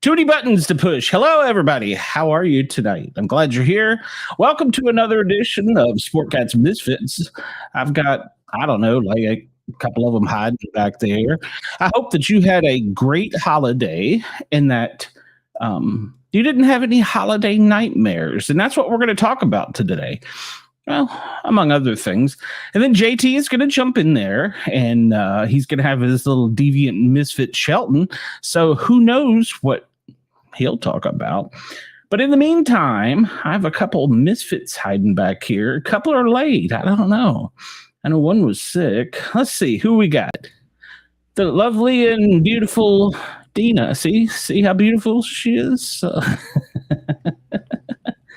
Too many buttons to push. Hello, everybody. How are you tonight? I'm glad you're here. Welcome to another edition of Sportcat's Misfits. I've got, I don't know, like a couple of them hiding back there. I hope that you had a great holiday and that you didn't have any holiday nightmares. And that's what we're going to talk about today. Well, among other things. And then JT is going to jump in there and he's going to have his little deviant misfit Shelton. So who knows what he'll talk about. But in the meantime, I have a couple misfits hiding back here. A couple are late. I don't know. I know one was sick. Let's see who we got. The lovely and beautiful Dina. See how beautiful she is?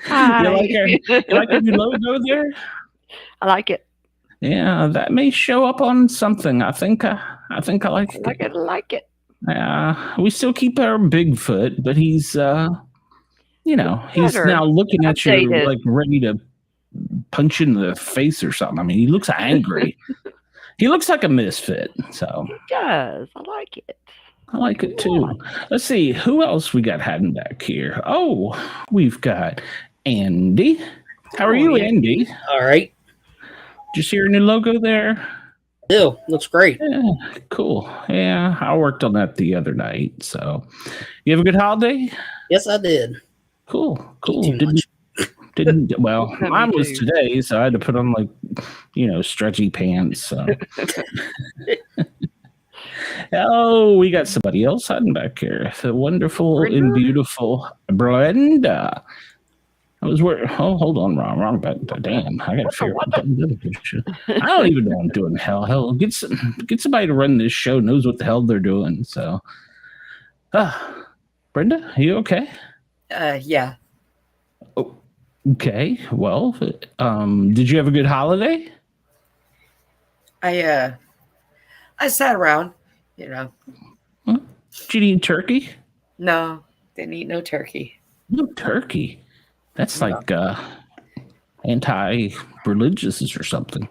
Hi. You like her new logo there? I like it. Yeah, that may show up on something. I think I like it. I like it. We still keep our Bigfoot, but he's he's now looking at you like ready to punch you in the face or something. I mean, he looks angry. He looks like a misfit. So He does. I like it. I like it too. Let's see who else we got hiding back here. Oh, we've got Andy. How are you, Andy? All right. Did you see your new logo there? Ew, looks great. Yeah, cool. Yeah, I worked on that the other night. So, you have a good holiday? Yes, I did. Cool. Didn't well, mine was today, so I had to put on stretchy pants. So. Oh, we got somebody else hiding back here. The wonderful and beautiful Brenda. Hold on, wrong button. Damn, I got to figure out the picture. I don't even know what I'm doing. Hell, get somebody to run this show knows what the hell they're doing. So, Brenda, are you okay? Yeah. Oh, okay. Well, did you have a good holiday? I sat around, Huh? Did you eat turkey? No, didn't eat no turkey. No turkey. That's like anti-religious or something.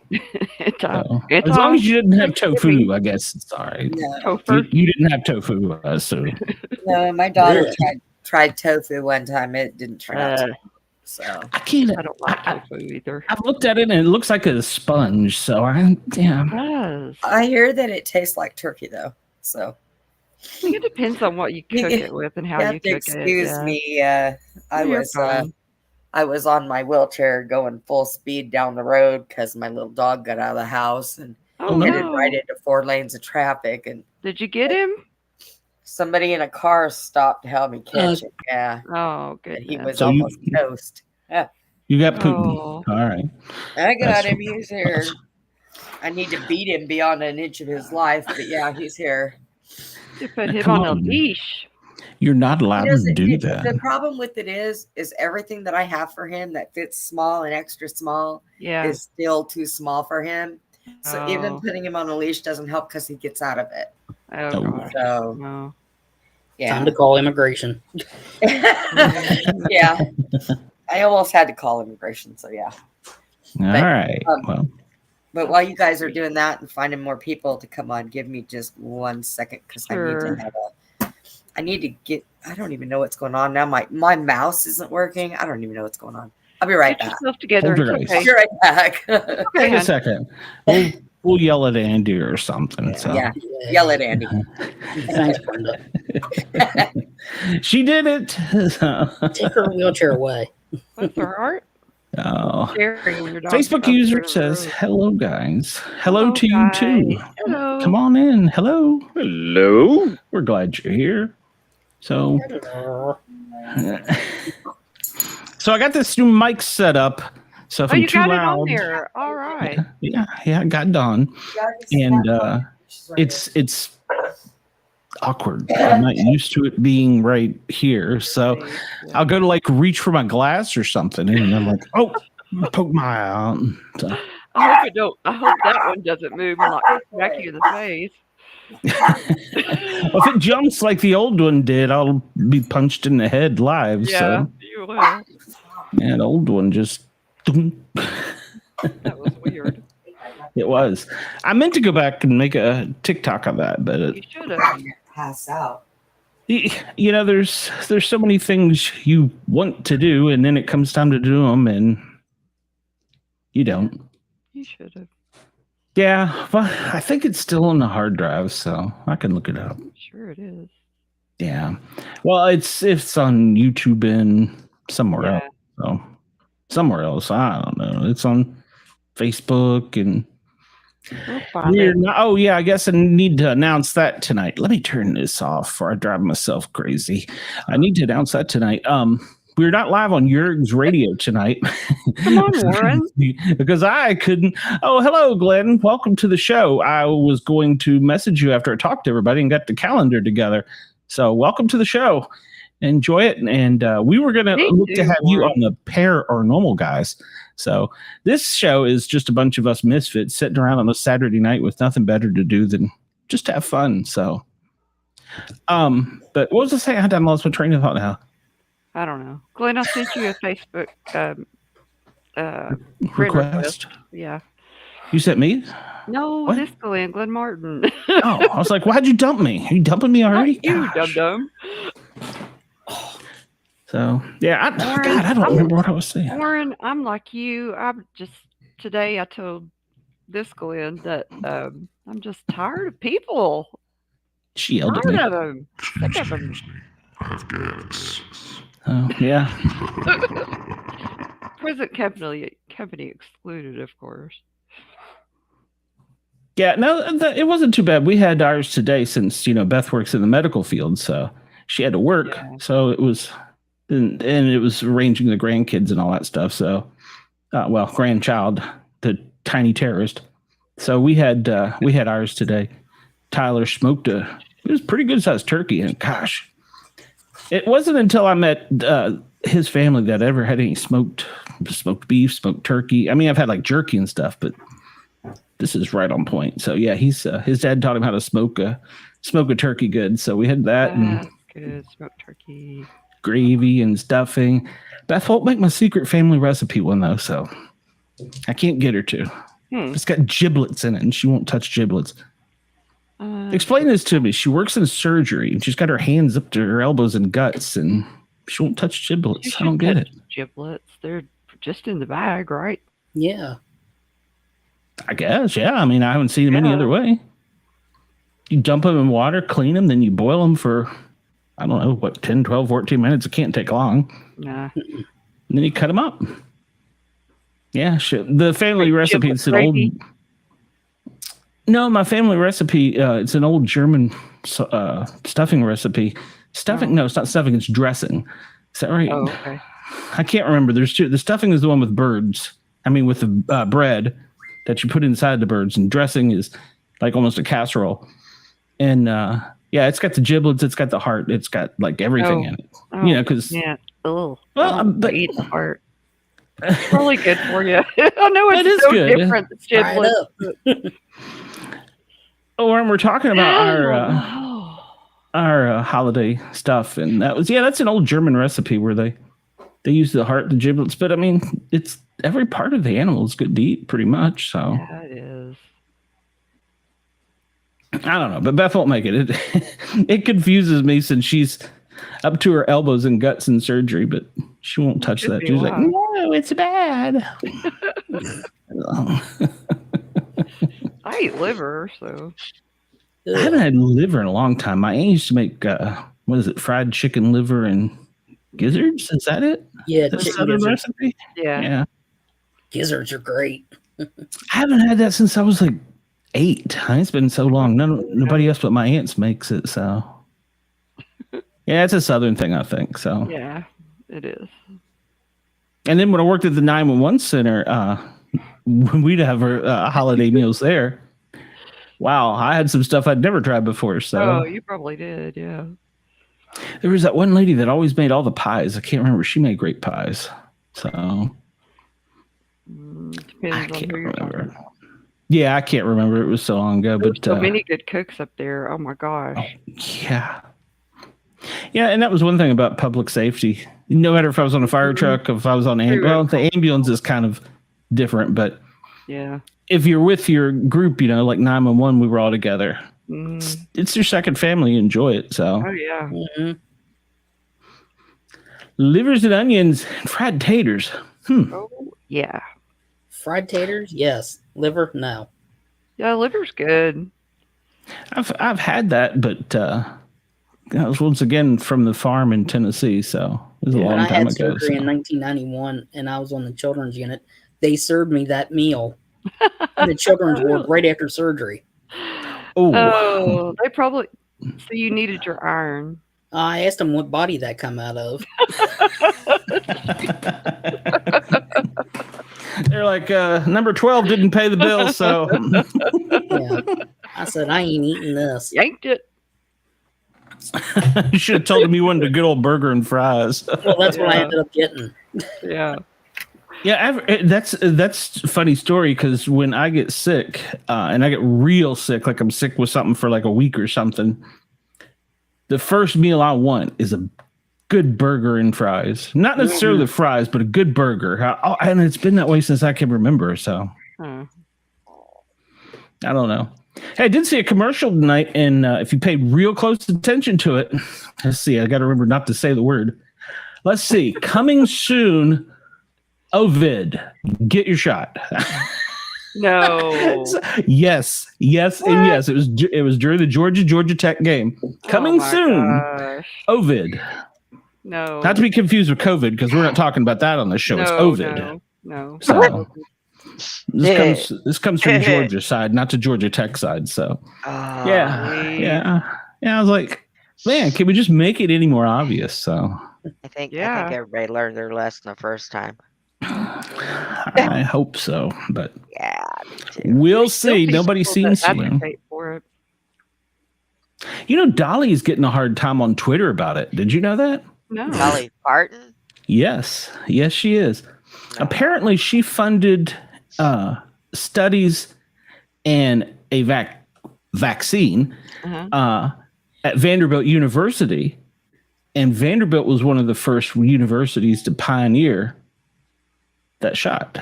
As long as you didn't have tofu, I guess it's all right. No. You didn't have tofu, so. No, my daughter tried tofu one time. It didn't turn out. So I can't. I don't like tofu either. I've looked at it and it looks like a sponge. So It does. I hear that it tastes like turkey though. So I think it depends on what you cook it with and how you cook it. Excuse me. I was on my wheelchair going full speed down the road because my little dog got out of the house and headed right into 4 lanes of traffic. And did you get him? Somebody in a car stopped to help me catch him. Yeah. Oh, good. He was almost toast. Yeah. You got Putin. All right. I got him. He's here. I need to beat him beyond an inch of his life, but yeah, he's here. You put him on a leash. You're not allowed to do that. The problem with it is everything that I have for him that fits small and extra small is still too small for him. So even putting him on a leash doesn't help because he gets out of it. So yeah. Time to call immigration. Yeah. I almost had to call immigration, so yeah. All right. But while you guys are doing that and finding more people to come on, give me just 1 second because I don't even know what's going on now. My mouse isn't working. I don't even know what's going on. I'll be right back. Get yourself together. I'll be right back. Wait a second. We'll yell at Andy or something. Yeah, yell at Andy. Thanks, Brenda. She did it. Take her wheelchair away. What's her heart? Oh. Facebook user says, hello, guys. Hello to you, too. Hello. Come on in. Hello. Hello. We're glad you're here. So I got this new mic set up. So if I'm you too got loud, it on there. All right. Yeah, I got it on. And it's awkward. I'm not used to it being right here. So I'll go to reach for my glass or something. And I'm like, oh, poke my eye out. So. I hope that one doesn't move and smack you in the face. Well, if it jumps like the old one did, I'll be punched in the head live. Yeah, so. you will. Yeah, the old one just. That was weird. It was. I meant to go back and make a TikTok of that, but you should have. Pass out. You know, there's so many things you want to do, and then it comes time to do them, and you don't. You should have. Yeah, well, I think it's still on the hard drive, so I can look it up. Sure it is. Yeah. Well, it's on YouTube and somewhere Yeah. else. So somewhere else, I don't know. It's on Facebook and We'll find it. oh yeah, I guess I need to announce that tonight. Let me turn this off before I drive myself crazy. I need to announce that tonight. We're not live on Jurg's radio tonight. Come on, Warren. Because I couldn't. Oh, hello, Glenn. Welcome to the show. I was going to message you after I talked to everybody and got the calendar together. So welcome to the show. Enjoy it. And we were going to look to have you on the Pair or Normal Guys. So this show is just a bunch of us misfits sitting around on a Saturday night with nothing better to do than just have fun. So, but what was I saying? I lost my train of thought now. I don't know. Glenn, I sent you a Facebook Request. Yeah. You sent me? No, What? this Glenn Martin. Oh, I was like, why'd you dump me? Are you dumping me already? You Gosh. dum-dum. So, yeah, Warren, I don't remember what I was saying. Warren, I'm like you. Today I told this Glenn that I'm just tired of people. She yelled at Tired me. of them. Sick of them. Oh, yeah. Present company excluded, of course. Yeah, no, it wasn't too bad. We had ours today since, Beth works in the medical field, so she had to work. Yeah. So it was, and it was arranging the grandkids and all that stuff. So, grandchild, the tiny terrorist. So we had ours today. Tyler smoked it was a pretty good sized turkey, and gosh, it wasn't until I met his family that I ever had any smoked beef, smoked turkey. I mean, I've had like jerky and stuff, but this is right on point. So yeah, he's his dad taught him how to smoke a turkey good. So we had that and Good smoked turkey, gravy and stuffing. Beth won't make my secret family recipe one though, so I can't get her to. It's got giblets in it, and she won't touch giblets. Explain this to me. She works in surgery, and she's got her hands up to her elbows and guts, and she won't touch giblets. I don't get it. Giblets, they're just in the bag, right? Yeah. I guess, yeah. I mean, I haven't seen them any other way. You dump them in water, clean them, then you boil them for, I don't know, 10, 12, 14 minutes. It can't take long. Nah. And then you cut them up. Yeah, shit. The family recipe, it's an old... No, my family recipe, it's an old German stuffing recipe. Stuffing? No, it's not stuffing, it's dressing. Is that right? Oh, okay. I can't remember. There's two. The stuffing is the one with birds. I mean, with the bread that you put inside the birds, and dressing is like almost a casserole. And yeah, it's got the giblets, it's got the heart, it's got like everything in it. Because well, but eat the heart. It's really good for you. I know it's is so good. different. It's Fry it giblets. up. when we're talking about our holiday stuff, and that's an old German recipe where they use the heart, the giblets, but I mean, it's every part of the animal is good to eat, pretty much. So Yeah, it is. I don't know, but Beth won't make it. It confuses me since she's up to her elbows in guts in surgery, but she won't touch that. She's like, no, it's bad. I eat liver, so I haven't had liver in a long time. My aunt used to make fried chicken liver and gizzards. Is that it? Yeah, The chicken southern gizzards. recipe. yeah. Gizzards are great. I haven't had that since I was like 8. It's been so long. Nobody else but my aunts makes it. So yeah, it's a southern thing, I think. So Yeah, it is. and then when I worked at the 911 center, when we'd have our holiday meals there. Wow, I had some stuff I'd never tried before. So Oh, you probably did, yeah. there was that one lady that always made all the pies. I can't remember. She made great pies. So Depends I on can't who you're talking remember. about. Yeah, I can't remember. It was so long ago. There's But so many good cooks up there. Oh my gosh. yeah. Yeah, and that was one thing about public safety. No matter if I was on a fire truck, if I was on the ambulance is kind of different, but Yeah. if you're with your group, like 911, we were all together. It's your second family. You enjoy it. So Oh yeah. Mm-hmm. livers and onions and fried taters. Oh yeah. Fried taters, yes. Liver, no. Yeah, liver's good. I've had that, but that was once again from the farm in Tennessee. So it was a When long I time had ago. surgery in 1991 and I was on the children's unit, they served me that meal in the children's ward right after surgery. Oh, they probably. So you needed your iron. I asked them what body that come out of. They're like, number 12 didn't pay the bill, so Yeah. I said, I ain't eating this. Yanked it. you should have told him you wanted a good old burger and fries. Well, that's what I ended up getting. Yeah. Yeah, that's a funny story because when I get sick and I get real sick, like I'm sick with something for like a week or something, the first meal I want is a good burger and fries. Not necessarily the fries, but a good burger. And it's been that way since I can remember. So I don't know. Hey, I did see a commercial tonight, and if you paid real close attention to it, let's see. I got to remember not to say the word. Let's see. Coming soon. Ovid, get your shot. No. yes, and yes. It was during the Georgia Tech game. Coming soon. Gosh. Ovid. No. Not to be confused with COVID because we're not talking about that on the show. It's Ovid. No. So this comes from Georgia side, not the Georgia Tech side. So yeah. I was like, man, can we just make it any more obvious? So I think everybody learned their lesson the first time. I hope so, but yeah, me too. We'll see. Nobody seems to. For it. You know, Dolly is getting a hard time on Twitter about it. Did you know that? No. Dolly Parton? Yes, she is. No. Apparently, she funded studies and a vaccine at Vanderbilt University, and Vanderbilt was one of the first universities to pioneer that shot.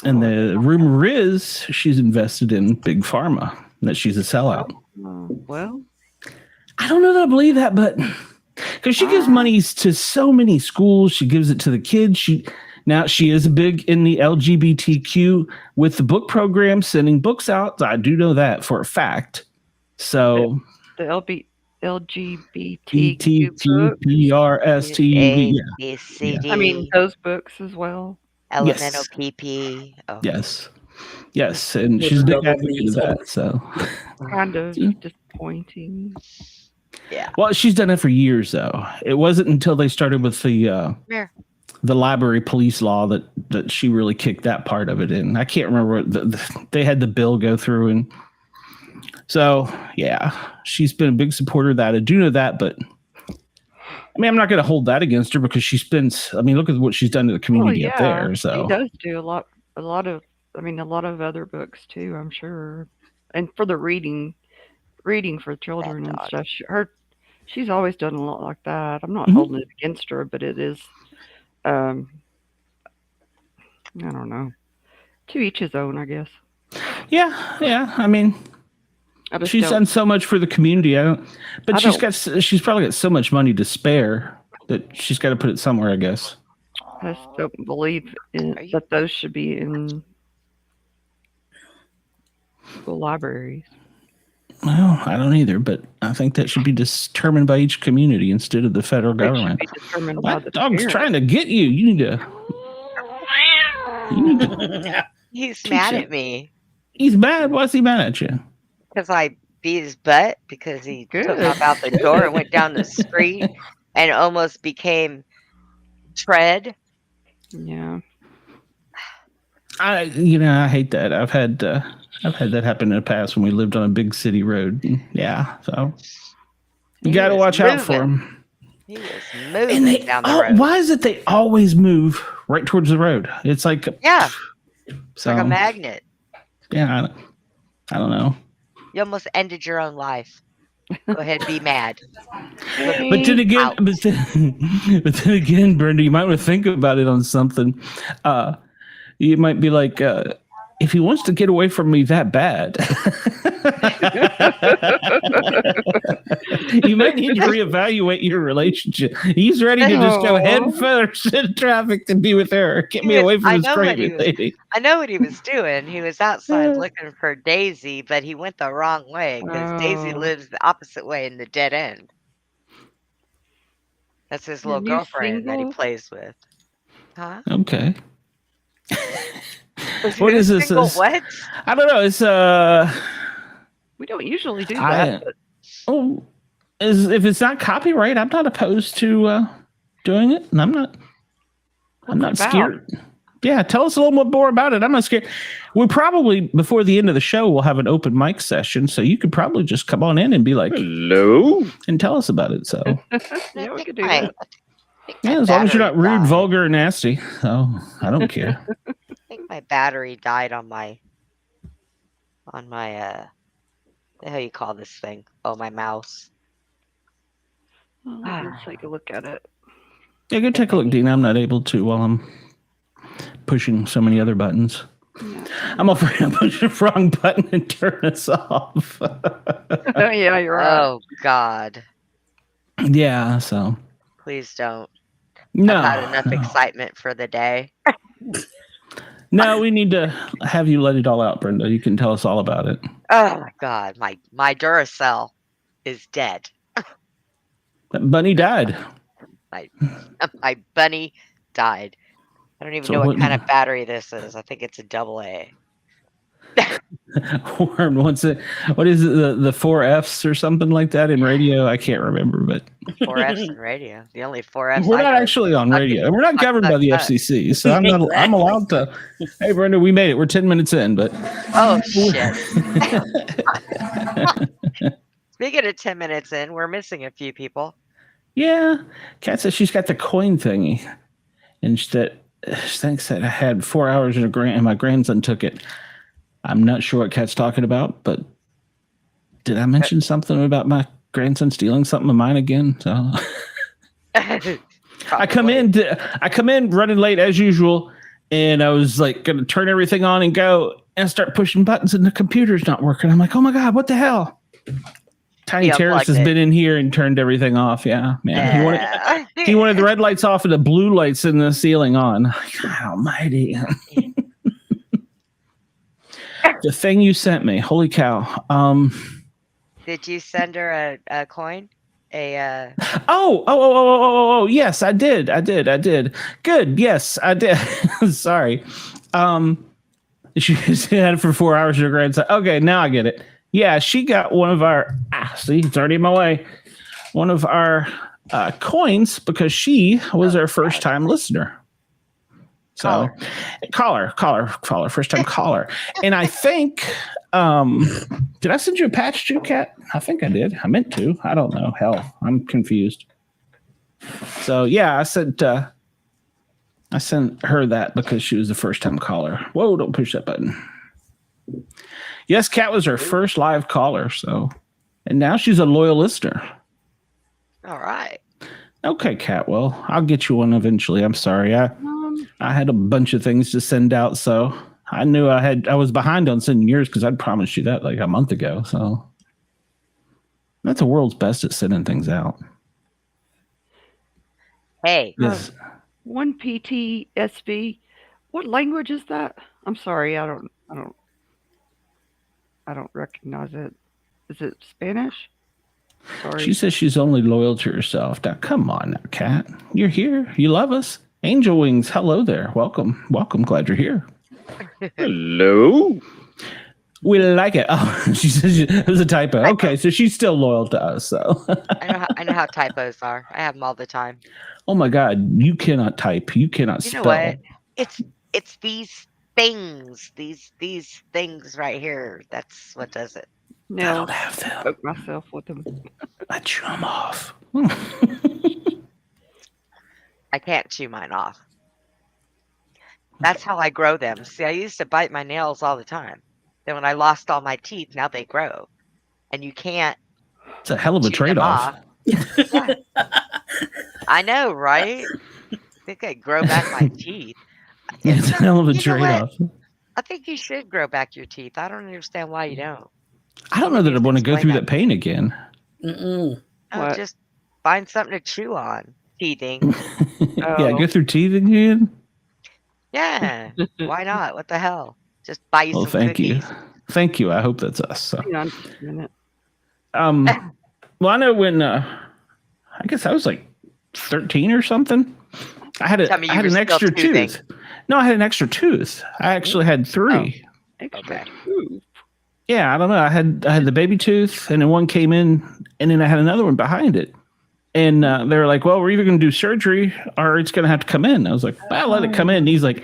And the rumor is she's invested in big pharma, and that she's a sellout. Well, I don't know that I believe that, but because she gives money to so many schools, she gives it to the kids. She is big in the LGBTQ with the book program, sending books out. I do know that for a fact. So the LGBTQ ABCD. I mean those books as well. LMNOPP. Oh. Yes, and she's a big advocate of that. So kind of disappointing. Yeah. Well, she's done it for years, though. It wasn't until they started with the library police law that she really kicked that part of it in. I can't remember what they had the bill go through, and so she's been a big supporter of that. I do know that, but I mean, I'm not going to hold that against her because she spends. I mean, look at what she's done to the community up there. So she does do a lot of. I mean, a lot of other books too. I'm sure, and for the reading for children and stuff. She's always done a lot like that. I'm not holding it against her, but it is. I don't know. To each his own, I guess. Yeah. I mean, she's done so much for the community. She's probably got so much money to spare that she's got to put it somewhere, I guess. I just don't believe that those should be in school libraries. Well, I don't either, but I think that should be determined by each community instead of the federal government. It should be determined by the dog's parents. trying to get you. You need to. He's mad at me. He's mad. Why's he mad at you? Because I beat his butt because he took off out the door and went down the street and almost became tread. Yeah. I hate that. I've had that happen in the past when we lived on a big city road. So you got to watch out for him. He was moving down the road. Why is it they always move right towards the road? It's like it's like a magnet. Yeah, I don't know. You almost ended your own life. Go ahead, be mad. But then again, Brenda, you might want to think about it on something. You might be like, if he wants to get away from me that bad, you might need to reevaluate your relationship. He's ready to just go head first in traffic to be with her. Get me away from this crazy lady. I know what he was doing. He was outside looking for Daisy, but he went the wrong way because Daisy lives the opposite way in the dead end. That's his little girlfriend that he plays with. Huh? Okay. What is this? What? I don't know. It's we don't usually do that. If it's not copyright, I'm not opposed to doing it, and I'm not scared. Yeah, tell us a little bit more about it. I'm not scared. We probably before the end of the show we'll have an open mic session, so you could probably just come on in and be like, "Hello," and tell us about it. So yeah, we could do that. Yeah, as long as you're not rude, vulgar, or nasty. So I don't care. I think my battery died on my what the hell you call this thing? Oh, my mouse. Let's take a look at it. Yeah, go take a look, Dean. I'm not able to while I'm pushing so many other buttons. Yeah. I'm afraid I'm pushing the wrong button and turn us off. Yeah, you're right. Oh, God. Yeah, so. Please don't. No. I've had enough excitement for the day. No, we need to have you let it all out, Brenda. You can tell us all about it. Oh, my God. My Duracell is dead. That bunny died. My bunny died. I don't even know what kind of battery this is. I think it's a AA. Warren wants it. What is it? The 4 Fs or something like that in radio? I can't remember, but 4 Fs in radio. The only 4 Fs. We're not actually on radio. We're not governed by the FCC, so I'm not. I'm allowed to. Hey, Brenda, we made it. We're 10 minutes in, but oh shit. Speaking of 10 minutes in, we're missing a few people. Yeah, Kat says she's got the coin thingy, and she thinks that I had 4 hours and my grandson took it. I'm not sure what Kat's talking about, but did I mention something about my grandson stealing something of mine again? So I come in running late as usual, and I was like going to turn everything on and go, and I start pushing buttons, and the computer's not working. I'm like, oh my God, what the hell? Tiny Terrace has been in here and turned everything off. Yeah, man. Yeah. He wanted the red lights off and the blue lights in the ceiling on. God almighty. The thing you sent me, holy cow. Did you send her a coin? Oh, yes, I did. Good. Yes, I did. Sorry. She had it for 4 hours. Her grandson. Okay, now I get it. Yeah, she got one of our, see, it's already in my way. One of our coins because she was our first time listener. So caller, first time caller. And I think, did I send you a patch too, Kat? I think I did. I meant to. I don't know. Hell, I'm confused. So yeah, I sent her that because she was the first time caller. Whoa, don't push that button. Yes, Kat was her first live caller. So, and now she's a loyal listener. All right. Okay, Kat. Well, I'll get you one eventually. I'm sorry. I had a bunch of things to send out, so I knew I was behind on sending yours because I'd promised you that like a month ago. So that's the world's best at sending things out. Hey, yes. 1PTSB. What language is that? I'm sorry, I don't recognize it. Is it Spanish? Sorry. She says she's only loyal to herself. Now, come on now, Kat. You're here. You love us. Angel Wings, hello there. Welcome. Glad you're here. Hello. We like it. Oh, she says it was a typo. Okay, so she's still loyal to us. So I know how typos are. I have them all the time. Oh my God, you cannot type. You cannot spell. You know what? It's these things. These things right here. That's what does it. No, I don't have them. Poke myself with them. I chew them off. I can't chew mine off. That's how I grow them. See, I used to bite my nails all the time. Then when I lost all my teeth, now they grow. And you can't. It's a hell of a trade-off. Yeah. I know, right? I think I grow back my teeth. It's a hell of a trade-off. I think you should grow back your teeth. I don't understand why you don't. I don't know that I want to go through that pain again. Mm-mm. Oh, What? just find something to chew on. Teething. Yeah, go through teething again. Yeah. Why not? What the hell? Just buy you Well, some thank cookies. you. Thank you. I hope that's us. So. Hang on just a minute. Well, I know when I guess I was like 13 or something. I had Tell me you an were still extra toothing. tooth. No, I had an extra tooth. I actually had 3. Extra Okay. tooth. Yeah, I don't know. I had the baby tooth, and then one came in, and then I had another one behind it. And they were like, "Well, we're either going to do surgery or it's going to have to come in." I was like, "Well, let it come in." And he's like,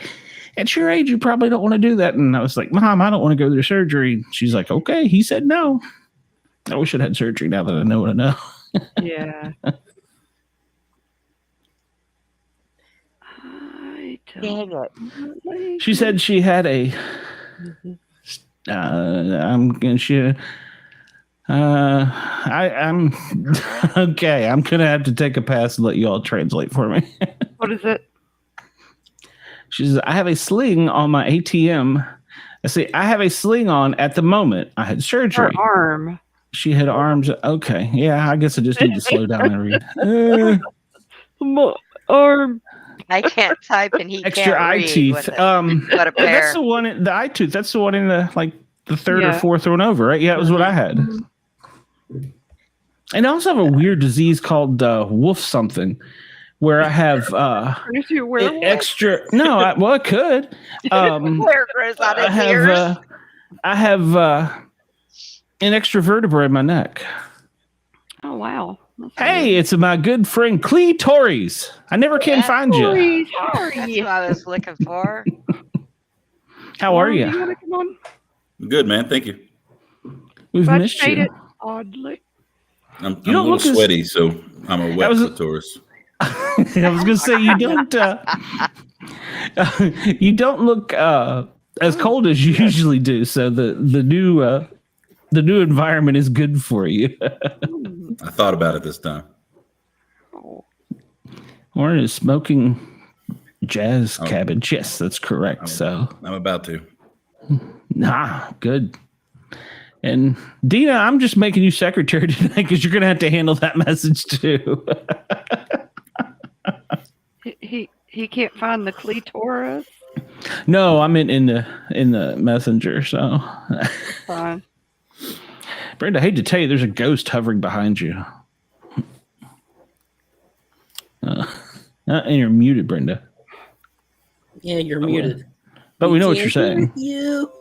"At your age, you probably don't want to do that." And I was like, "Mom, I don't want to go through surgery." And she's like, "Okay." He said no. I wish I'd had surgery now that I know what I know. Yeah. I Dang don't it. like She said she had a. I'm okay. I'm gonna have to take a pass and let you all translate for me. What is it? She says, I have a sling on my ATM. I say, I have a sling on at the moment. I had Her surgery. arm. She had arms. Okay. Yeah, I guess I just need to slow down and read. Arm. I can't type and he Extra can't eye read teeth. with it. What a pair. That's the one, the eye tooth. That's the one in the third or Yeah. fourth one over, right? Yeah, it was what I had. And I also have a weird disease called wolf something, where I have Is he a werewolf? extra. No, I could. Where grows out I his have ears? I have an extra vertebra in my neck. Oh wow. That's Hey, it's my good friend Clee-Torres. I never can find you. weird. How are That's you? what I was looking for. How are Do you? you want to come on? Good, man. Thank you. We've But missed you made you. it oddly. I'm You a don't little look as- sweaty, so I'm a wet was- clitoris. I was gonna say you don't. You don't look as cold as you usually do. So the new environment is good for you. I thought about it this time. Oh, Warren is smoking jazz Oh. cabbage. Yes, that's correct. So I'm about to. good. And Dina, I'm just making you secretary tonight because you're gonna have to handle that message too. he can't find the clitoris. No, I'm in the messenger. So, Fine. Brenda, I hate to tell you, there's a ghost hovering behind you. And you're muted, Brenda. Yeah, you're muted. But we know what Can't you're saying. hear You.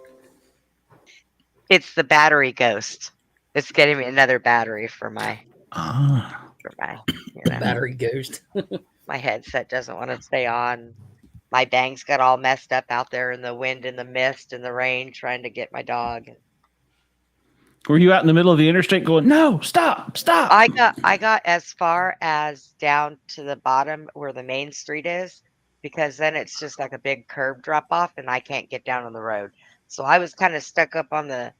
It's the battery ghost. It's getting me another battery for my Battery ghost. my headset doesn't want to stay on. My bangs got all messed up out there in the wind and the mist and the rain trying to get my dog. Were you out in the middle of the interstate going, no, stop. I got as far as down to the bottom where the main street is, because then it's just like a big curb drop off and I can't get down on the road. So I was kind of stuck up on the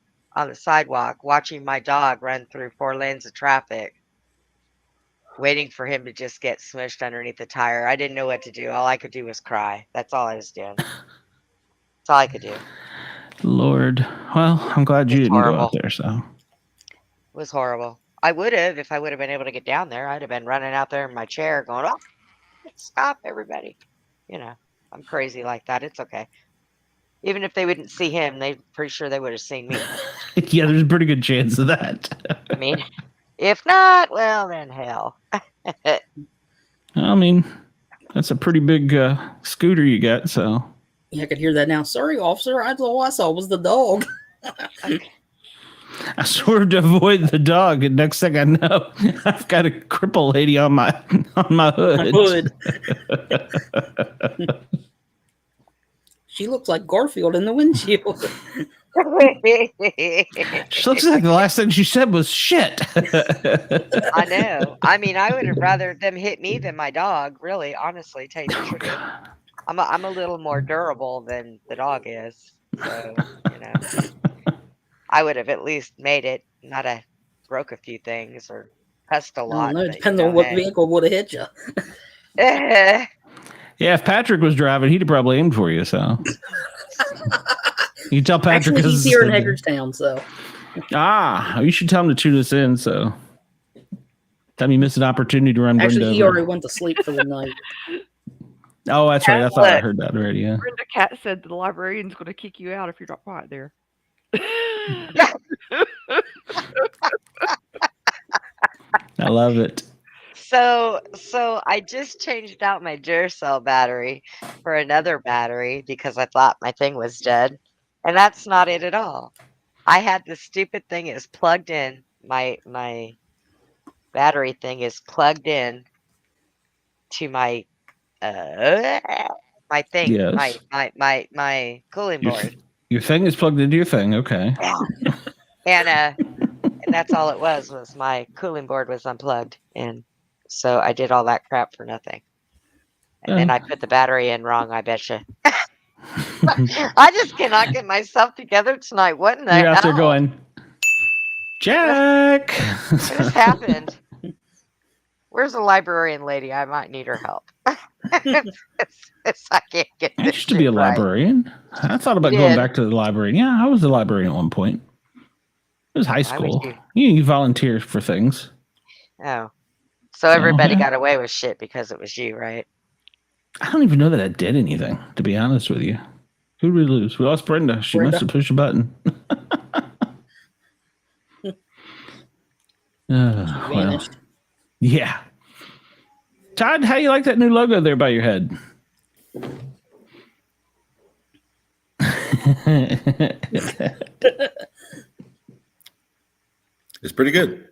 sidewalk watching my dog run through 4 lanes of traffic, waiting for him to just get smushed underneath the tire. I didn't know what to do. All I could do was cry. That's all I was doing. That's all I could do. It Lord. Well, I'm glad you It's didn't go horrible. out there. So was horrible. I would have, if I would have been able to get down there. I'd have been running out there in my chair going, oh, stop everybody. You know, I'm crazy like that. It's okay. Even if they wouldn't see him, they're pretty sure they would have seen me. yeah, there's a pretty good chance of that. I mean, if not, well, then hell. I mean, that's a pretty big scooter you got. So Yeah, I could hear that now. Sorry, officer. All I saw was the dog. I swerved to avoid the dog, and next thing I know, I've got a cripple lady on my hood. She looks like Garfield in the windshield. She looks like the last thing she said was shit. I know. I mean, I would have rather them hit me than my dog, really, honestly, tell you the truth. I'm a little more durable than the dog is. So, you know, I would have at least made it, not a broke a few things or cussed a I lot. don't know. It but, depends you on know, what hey. vehicle would have hit you. Yeah, if Patrick was driving, he'd have probably aimed for you. So You can tell Patrick Actually, he's is here in there. Hagerstown, so You should tell him to tune us in. So, time you miss an opportunity to run Brenda actually he over. already went to sleep for the night. Oh, that's right. I thought I heard that already. Yeah. Brenda Cat said the librarian's going to kick you out if you're not quiet there. I love it. So I just changed out my Duracell battery for another battery because I thought my thing was dead, and that's not it at all. I had this stupid thing is plugged in. My battery thing is plugged in to my my thing, Yes. my cooling board, Your thing is plugged into your thing. Okay. and that's all it was my cooling board was unplugged, and so I did all that crap for nothing. And then I put the battery in wrong, I betcha. I just cannot get myself together tonight. What in the You're out there hell? going, Jack. What just happened? Where's the librarian lady? I might need her help. I can't get I this used to be a shit right. librarian. I thought about You going did? back to the librarian. Yeah, I was a librarian at one point. It was high Why would school. you? You volunteer for things. Oh. So everybody yeah. got away with shit because it was you, right? I don't even know that I did anything, to be honest with you. Who did we lose? We lost Brenda. She must have pushed a button. Well, Vanished. yeah. Todd, how you like that new logo there by your head? It's pretty good.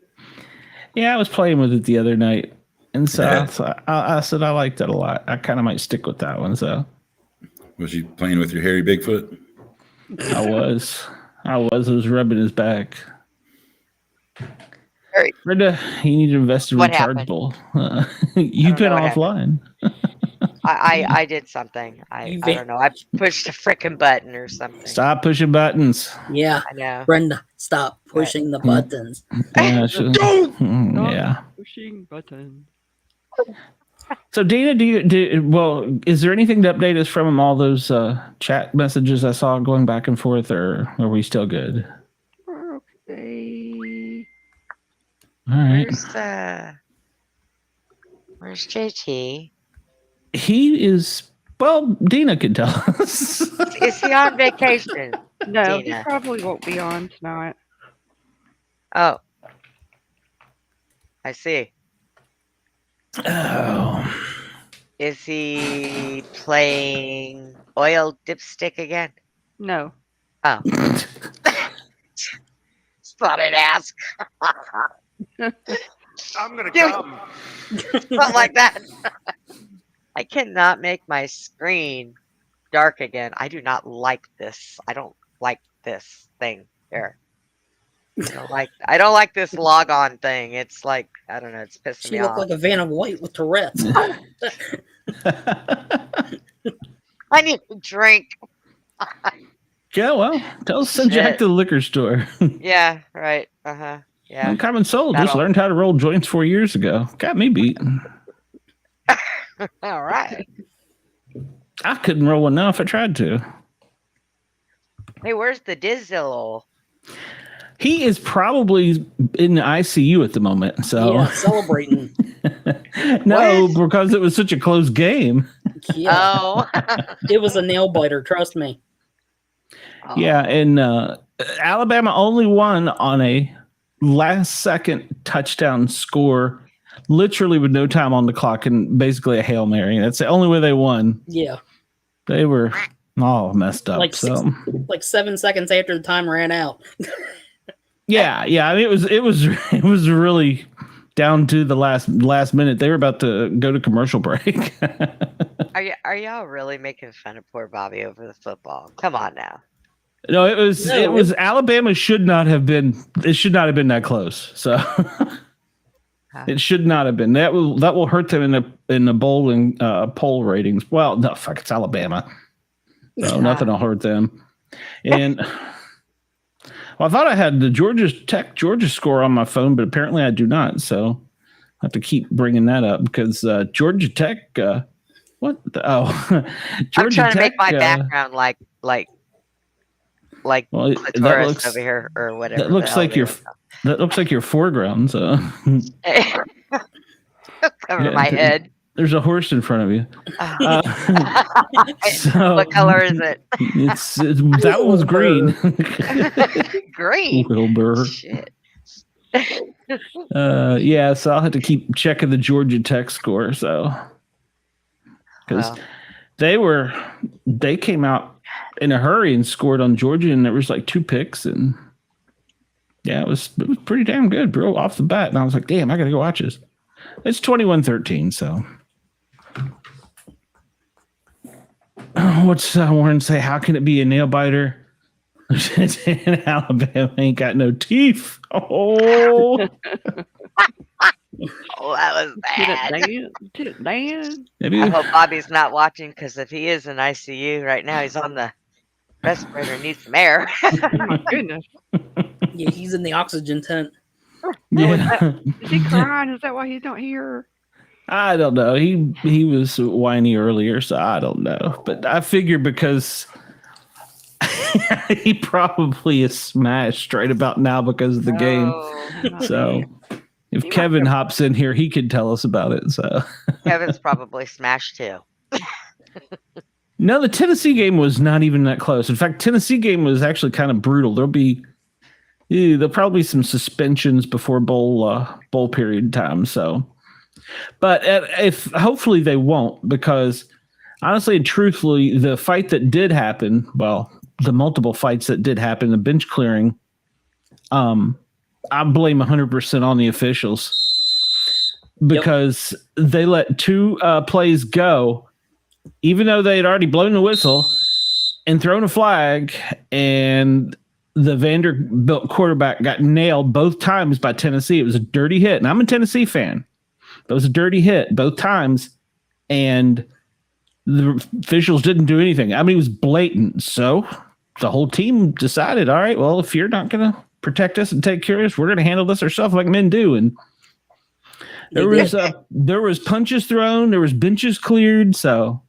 Yeah, I was playing with it the other night, and so Yeah. I said I liked it a lot. I kind of might stick with that one. So Was you playing with your hairy Bigfoot? I was rubbing his back. Right. Brenda, you need to invest in What happened? rechargeable. You've been know what offline. I did something. I don't know. I pushed a frickin' button or something. Stop pushing buttons. Yeah, I know. Brenda, stop pushing the buttons. Yeah. Stop Yeah. pushing buttons. So Dana, is there anything to update us from all those chat messages I saw going back and forth, or are we still good? Okay. All right. Where's JT? He is, well, Dina can tell us. Is he on vacation? No, he Dina. probably won't be on tonight. Oh. I see. Oh. Is he playing oil dipstick again? No. Oh. Just thought I'd ask. I'm gonna come. Something like that. I cannot make my screen dark again. I do not like this. I don't like this thing here. I don't like this log on thing. It's like, I don't know, it's pissing She me looked off. like a Vanna White with Tourette's. I need a drink. Yeah, well, tell us send Jack to the liquor store. Yeah, right. Uh-huh. Yeah. Common Soul just That'll- learned how to roll joints 4 years ago. Got me beat. All right. I couldn't roll one now if I tried to. Hey, where's the Dizzle? He is probably in the ICU at the moment. So Yeah, celebrating. no, What? because it was such a close game. Yeah, Oh. it was a nail biter. Trust me. Yeah, and Alabama only won on a last second touchdown score, literally with no time on the clock and basically a Hail Mary. That's the only way they won. Yeah, They were all messed up. like So like 7 seconds after the time ran out. yeah. I mean, it was really down to the last minute. They were about to go to commercial break. Are y'all really making fun of poor Bobby over the football? Come on now. No, it was Alabama should not have been that close. So it should not have been. That will hurt them in the bowling poll ratings. Well, no, fuck, it's Alabama. So nothing will hurt them. And well, I thought I had the Georgia score on my phone, but apparently I do not. So I have to keep bringing that up because Georgia Tech. What? Georgia I'm trying to Tech, make my background like like Well, clitoris over here or whatever. that looks like your foreground. So cover my head. There's a horse in front of you. So What color is it? It's that one's green. Green. Wilbur. Shit. Yeah, so I'll have to keep checking the Georgia Tech score. So because they came out in a hurry and scored on Georgia, and there was like 2 picks, and yeah, it was pretty damn good, bro, off the bat. And I was like, damn, I gotta go watch this. It's 21-13, so. What's Warren say? How can it be a nail biter? In Alabama ain't got no teeth. Oh, Oh, that was bad. Did it land? maybe I hope Bobby's not watching, because if he is in ICU right now, he's on the respirator and needs some air. Oh my goodness. Yeah, he's in the oxygen tent. yeah. Is he crying? Is that why he's not here? I don't know. He was whiny earlier, so I don't know. But I figure because he probably is smashed right about now because of the game. So if Kevin hops in here, he could tell us about it. So Kevin's probably smashed too. no, the Tennessee game was not even that close. In fact, Tennessee game was actually kind of brutal. There'll probably be some suspensions before bowl period time. So. But if hopefully they won't, because honestly and truthfully, the fight that did happen, well, the multiple fights that did happen, the bench clearing, I blame 100% on the officials because they let 2 plays go, even though they had already blown the whistle and thrown a flag, and the Vanderbilt quarterback got nailed both times by Tennessee. It was a dirty hit, and I'm a Tennessee fan. It was a dirty hit both times, and the officials didn't do anything. I mean, it was blatant. So the whole team decided, all right, well, if you're not going to protect us and take care of us, we're going to handle this ourselves like men do. And there was punches thrown, there was benches cleared. So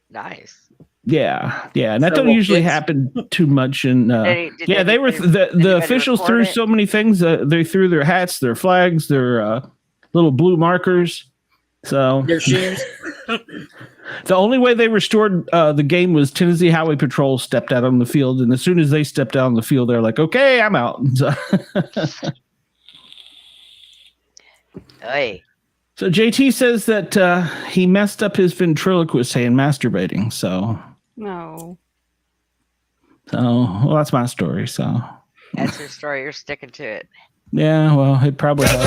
Nice. yeah, and that don't usually happen too much. And the officials threw so many things. They threw their hats, their flags, their little blue markers. So Their shoes. the only way they restored the game was Tennessee Highway Patrol stepped out on the field, and as soon as they stepped out on the field, they're like, "Okay, I'm out." Hey. So JT says that he messed up his ventriloquist saying masturbating. So No. well, that's my story. So That's your story. You're sticking to it. yeah, well, it probably had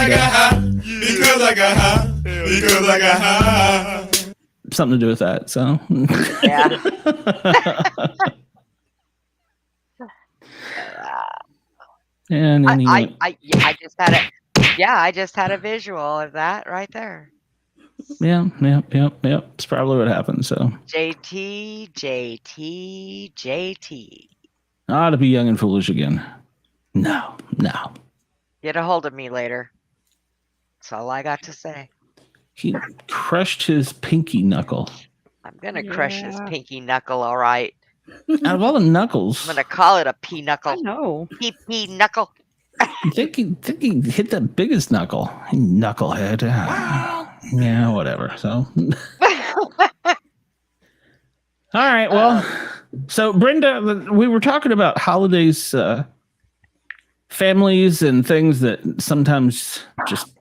something to do with that. So Yeah. and anyway. I just had a I just had a visual of that right there. Yep. It's probably what happened. So JT. I ought to be young and foolish again. No. Get a hold of me later. That's all I got to say. He crushed his pinky knuckle. I'm gonna crush his pinky knuckle, all right. Out of all the knuckles, I'm gonna call it a pea I knuckle. know. Pea knuckle. I think he hit the biggest knuckle. Knucklehead. Yeah, whatever. So all right, well, so Brenda, we were talking about holidays, families, and things that sometimes just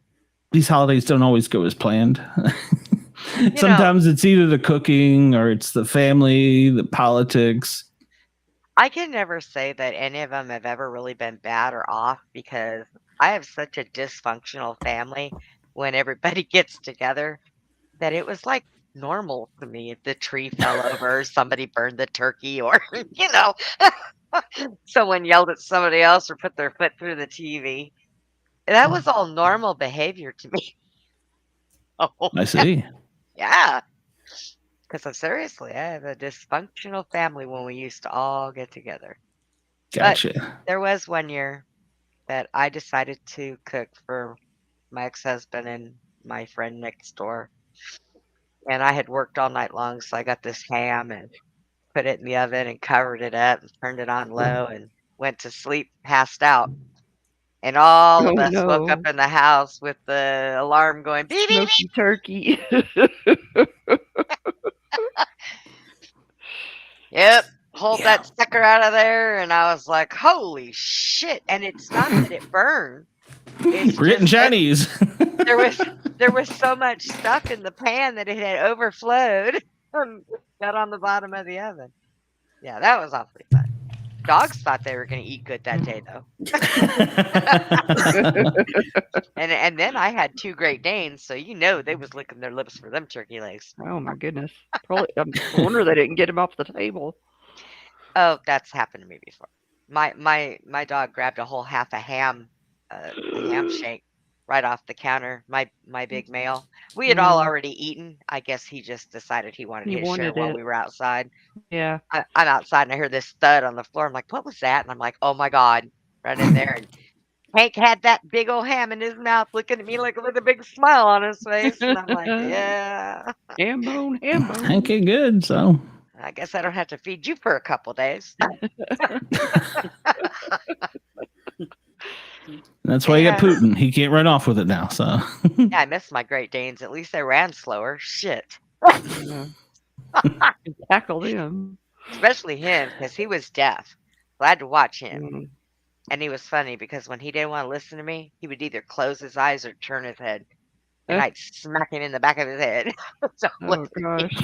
these holidays don't always go as planned. Sometimes it's either the cooking or it's the family, the politics. I can never say that any of them have ever really been bad or off, because I have such a dysfunctional family when everybody gets together that it was like normal to me. If the tree fell over, somebody burned the turkey, or, someone yelled at somebody else or put their foot through the TV. That was all normal behavior to me. Oh, I see. yeah. Because seriously, I have a dysfunctional family when we used to all get together. Gotcha. But there was one year that I decided to cook for my ex-husband and my friend next door. And I had worked all night long, so I got this ham and put it in the oven and covered it up and turned it on low. And went to sleep, passed out. And all of Oh, us woke up no. in the house with the alarm going beep, beep, beep. Smoky turkey. Yep. Hold Yeah. that sucker out of there. And I was like, holy shit. And it's not that it burned. It's We're getting just that Chinese. there was so much stuff in the pan that it had overflowed and got on the bottom of the oven. Yeah, that was awfully fun. Dogs thought they were going to eat good that day, though. And then I had 2 Great Danes, so they was licking their lips for them turkey legs. Oh my goodness. Probably. I wonder they didn't get him off the table. Oh, that's happened to me before. My dog grabbed a whole half a ham shank right off the counter. My big male. We had all already eaten. I guess he just decided he wanted his share while we were outside. Yeah. I'm outside and I hear this thud on the floor. I'm like, what was that? And I'm like, oh my God. Right in there. And Hank had that big old ham in his mouth looking at me like with a big smile on his face. And I'm like, yeah. Ham bone, ham bone. Hank ain't good, so. I guess I don't have to feed you for a couple days. That's why you got Putin. He can't run off with it now, so. Yeah, I miss my Great Danes. At least they ran slower. Shit. Tackle them. Especially him, because he was deaf. So I had to watch him. And he was funny because when he didn't want to listen to me, he would either close his eyes or turn his head. And I'd smack him in the back of his head. So Oh gosh.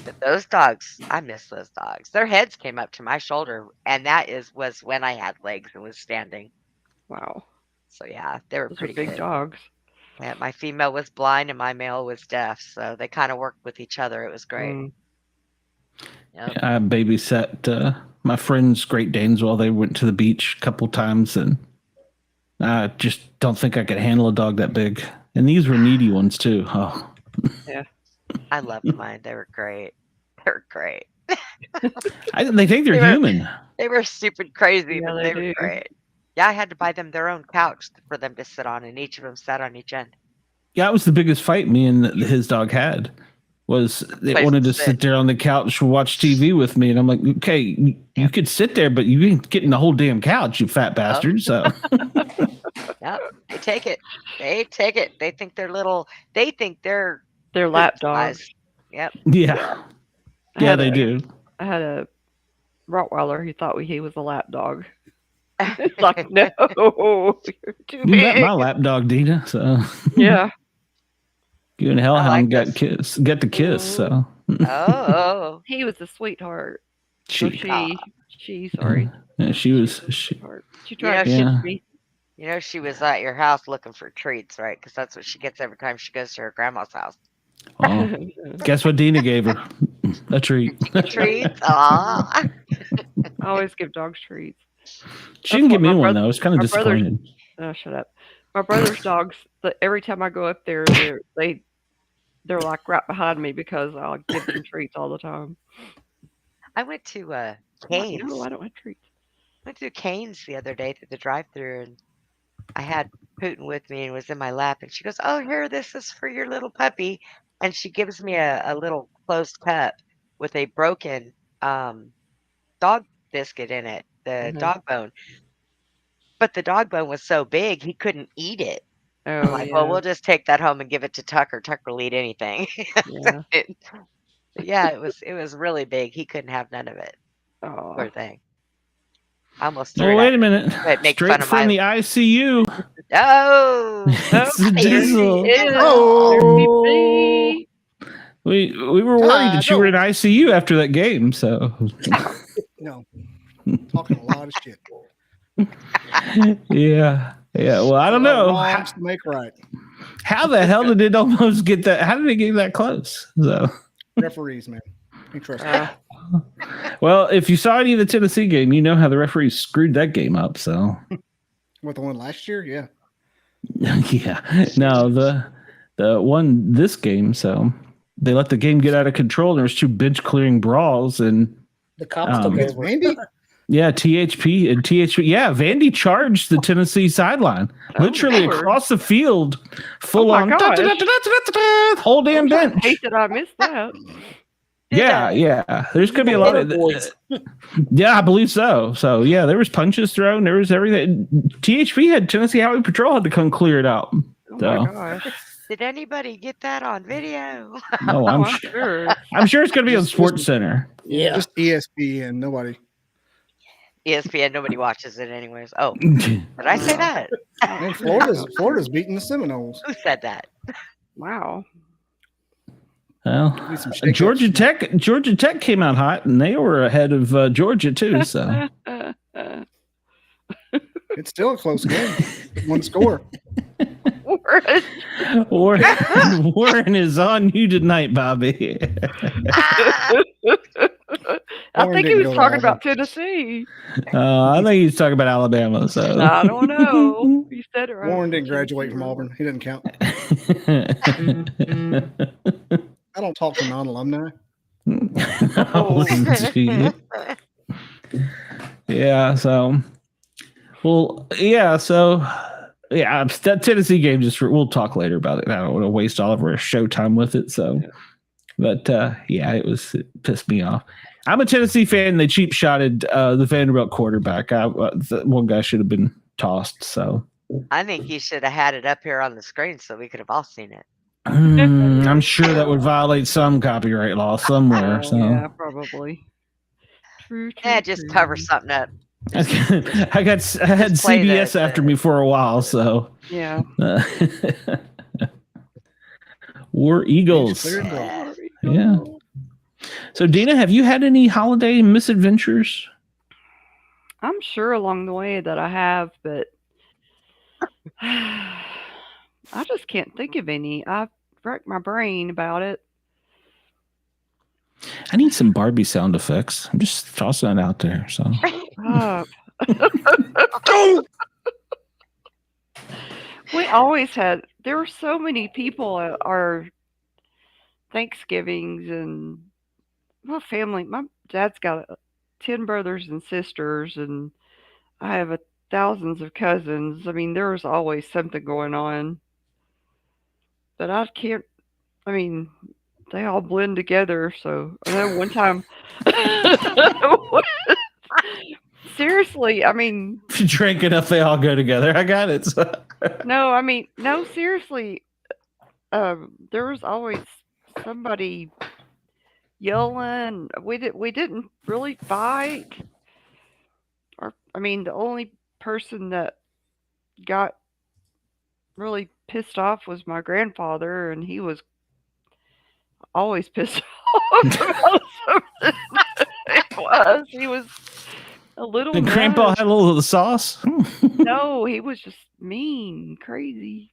But those dogs, I miss those dogs. Their heads came up to my shoulder, and that was when I had legs and was standing. Wow. So yeah, they were Those are pretty big good. dogs. Yeah, my female was blind and my male was deaf, so they kind of worked with each other. It was great. Yep. I babysat my friend's Great Danes while they went to the beach a couple times, and I just don't think I could handle a dog that big. And these were needy ones too. Oh. Yeah. I loved mine. They were great. They were great. They think they're human. They were stupid crazy, Yeah, but they they were do. great. Yeah, I had to buy them their own couch for them to sit on, and each of them sat on each end. Yeah, that was the biggest fight me and his dog had. Was they Place wanted to to sit. sit there on the couch and watch TV with me, and I'm like, okay, you could sit there, but you ain't getting the whole damn couch, you fat bastard. So Yep, they take it. They take it. They think they're little. They think they're They're lap dogs. size. Yep. yeah, they do. I had a Rottweiler. He thought he was a lap dog. It's like, no, you're too You met big. my lap dog, Dina. So Yeah. you and I Hellhound like get the kiss. So Oh, He was a sweetheart. So she sorry. yeah, she was Sweetheart. She tried to Yeah. kiss me. she was at your house looking for treats, right? Because that's what she gets every time she goes to her grandma's house. well, guess what Dina gave her? A treat. Treats. Aw. I always give dogs treats. She didn't give me my one brother- though. I was kind of my brother's- disappointed. Oh, shut up. My brother's dogs, every time I go up there, they're like right behind me because I'll give them treats all the time. I went to I'm like, Cane's. no, I don't have treats. Went to Cane's the other day through the drive-thru, and I had Putin with me and was in my lap, and she goes, "Oh, here, this is for your little puppy," and she gives me a little closed cup with a broken dog biscuit in it, the dog bone. But the dog bone was so big he couldn't eat it. I'm Oh, like, yeah. well, we'll just take that home and give it to Tucker. Tucker will eat anything. Yeah. Yeah, it was really big. He couldn't have none of it. Oh. Poor thing. I almost threw Oh, it wait at a minute. But make Straight fun of from my- the ICU. Oh, It's the diesel. Oh. We were worried that you were in ICU after that game. So No, talking a lot of shit. yeah. Well, I don't know. Wrongs to make right. How the hell did it almost get that? How did it get that close? So, Referees, man. Interesting. well, if you saw any of the Tennessee game, you know how the referees screwed that game up. So, What, the one last year? Yeah. yeah. No, the one this game. So they let the game get out of control. There was 2 bench clearing brawls, and The cops took Against over. Vandy? yeah, THP and THP. Yeah, Vandy charged the Tennessee sideline, literally Lord. across the field, full Oh my on gosh. whole damn I bench. hate that I missed that. Yeah. There's gonna be a lot of boys. Yeah, I believe so. So yeah, there was punches thrown. There was everything. THP had Tennessee Highway Patrol had to come clear it out. Oh So my gosh. Did anybody get that on video? no, I'm sure. I'm sure it's gonna be on Just- Sports Center. Yeah. Just ESPN. Nobody. ESPN, nobody watches it anyways. Oh, did I say that? Man, Florida's beating the Seminoles. Who said that? Wow. Well, Need some shake-ups. Georgia Tech came out hot, and they were ahead of Georgia too. So It's still a close game. One score. Warren is on you tonight, Bobby. I Warren think he didn't was go to talking about Tennessee. I think he's talking about Alabama. So I don't know. You said it right. Warren didn't graduate from Auburn. He doesn't count. I don't talk to non-alumni. Yeah. So, well, yeah. So, yeah. That Tennessee game. We'll talk later about it. I don't want to waste all of our show time with it. So, but yeah, it pissed me off. I'm a Tennessee fan. They cheap shotted the Vanderbilt quarterback. One guy should have been tossed. So, I think you should have had it up here on the screen so we could have all seen it. I'm sure that would violate some copyright law somewhere. So, Yeah, probably. True. Just cover something up. I had play CBS the- after me for a while. So, Yeah. War Eagles. Clear and draw. Yeah. So, Dina, have you had any holiday misadventures? I'm sure along the way that I have, but I just can't think of any. I've racked my brain about it. I need some Barbie sound effects. I'm just tossing it out there. So, We always had. There were so many people at our Thanksgivings and my family. My dad's got 10 brothers and sisters, and I have thousands of cousins. I mean, there was always something going on. But I can't. I mean, they all blend together. So I know one time. Seriously, I mean, if you drink enough, they all go together. I got it. So. no, seriously. There was always somebody yelling. We didn't really fight. The only person that got really pissed off was my grandfather, and he was always pissed off about something. He was a little. Did Grandpa had a little of the sauce? No, he was just mean, crazy.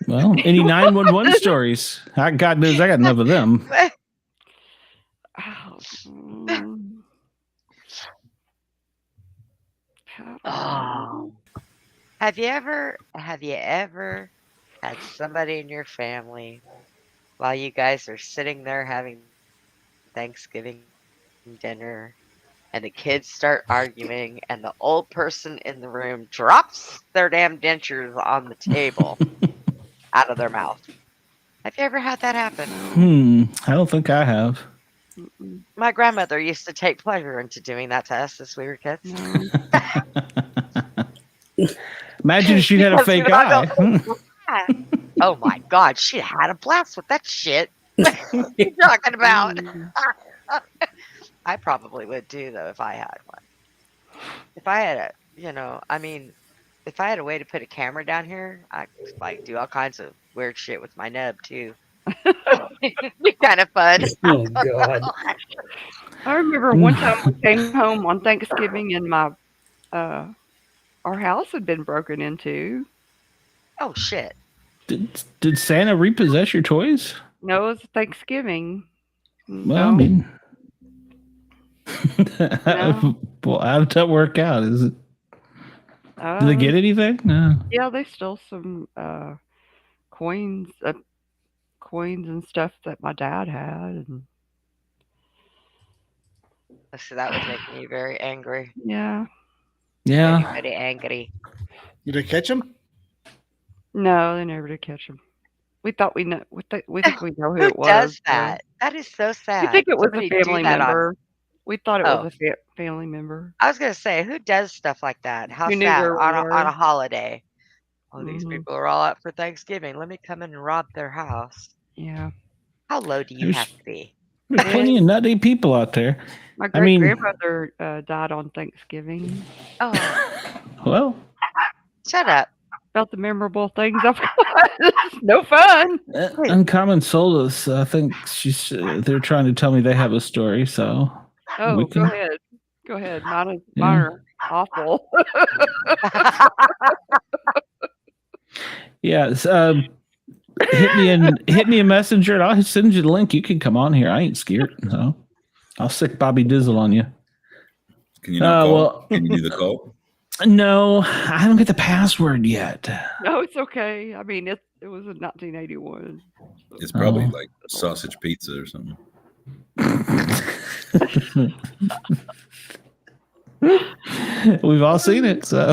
Well, any 911 stories? God knows I got enough of them. Oh. Have you ever had somebody in your family while you guys are sitting there having Thanksgiving dinner and the kids start arguing and the old person in the room drops their damn dentures on the table out of their mouth? Have you ever had that happen? I don't think I have. My grandmother used to take pleasure into doing that to us as we were kids. Imagine she had a fake eye. Oh my God, she had a blast with that shit. What are you talking about? I probably would too, though, if I had one. If I had if I had a way to put a camera down here, I could like do all kinds of weird shit with my nub too. It'd be kind of fun. Oh God! I remember one time we came home on Thanksgiving and my our house had been broken into. Oh shit! Did Santa repossess your toys? No, it was Thanksgiving. Well, I mean, well, how did that work out? Is it? Did they get anything? No. Yeah, they stole some coins and stuff that my dad had. And So that would make me very angry. yeah. Yeah. Very angry. Did they catch him? No, they never did catch him. We thought we know. We think we know who Who it was. does so- that? That is so sad. We think it was Somebody a do family that on- member. We thought it Oh. was a family member. I was gonna say, who does stuff like that? How Who knew sad where we on were. a holiday. Oh, these Mhm. people are all out for Thanksgiving. Let me come in and rob their house. Yeah. How low do you There's- have to be? There's plenty of nutty people out there. My I mean- great grandmother died on Thanksgiving. Oh, Well, shut up. About the memorable things I've got. No fun. Uncommon Solace. I think they're trying to tell me they have a story. So Oh, We go can- ahead. Go ahead. Mine Yeah. are awful. yes, hit me a messenger, and I'll send you the link. You can come on here. I ain't scared. So I'll stick Bobby Dizzle on you. Can you not call? well- Can you do the call? No, I haven't got the password yet. No, it's okay. I mean, it was in 1981. It's probably Oh. like sausage pizza or something. We've all seen it, so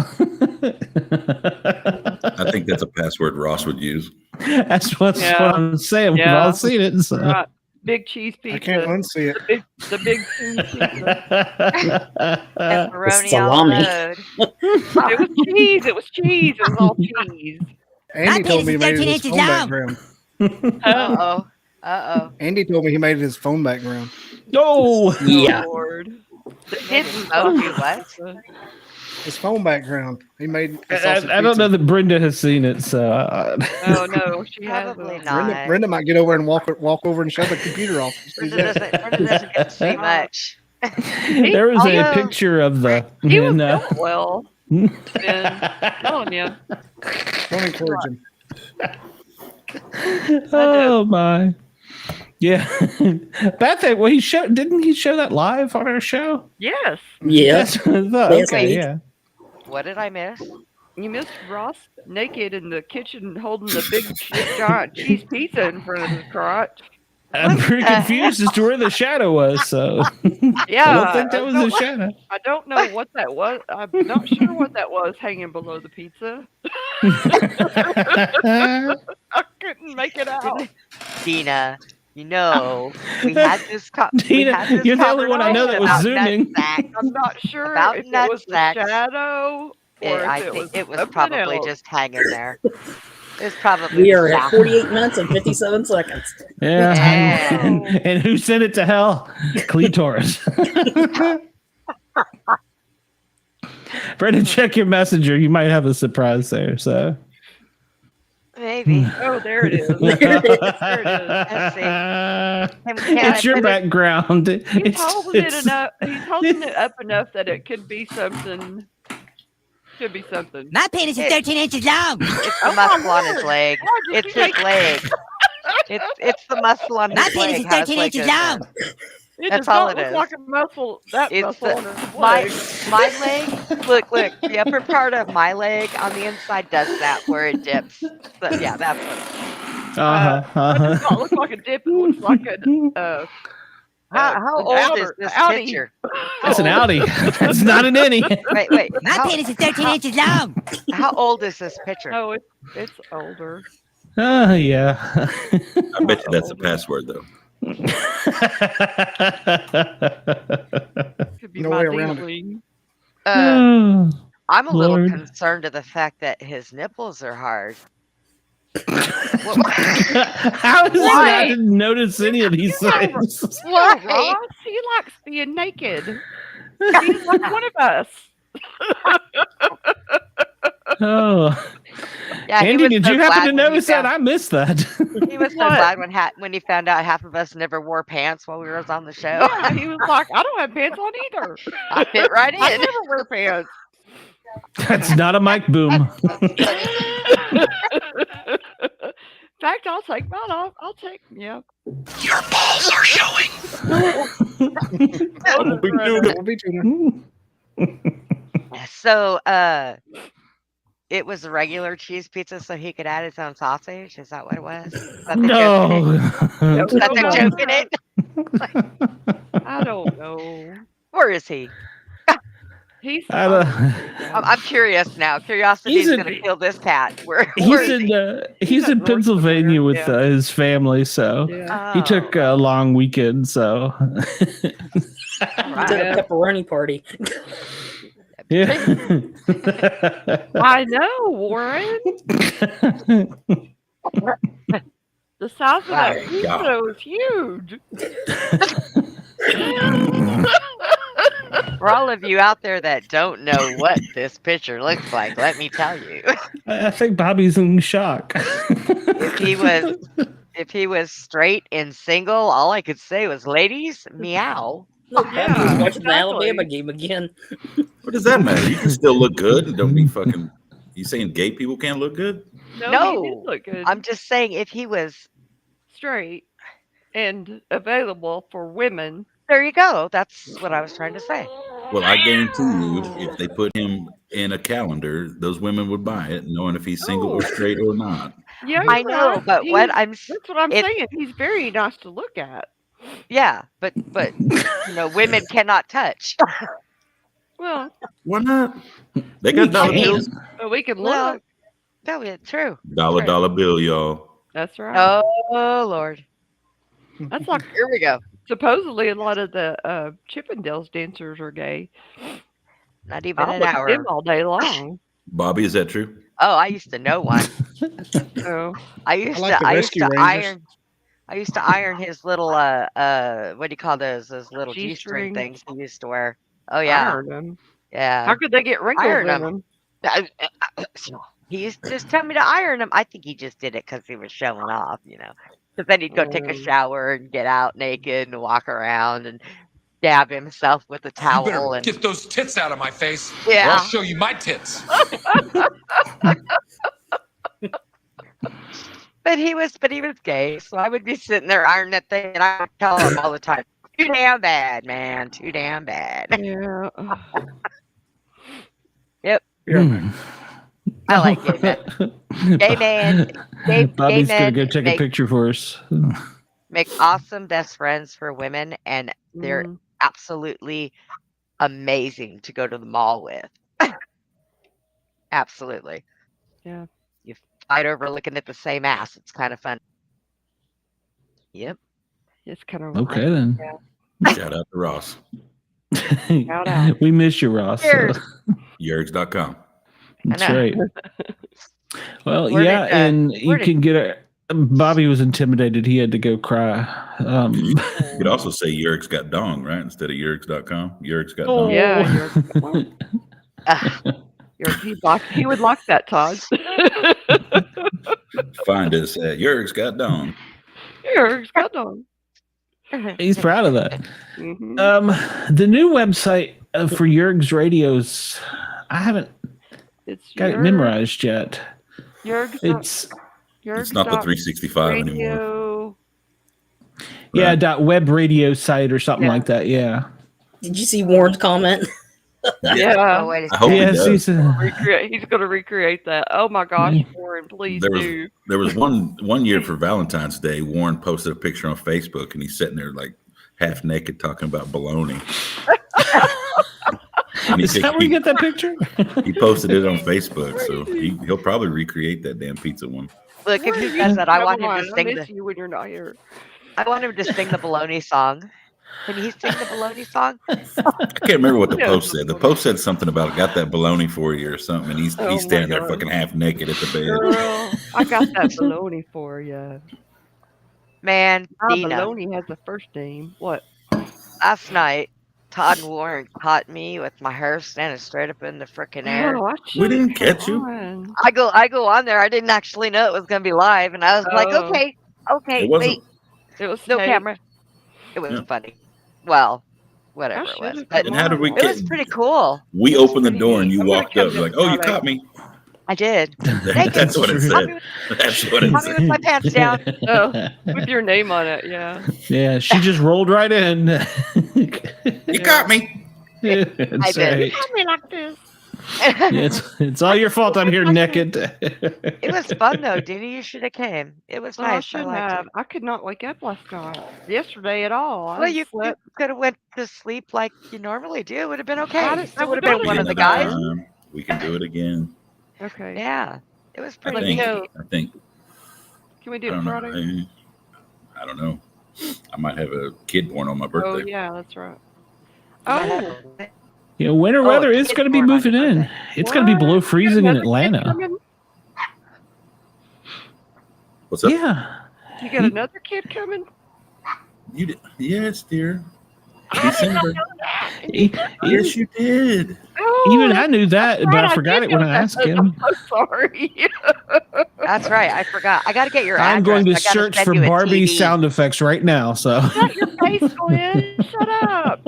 I think that's a password Ross would use. that's what Yeah. I'm saying. We've Yeah. all seen it. So. Right. Big cheese pizza. I can't unsee it. The big cheese pizza. Pepperoni salami. on the road. It was cheese. It was cheese. It was all cheese. Andy told me he made it his 13 phone inches background. Uh-oh. Uh-oh. Andy told me he made it his phone background. Oh, Yeah. Oh, Lord. Did Smokey what? His phone background. He made. a I sausage don't pizza. know that Brenda has seen it, so Oh no, she Probably hasn't. not. Brenda might get over and walk over and shut the computer off. Brenda doesn't get to see much. there was a Although- picture of the. He was and, doing well. And telling you. Don't encourage him. oh my, yeah. Beth, well, didn't he show that live on our show? Yes. Yeah. That's what I thought. Last Okay, week. yeah. What did I miss? You missed Ross naked in the kitchen holding the big giant cheese pizza in front of his crotch. I'm pretty confused as to where the shadow was. So Yeah. I don't think that was a shadow. I don't know what that was. I'm not sure what that was hanging below the pizza. I couldn't make it out. Dina, you know, we had this Dina, you're the only one I know that was conversation zooming. about nutsack. I'm not sure About if it was the nutsack. shadow or I if think it was something probably else. just hanging there. It was probably We are the at shack. 48 minutes and 57 seconds. Yeah. Yeah. And who sent it to hell? Clitoris. Brendan, check your messenger. You might have a surprise there. So Maybe. Oh, there it is. Let's see. It's your background. He's holding it enough. He's holding it up enough that it could be something. Could be something. My penis is 13 inches long. It's the muscle on his leg. It's his leg. It's the muscle on My his penis leg. is how his 13 leg inches goes long. down. It That's does all not it look is. like a muscle. That It's muscle on his my leg. leg. Look, the upper part of my leg on the inside does that where it dips. So, yeah, that's what. Uh-huh, That does not look like a dip. It looks like a. How an old outer- is this outie. picture? That's an Audi. That's not an innie. Wait. My penis is 13 inches long. How old is this picture? No, it's older. Oh, yeah. I bet you that's a password though. Could be No my way around it. dealing. I'm a little Lord. concerned of the fact that his nipples are hard. How is it I didn't notice any of these things? Why? Ross, he likes being naked. He's like one of us. Oh, Yeah, he Andy, was did so you happen glad to when notice that? I missed that. He was so What? glad when he found out half of us never wore pants while we were on the show. Yeah, he was like, I don't have pants on either. I fit right I in. never wear pants. That's not a mic boom. In fact, I'll take mine off. Yeah. Your balls are showing. We'll be tuning. So, it was a regular cheese pizza, so he could add his own sausage. Is that what it was? Is that the joke in it? No. Is that the joke in it? I don't know. Where is he? He's. I don't- I'm curious now. Curiosity's He's going to in- kill this cat. Where he's is he? he's in up north Pennsylvania somewhere, with yeah. his family, so Yeah. he took a long weekend. So All It's right. a pepperoni party. yeah. I know, Warren. The size of that My pizza is huge. For all of you out there that don't know what this picture looks like, let me tell you. I think Bobby's in shock. If he was straight and single, all I could say was, "Ladies, meow." Look, Yeah, Bobby was watching the exactly. Alabama game again. What does that matter? You can still look good and don't be fucking. You saying gay people can't look good? No, he did look good. I'm just saying if he was. straight and available for women. There you go. That's what I was trying to say. Well, I guarantee you, if they put him in a calendar, those women would buy it, knowing if he's single or straight or not. Yeah, I you're know, right. but what I'm That's what I'm if- saying. He's very nice to look at. yeah, but women cannot touch. Well, Why not? They got dollar can't. bills. but we can Well, look. that is true. Dollar bill, y'all. That's right. Oh Lord. That's like Here we go. supposedly a lot of the Chippendales dancers are gay. Not even I an look at them hour. all day long. Bobby, is that true? Oh, I used to know one. So I used like the I used Rescue to Rangers. iron. I used to iron his little what do you call those? Those little G-string G-string? things he used to wear. Oh yeah, iron them. yeah. How could they get wrinkles Iron in 'em. them? He used to just tell me to iron them. I think he just did it because he was showing off, Because then he'd go take a shower and get out naked and walk around and dab himself with a You towel better and get those tits out of my face, or yeah. I'll show you my tits. But he was gay, so I would be sitting there ironing that thing, and I would tell him all the time, "Too damn bad, man. Too damn bad." Yeah. I like gay men. Gay man. Bobby's gay gonna men go take a make- picture for us. Make awesome best friends for women, and they're Mhm. absolutely amazing to go to the mall with. Absolutely. Yeah. You fight over looking at the same ass. It's kind of fun. Yep. It's kind of Okay then. Shout out to Ross. Shout out. We miss you, Ross. Cheers. Yergs.com. That's know. right. Well, Where yeah, did, and you where did- can get a. Bobby was intimidated. He had to go cry. You could also say Yergs got dong, right? Instead of Yergs.com. Yergs got Oh. dong. Yeah, he would like that, Todd. Find us at Yergs got dong. Here, got on. He's proud of that. Mhm. The new website for Yerg's radios, I haven't It's got it memorized yet. Yerg's It's not the 365 anymore. radio. Yeah, .web radio site or something Yeah. like that. Yeah. Did you see Warren's comment? Yeah. Oh, wait a I hope he Yes, does. he's He's going to recreate that. Oh my gosh, Mm. Warren, please There was do. there was one year for Valentine's Day. Warren posted a picture on Facebook, and he's sitting there like half naked talking about baloney. And he Is that where you get that picture? He posted it on Facebook, so he'll probably recreate that damn pizza one. Look, if Where he are does you? that, I Come want him on, to I sing miss the. you when you're not here. I want him to sing the baloney song. Can he sing the baloney song? I can't remember what the Yeah. post said. The post said something about got that baloney for you or something, and he's Oh my standing there God. fucking half naked at the bed. Girl, I got that baloney for you. Man, Dina, Baloney has a first name. What? last night, Todd and Warren caught me with my hair standing straight up in the frickin' air. Oh, I We didn't should've catch you. gone. I go on there. I didn't actually know it was gonna be live, and I was like, Oh. okay, It wasn't. wait, It was no tape. camera. It was Yeah. funny. Well, whatever I it was, should've but And how did we come it on. was pretty cool. We opened the door and you I'm gonna walked come up. this Like, oh, you Friday. caught me. I did. That's what it True. said. That's what it Caught me with said. my pants down. Oh, with your name on it, yeah. Yeah, she just rolled right in. You caught me. That's I did. right. Tell me like this. It's all your fault. I'm here naked. It was fun though, Denny. You should have came. It was Well, I nice. I should liked have. it. I could not wake up last night. Yesterday at all. Well, I you slept. could have went to sleep like you normally do. It would have been I okay. didn't Still know would have what been to one do. of the Another guys. time, we can do it again. Okay. Yeah, it was I pretty think. neat. I think. Can we I do it don't Friday? know. I don't know. I might have a kid born on my Oh birthday. yeah, that's right. I Oh, have a- Winter Oh, weather a is kid going to be born on your moving in. birthday. It's going to be below what? freezing in You got another kid Atlanta. coming? What's up? Yeah. You got another kid coming? You did? Yes, dear. I did not December. know that. Yes, you did. Oh, Even I knew that, that's but right, I forgot did it when know I that. asked him. I'm so sorry. That's right. I forgot. I got to get your I'm address. going to I gotta search send for you a Barbie TV. sound effects right now. So Shut your face, Glenn. Shut up.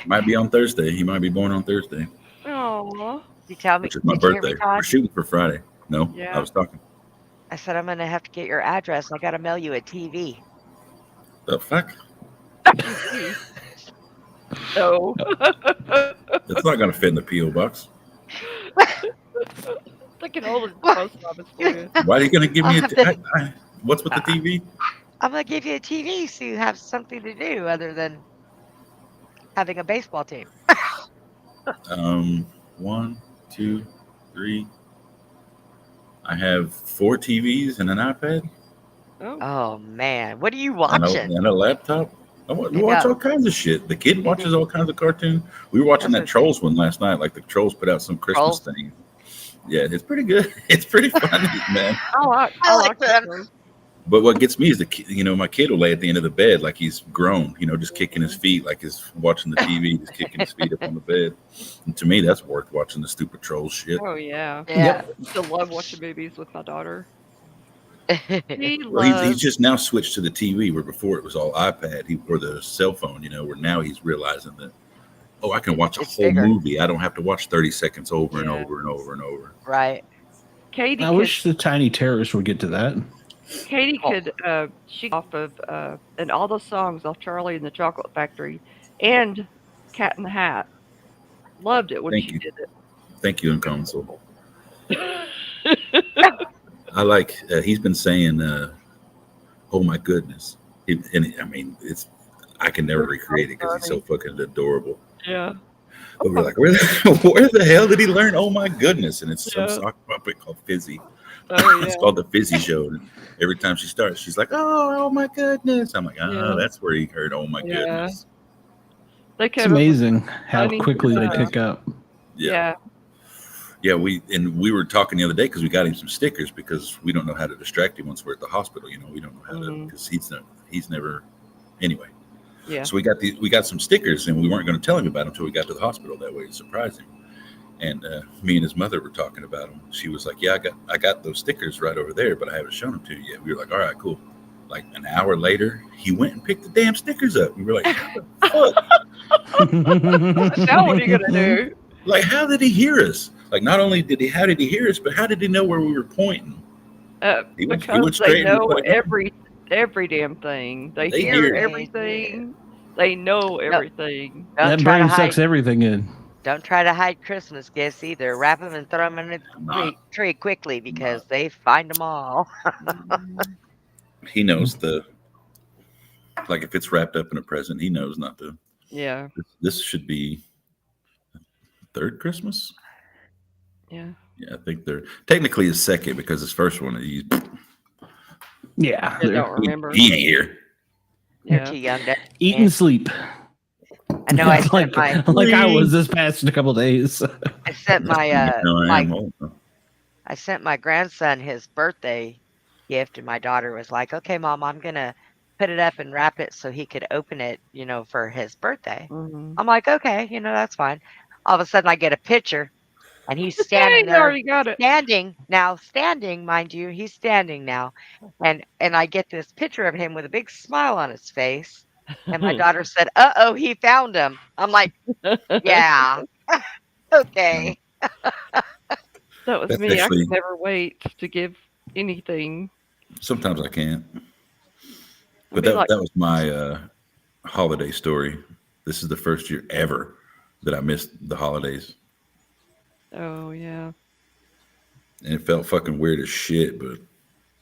Might be on Thursday. He might be born on Thursday, Oh. You tell me. which is my Did you hear me, birthday. Todd? We're shooting for Friday. No, Yeah. I was talking. I said I'm gonna have to get your address. I gotta mail you a TV. The fuck? No. It's not going to fit in the P.O. box. Like an old post office for you. Why are you going to give me I'll have to- what's with the TV? I'm gonna give you a TV so you have something to do other than having a baseball team. 1, 2, 3. I have 4 TVs and an iPad Oh. Oh man, what are you and watching? a laptop. We You watch know. all kinds of shit. The kid watches all kinds of cartoons. We were watching that That's Trolls one last night. Like the Trolls put out some Christmas Trolls? thing. Yeah, it's pretty good. It's pretty funny, man. I like that. that. But what gets me is the kid, my kid will lay at the end of the bed like he's grown, just kicking his feet like he's watching the TV, just kicking his feet up on the bed. And to me, that's worth watching the stupid Trolls shit. Oh yeah. Yeah. I still love watching movies with my daughter. He Well, he's loves. just now switched to the TV where before it was all iPad or the cell phone, where now he's realizing that, I can watch a It's whole bigger. movie. I don't have to watch 30 seconds over and Yeah. over and over and over. Right. Katie I could. wish the tiny terrorist would get to that. Katie Oh. could. She off of and all the songs off Charlie and the Chocolate Factory and Cat in the Hat. Loved it when Thank she you. did Thank you, Unconsole. it. I like, he's been saying, oh my goodness. I can never recreate it because he's so fucking adorable. Yeah. But we're like, where the hell did he learn? Oh my goodness. And it's some Yeah. sock puppet called Fizzy. Oh yeah. It's called the Fizzy Show. And every time she starts, she's like, oh my goodness. I'm like, Yeah. that's where he heard, oh my Yeah. goodness. They It's came up with amazing how funny quickly they stuff. pick up. Yeah. Yeah, we were talking the other day because we got him some stickers because we don't know how to distract him once we're at the hospital. We don't know how to, Mhm. because he's never, anyway. Yeah. So we got some stickers and we weren't going to tell him about them until we got to the hospital. That way to surprise him. And me and his mother were talking about them. She was like, yeah, I got those stickers right over there, but I haven't shown them to you yet. We were like, all right, cool. Like an hour later, he went and picked the damn stickers up. We were like, what the fuck? Now what are you gonna do? Like, how did he hear us? Like, not only how did he hear us, but how did he know where we were pointing? He went Because straight they and we know put it down. every damn thing. They They hear hear. everything. They know everything. Don't That try to brain hide. sucks everything in. Don't try to hide Christmas gifts either. Wrap them and throw them in I'm the not. tree quickly because they find them all. He knows like if it's wrapped up in a present, he knows not to. Yeah. This should be third Christmas. Yeah. Yeah, I think they're technically his second because his first one he Yeah. I they're don't remember. ain't here. They're Yeah. too young to Eat and sleep. I know I like, sent my like I was this past couple of days. I sent my I am old. I sent my grandson his birthday gift and my daughter was like, okay, Mom, I'm gonna put it up and wrap it so he could open it, for his birthday. Mhm. I'm like, okay, that's fine. All of a sudden I get a picture and he's standing Hey, you there already got it. standing, mind you, he's standing now. And I get this picture of him with a big smile on his face. And my daughter said, uh-oh, he found him. I'm like, yeah, okay. That was That's me. I actually- could never wait to give anything. Sometimes I can't. But Be that like- was my holiday story. This is the first year ever that I missed the holidays. Oh yeah. And it felt fucking weird as shit. But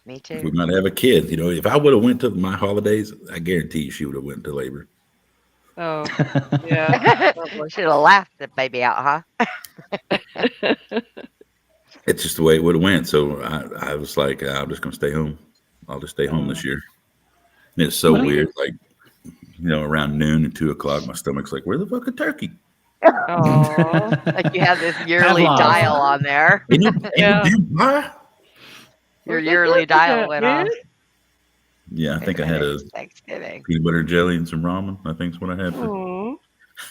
Me if we too. might have a kid, if I would have went to my holidays, I guarantee you she would have went to labor. Oh yeah. Probably. Should have laughed the baby out, huh? It's just the way it would have went. So I was like, I'm just gonna stay home. I'll just stay home this year. And it's so Well- weird. Like, around noon and 2:00, my stomach's like, where the fuck a turkey? Oh. Like you have this yearly Pavlov. dial on there. Ain't no Yeah. damn pie? Your yearly dial went off. Yeah, I think I had a Thanksgiving. peanut butter and jelly and some ramen. I think is what I had for. Oh.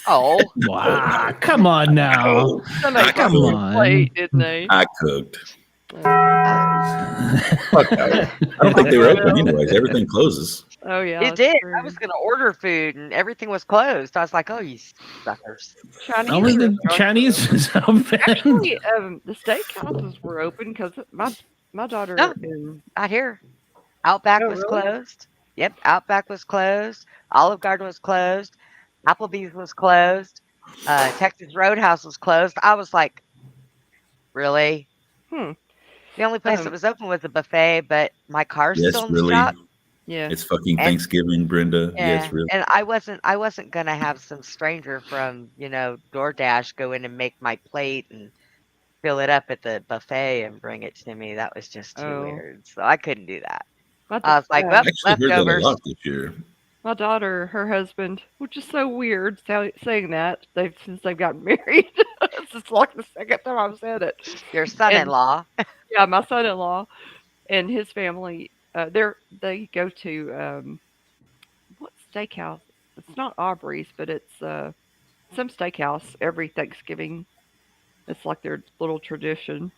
Oh, Wow, come on now. Somebody Come got on. a plate, didn't they? I cooked. Uh, Fuck that. I don't think they were open anyways. Everything closes. Oh yeah. it that's did. true. I was gonna order food and everything was closed. I was like, "Oh, you suckers!" Chinese Only the restaurants Chinese is open. Actually, the steakhouses were open because my daughter No. and Not here. Outback Oh, was really? closed. Yep, Outback was closed. Olive Garden was closed. Applebee's was closed. Texas Roadhouse was closed. I was like, really? Hmm. The only place that Um, was open was a buffet, but my car's Yes, still in the really. shop. yeah. It's fucking And- Thanksgiving, Brenda. Yeah, Yes, really. and I wasn't gonna have some stranger from DoorDash go in and make my plate and fill it up at the buffet and bring it to me. That was just too Oh. weird. So I couldn't do that. My, I was like, uh, well, I actually heard that a leftovers. lot this year. my daughter, her husband, which is so weird saying that since they've gotten married. It's just like the second time I've said it. Your son-in-law. Yeah, my son-in-law and his family. They go to what steakhouse? It's not Aubrey's, but it's some steakhouse every Thanksgiving. It's like their little tradition.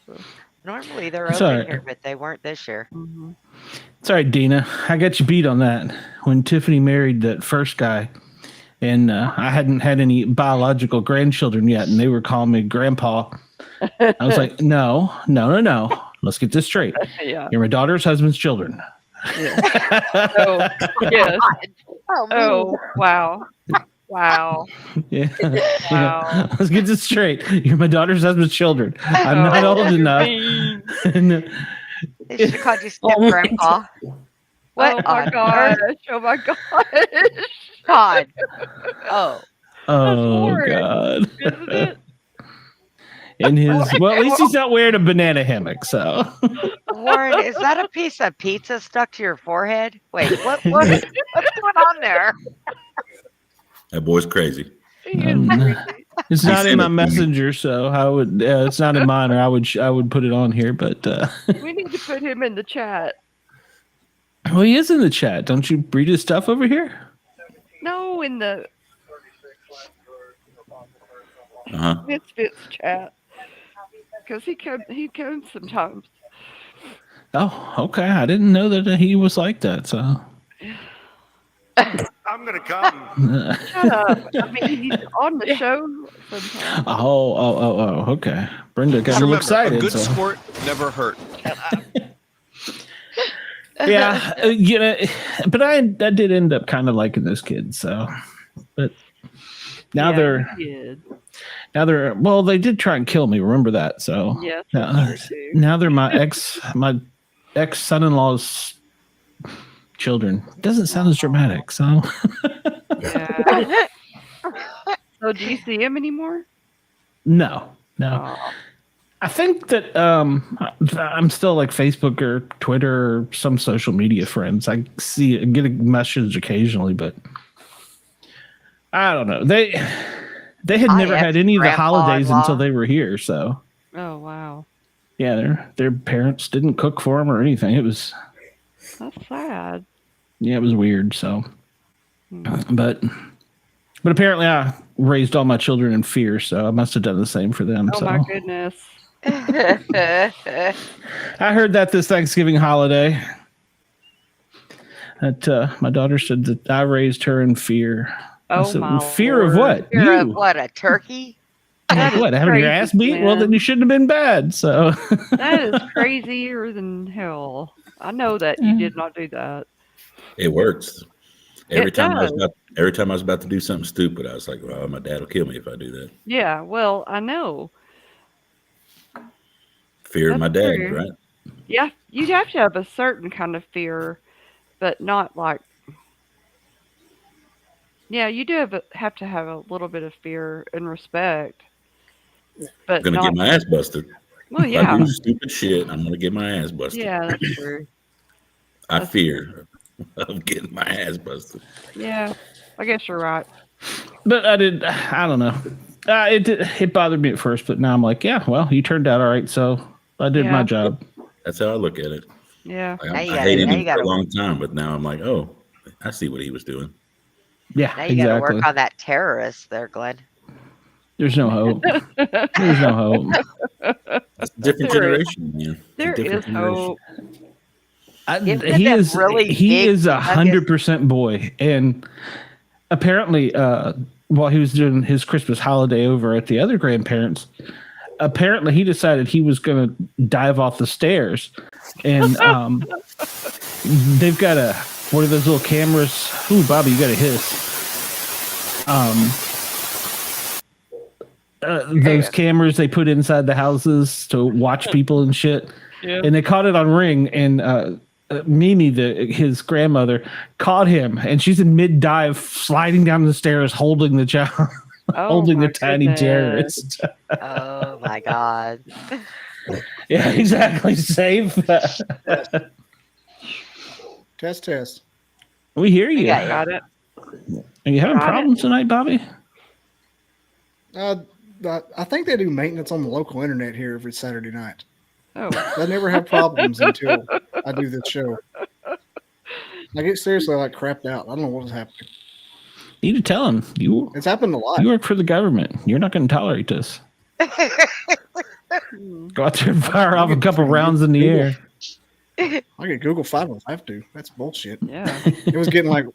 So, Normally they're open Sorry. here, but they weren't this year. mhm. Sorry, Dina. I got you beat on that. When Tiffany married that first guy, and I hadn't had any biological grandchildren yet, and they were calling me grandpa. I was like, no. Let's get this straight. Yeah. You're my daughter's husband's children. Oh, yes. Oh, Oh, wow. Wow. Yeah. Wow. Let's get this straight. You're my daughter's husband's children. I'm Oh, not old you're enough. mean. They should have called you Step Grandpa. What Oh my on gosh. earth? Oh my gosh. God. Oh. Oh horrid, God. Isn't it? In his well, at least he's not wearing a banana hammock. So Warren, is that a piece of pizza stuck to your forehead? Wait, what's going on there? That boy's crazy. He is crazy. it's not in my sent it to me. messenger. So I would. It's not in mine, or I would put it on here. But We need to put him in the chat. well, he is in the chat. Don't you read his stuff over here? No, in the Uh-huh. Misfits chat. Because he comes sometimes. Oh, okay. I didn't know that he was like that. So I'm gonna come. Shut up. I mean, he's on the show sometimes. oh. Okay. Brenda got Just a little remember, excited. a good so. sport never hurt. Yeah, but I did end up kind of liking those kids. So, but now Yeah, he did. well, they did try and kill me. Remember that? So Yes, now, that's true, too. now they're my ex son-in-law's children. Doesn't sound as dramatic. So Yeah. So do you see him anymore? no. Oh, I think that I'm still like Facebook or Twitter or some social media friends. I get a message occasionally, but I don't know. They had never had any of the holidays until they were here. So oh wow. yeah, their parents didn't cook for them or anything. It was That's sad. it was weird. So, but apparently I raised all my children in fear, so I must have done the same for them. Oh so my goodness. I heard that this Thanksgiving holiday that my daughter said that I raised her in fear. I Oh said, my fear of Lord. what? Fear of You. what, a turkey? That is What? Having your crazy, ass beat? Well, man. then you shouldn't have been bad. So That is crazier than hell. I know that you did not do that. It works. Every It time does. every time I was about to do something stupid, I was like, "Well, my dad will kill me if I do that." Yeah, well, I know. Fear of That's my dad, true. right? Yeah, you'd have to have a certain kind of fear, but not like. Yeah, you do have to have a little bit of fear and respect, I'm but gonna get not. my ass busted. Well, If I yeah, do stupid shit, I'm gonna get my ass busted. yeah, that's true. I That's true. fear of getting my ass busted. Yeah, I guess you're right. But I don't know. It bothered me at first, but now I'm like, yeah, well, you turned out all right, so I did my Yeah, job. That's how I look at it. yeah, Like, Now you I gotta, hated now him you for a gotta, long time, but now I'm like, oh, I see what he was doing. Yeah, now you gotta work exactly. on that terrorist there, Glenn. There's no hope. There's no hope. It's a different There is. generation, man. It's a There different is generation. hope. Give He them is really he big, is humongous- 100% boy, and apparently, while he was doing his Christmas holiday over at the other grandparents, apparently he decided he was going to dive off the stairs, and they've got one of those little cameras. Ooh, Bobby, you got to hiss. Those cameras they put inside the houses to watch people and shit. Yeah. And they caught it on Ring, and Mimi, his grandmother, caught him, and she's in mid dive, sliding down the stairs, holding the child, holding my the tiny goodness. terrorist. Oh my god. Yeah, exactly. Safe. Test. We hear you. got Got it. Are you having Got it. problems tonight, Bobby? I think they do maintenance on the local internet here every Saturday night. Oh, I never have problems until I do this show. I get seriously like crapped out. I don't know what was happening. You need to tell him It's happened a lot. you work for the government. You're not going to tolerate this. Go out there and fire off a couple rounds in the air. I get Google 505 That's bullshit. yeah. It was getting like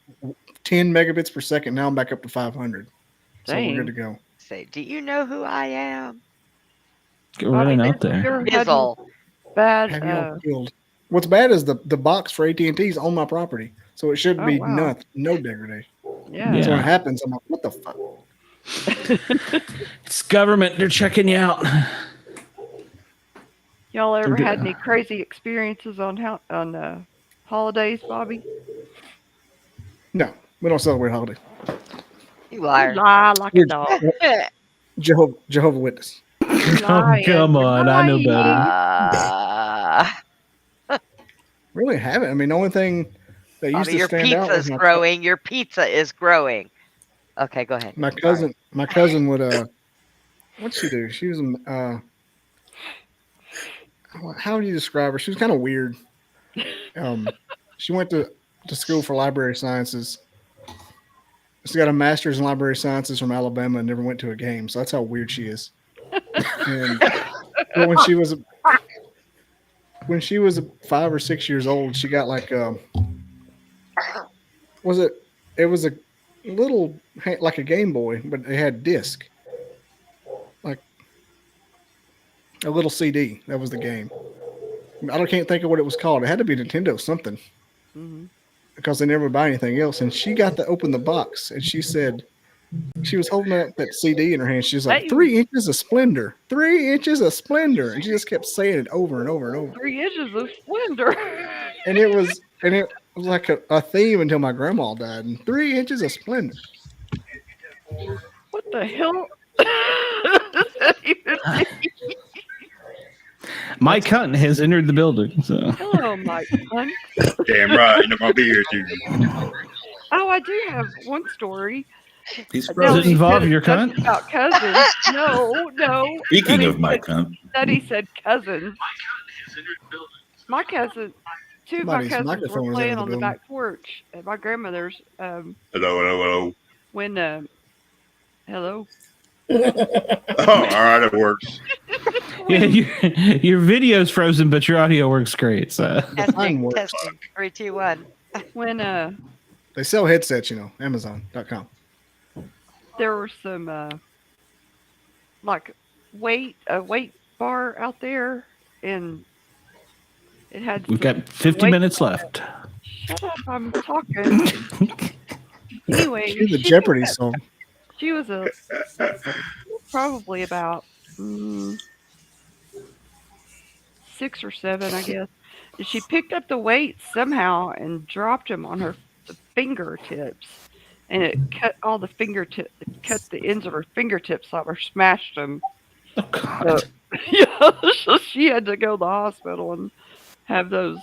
10 megabits per second. Now I'm back up to 500. So Dang. we're good to go. Say, do you know who I am? Get running out You there. ever had Bizzle. bad. Have you all killed? What's bad is the box for AT&T is on my property. So it should Oh, be wow. no degradation. Yeah. So when Yeah. it happens, I'm like, what the fuck? It's government. They're checking you out. Y'all ever had any crazy experiences on holidays, Bobby? No, we don't celebrate holiday. You liar. Lie like a dog. Jehovah Witness. Oh, come on. I know better. Really haven't. I mean, the only thing that used Bobby, to your stand out was pizza's growing. Your pizza is growing. Okay, go ahead. my cousin. My cousin would what'd she do? She was how do you describe her? She was kind of weird. She went to school for library sciences. She's got a master's in library sciences from Alabama and never went to a game. So that's how weird she is. And but when she was 5 or 6 years old, she got like it was a little like a Game Boy, but it had disc, like a little CD. That was the game. Can't think of what it was called. It had to be Nintendo something, because they never would buy anything else. And she got to open the box, and she said she was holding up that CD in her hand. She was like, 3 inches of splendor, 3 inches of splendor, and she just kept saying it over and over and over. 3 inches of splendor. And it was like a theme until my grandma died. And 3 inches of splendor. What the hell? Mike Hunt has entered the building. So. Hello, Mike Hunt. Damn right, into my beard, dude. Oh, I do have one story. He's Does frozen. it involve your That's cunt? about cousins. No. Speaking Daddy of my said- cunt, Daddy said cousins. My cousin, two of my Somebody's cousins were microphone is playing out of on the the building. back porch at my grandmother's. Hello. When hello. Oh, all right, it works. Yeah, your video's frozen, but your audio works great. So. Testing, works. testing. 3, 2, 1. When They sell headsets, Amazon.com. there were some like a weight bar out there, and it had. We've some got 50 weight minutes on left. it. Shut up! I'm talking. Anyway, Cue the Jeopardy song. She was probably about 6 or 7, I guess. And she picked up the weights somehow and dropped them on her fingertips, and it cut all the cut the ends of her fingertips off, or smashed them. Oh God! So she had to go to the hospital and have those,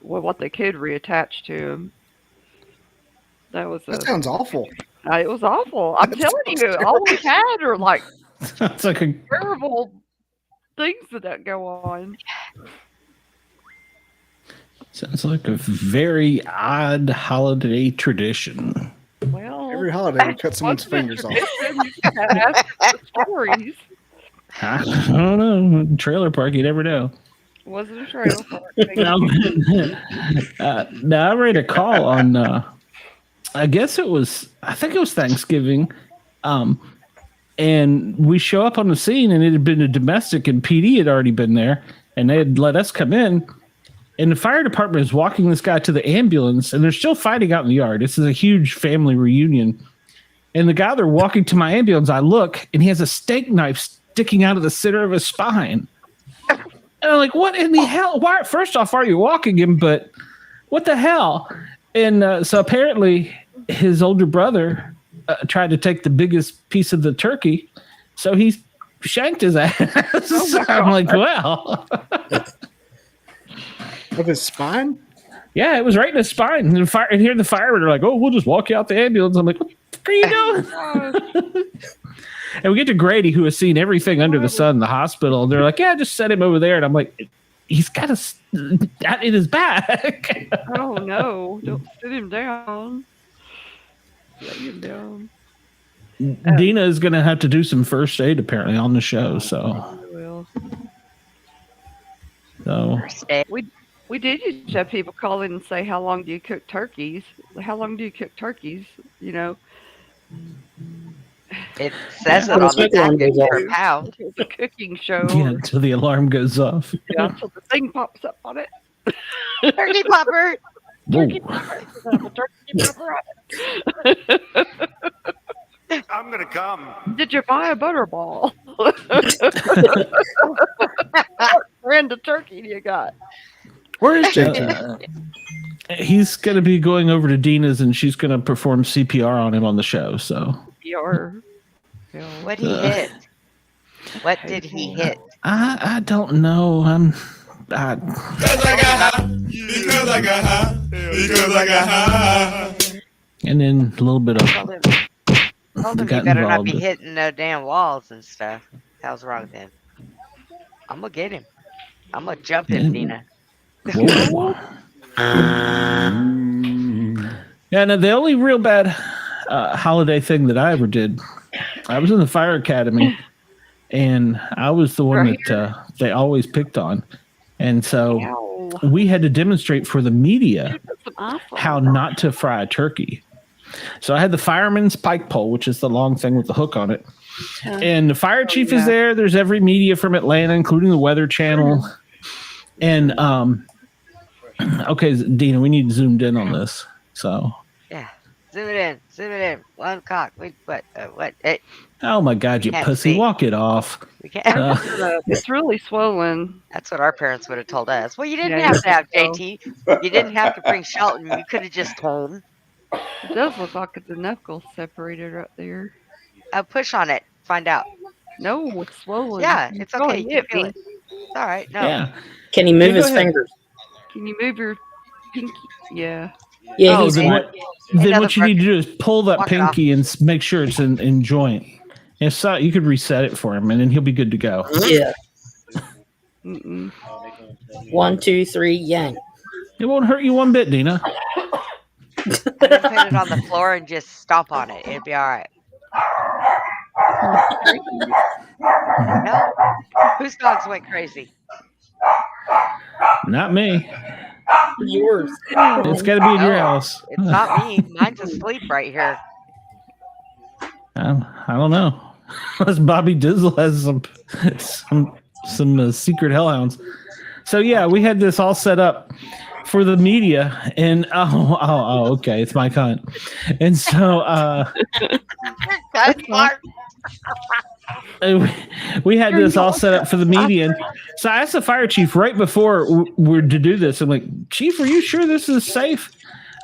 what they could reattach to them. That sounds awful. It was awful. I'm telling you, all we had are like That's like a terrible things that go on. sounds like a very odd holiday tradition. Well, Every holiday we cut someone's fingers off. You gotta ask the stories. I don't know. Trailer park, you never know. Was it a trailer park? Now I read a call on. I think it was Thanksgiving, and we show up on the scene, and it had been a domestic, and PD had already been there, and they had let us come in. And the fire department is walking this guy to the ambulance, and they're still fighting out in the yard. This is a huge family reunion. And the guy they're walking to my ambulance, I look, and he has a steak knife sticking out of the center of his spine. And I'm like, what in the hell? Why? First off, are you walking him? But what the hell? And so apparently his older brother tried to take the biggest piece of the turkey. So he shanked his ass. So I'm like, well. With his spine? Yeah, it was right in his spine. And here the firemen are like, oh, we'll just walk you out the ambulance. I'm like, what the fuck are you doing? And we get to Grady, who has seen everything under the sun in the hospital. And they're like, yeah, just set him over there. And I'm like, he's got that in his back. Oh, no. Don't sit him down. Lay him down. Dina is going to have to do some first aid, apparently, on the show. So we did used to have people call in and say, how long do you cook turkeys? How long do you cook turkeys? You know, it says it on the package per pound. It's a cooking show. Yeah, until the alarm goes off. Yeah, until the thing pops up on it. Turkey popper. Turkey popper. Turkey popper on it. I'm gonna come. Did you buy a butterball? What brand of turkey do you got? Where is JT? He's going to be going over to Dina's, and she's going to perform CPR on him on the show. So, what he hit? What did he hit? I don't know. Because I got high. And then a little bit of. Told him you better not be hitting no damn walls and stuff. Hell's wrong with him? I'm gonna get him. I'm gonna jump him, Dina. Yeah, no, the only real bad holiday thing that I ever did, I was in the fire academy, and I was the one that they always picked on. And so we had to demonstrate for the media how not to fry a turkey. So I had the fireman's pike pole, which is the long thing with the hook on it. And the fire chief is there. There's every media from Atlanta, including the Weather Channel. And, okay, Dina, we need zoomed in on this. So. Yeah. Zoom it in. One cock. Wait, what? Hey. Oh my God, you pussy! See. Walk it off. We can't. It's really swollen. That's what our parents would have told us. Well, you didn't have to have JT. You didn't have to bring Shelton. You could have just told him. It does look like the knuckle separated right there. Push on it. Find out. No, it's swollen. Yeah, it's okay. You can feel it. It's all right. No. Yeah. Can he move his fingers? Can you move your pinky? Yeah. Yeah. Then what you need to do is pull that pinky and make sure it's in joint. If so, you could reset it for him, and then he'll be good to go. Yeah. Mm-mm. 1, 2, 3, yank. It won't hurt you one bit, Dina. Put it on the floor and just stomp on it. It'll be all right. No? Whose dogs went crazy? Not me. Yours. It's got to be in your house. It's not me. Mine's asleep right here. I don't know. Unless Bobby Dizzle has some secret hellhounds. So yeah, we had this all set up for the media, and okay, it's my cunt. And so we had this all set up for the media. And so I asked the fire chief right before we're to do this. I'm like, Chief, are you sure this is safe?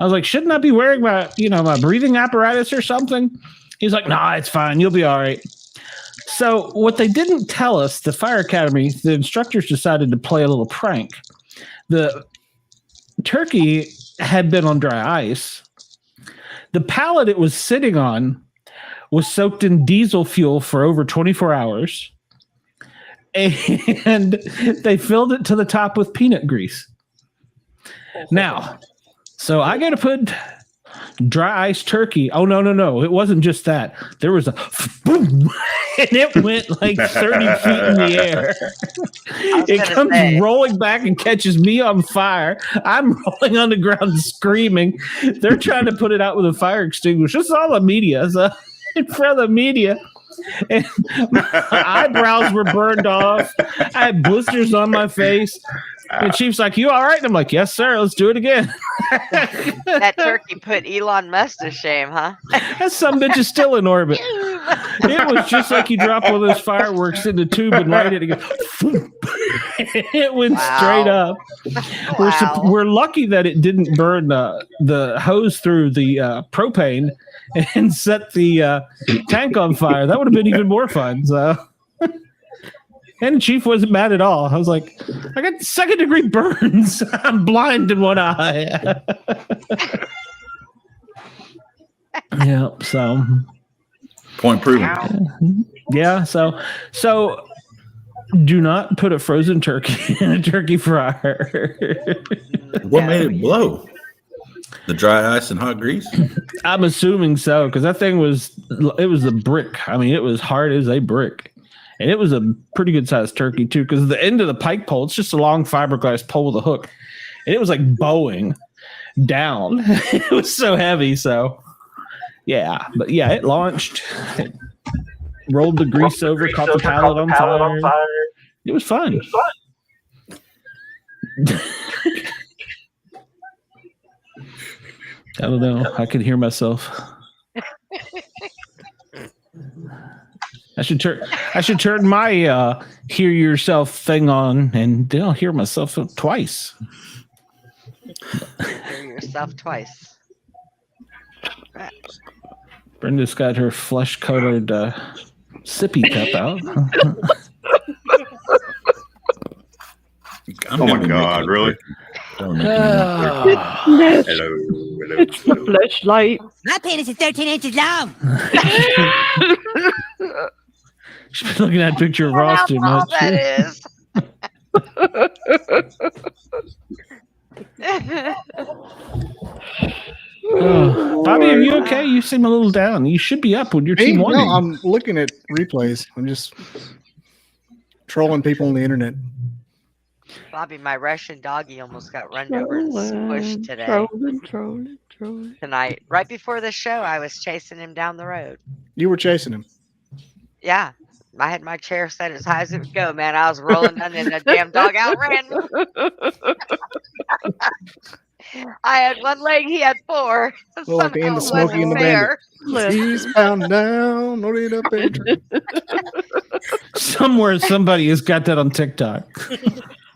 I was like, shouldn't I be wearing my breathing apparatus or something? He's like, nah, it's fine. You'll be all right. So what they didn't tell us, the fire academy, the instructors decided to play a little prank. The turkey had been on dry ice. The pallet it was sitting on was soaked in diesel fuel for over 24 hours. And they filled it to the top with peanut grease. Now, so I got to put dry ice turkey. Oh, no. It wasn't just that. There was a boom, and it went like 30 feet in the air. It comes rolling back and catches me on fire. I'm rolling on the ground screaming. They're trying to put it out with a fire extinguisher. This is all the media. So in front of the media. And my eyebrows were burned off. I had blisters on my face. And Chief's like, you all right? And I'm like, yes, sir. Let's do it again. That turkey put Elon Musk to shame, huh? That some bitch is still in orbit. It was just like you drop one of those fireworks in the tube and light it again. It went straight up. We're lucky that it didn't burn the hose through the propane and set the tank on fire. That would have been even more fun. So. And Chief wasn't mad at all. I was like, I got 2nd-degree burns. I'm blind in one eye. Yeah, so. Point proven. Yeah, so do not put a frozen turkey in a turkey fryer. What made it blow? The dry ice and hot grease? I'm assuming so, because that thing was a brick. I mean, it was hard as a brick. And it was a pretty good sized turkey too, because the end of the pike pole, it's just a long fiberglass pole with a hook. And it was like bowing down. It was so heavy. So yeah, but yeah, it launched. It rolled the grease over, caught the pallet on fire. It was fun. I don't know. I could hear myself. I should turn my hear yourself thing on, and then I'll hear myself twice. Hear yourself twice. Brenda's got her flesh-colored sippy cup out. Oh my God! Really? Hello. Flashlight. My penis is 13 inches long. She's been looking at a picture of Ross too much. That is. Bobby, are you okay? You seem a little down. You should be up when your team won. No, I'm looking at replays. I'm just trolling people on the internet. Bobby, my Russian doggy almost got run over and squished today. Trolling. Tonight, right before the show, I was chasing him down the road. You were chasing him. Yeah. I had my chair set as high as it would go, man. I was rolling down and the damn dog outran me. I had one leg, he had four. Well, like the end of Smokey and the Bandit. He's bound down, no need up there. Somewhere somebody has got that on TikTok.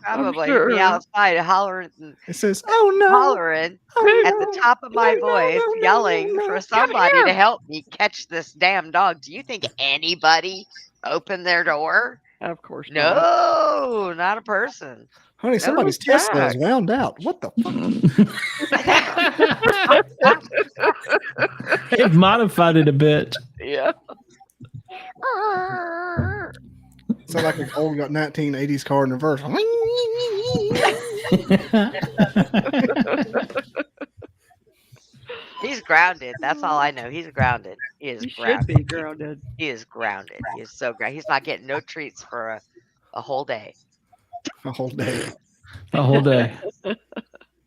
Probably sure. me outside hollering. It says, "Oh no!" Hollering at the top of my voice, yelling for somebody to help me catch this damn dog. Do you think anybody opened their door? Of course No, not. not a person. Honey, somebody's Tesla is wound out. What the fuck? They've modified it a bit. Yeah. Sound like an old 1980s car in reverse. He's grounded. That's all I know. He's grounded. He is He grounded. should be grounded. He is grounded. He is so grounded. He's not getting no treats for a whole day. A whole day. A whole day.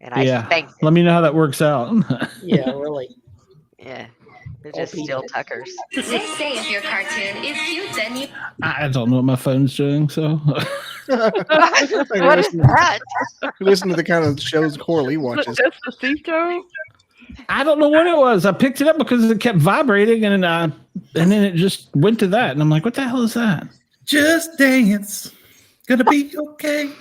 And I thank him. Let me know how that works out. Yeah, really. Yeah. They're just still tuckers. They say if your cartoon is cute, then you. I don't know what my phone's doing, so. What is that? Listen to the kind of shows Corley watches. Despacito? I don't know what it was. I picked it up because it kept vibrating, and then it just went to that, and I'm like, "What the hell is that?" Just dance. Gonna be okay.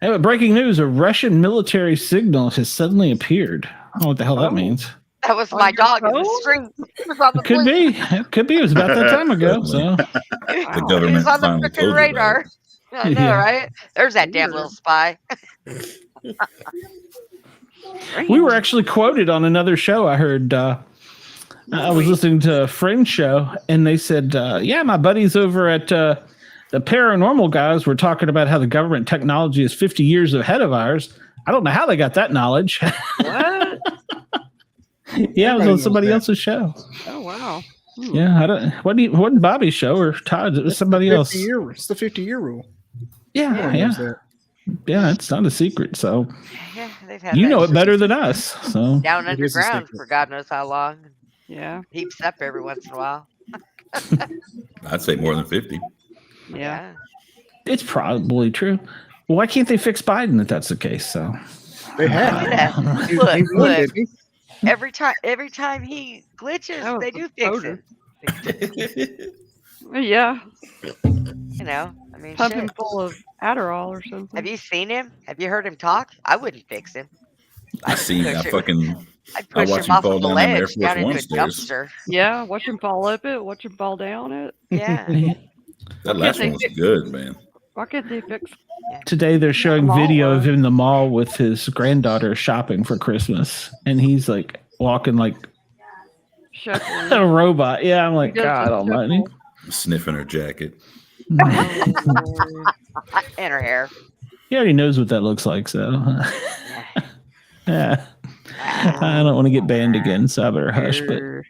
Hey, but breaking news: a Russian military signal has suddenly appeared. I don't know what the hell that means. That was my dog in the street. He was on the Could be. It could be. It was about that time ago. So The government He was on the finally freaking told you about radar. it. I know, Yeah. right? There's that damn little spy. we were actually quoted on another show. I heard. I was listening to a friend show, and they said, "Yeah, my buddies over at the paranormal guys were talking about how the government technology is 50 years ahead of ours. I don't know how they got that knowledge." What? Yeah, it was on somebody else's show. Oh, wow. Yeah, I don't. Wasn't Bobby's show or Todd's? It was somebody else. It's the 50-year rule. Yeah, Everyone knows yeah, that. yeah. It's not a secret. So Yeah, they've had you that know it shit better than us. So down It is a underground secret. for God knows how long. Yeah. Peeps up every once in a while. I'd say more than 50. Yeah. it's probably true. Well, why can't they fix Biden if that's the case? So They have. Yeah. He Look, won, look. didn't he? Every time he glitches, That was they the do fix voter. it. Yeah. You know, I mean, Pump shit. him full of Adderall or something. Have you seen him? Have you heard him talk? I wouldn't fix him. I seen. I push it. fucking. I'd I push watched him him off fall of the down in the Air ledge Force down into One a stairs. dumpster. Yeah. Watch him fall up it. Watch him fall down it. Yeah. That last one was good, man. Why can't they fix? today they're showing Mall video of was. him in the mall with his granddaughter shopping for Christmas, and he's like walking like Shuffling. a robot. Yeah, I'm like, He does God just Almighty. shuffle. Sniffing her jacket. Oh, And her hair. He already knows what that looks like, so yeah. I don't want to get banned again, so I better hush. But er,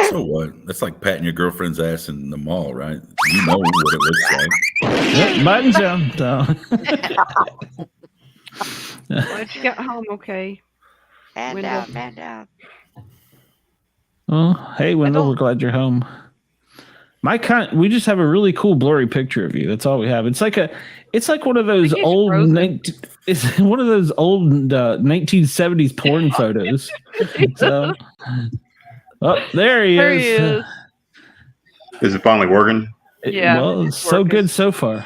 So what? That's like patting your girlfriend's ass in the mall, right? You know what it looks like. yep, Biden's down. So. But you got home okay. Man Window. down, man down. Well, hey, Wendell, we're glad you're home. We just have a really cool blurry picture of you. That's all we have. It's like one of those think he's old frozen. it's one of those old 1970s porn photos. So, oh, there he There is. he is. Is it finally working? Yeah, Well, it's so working. good so far.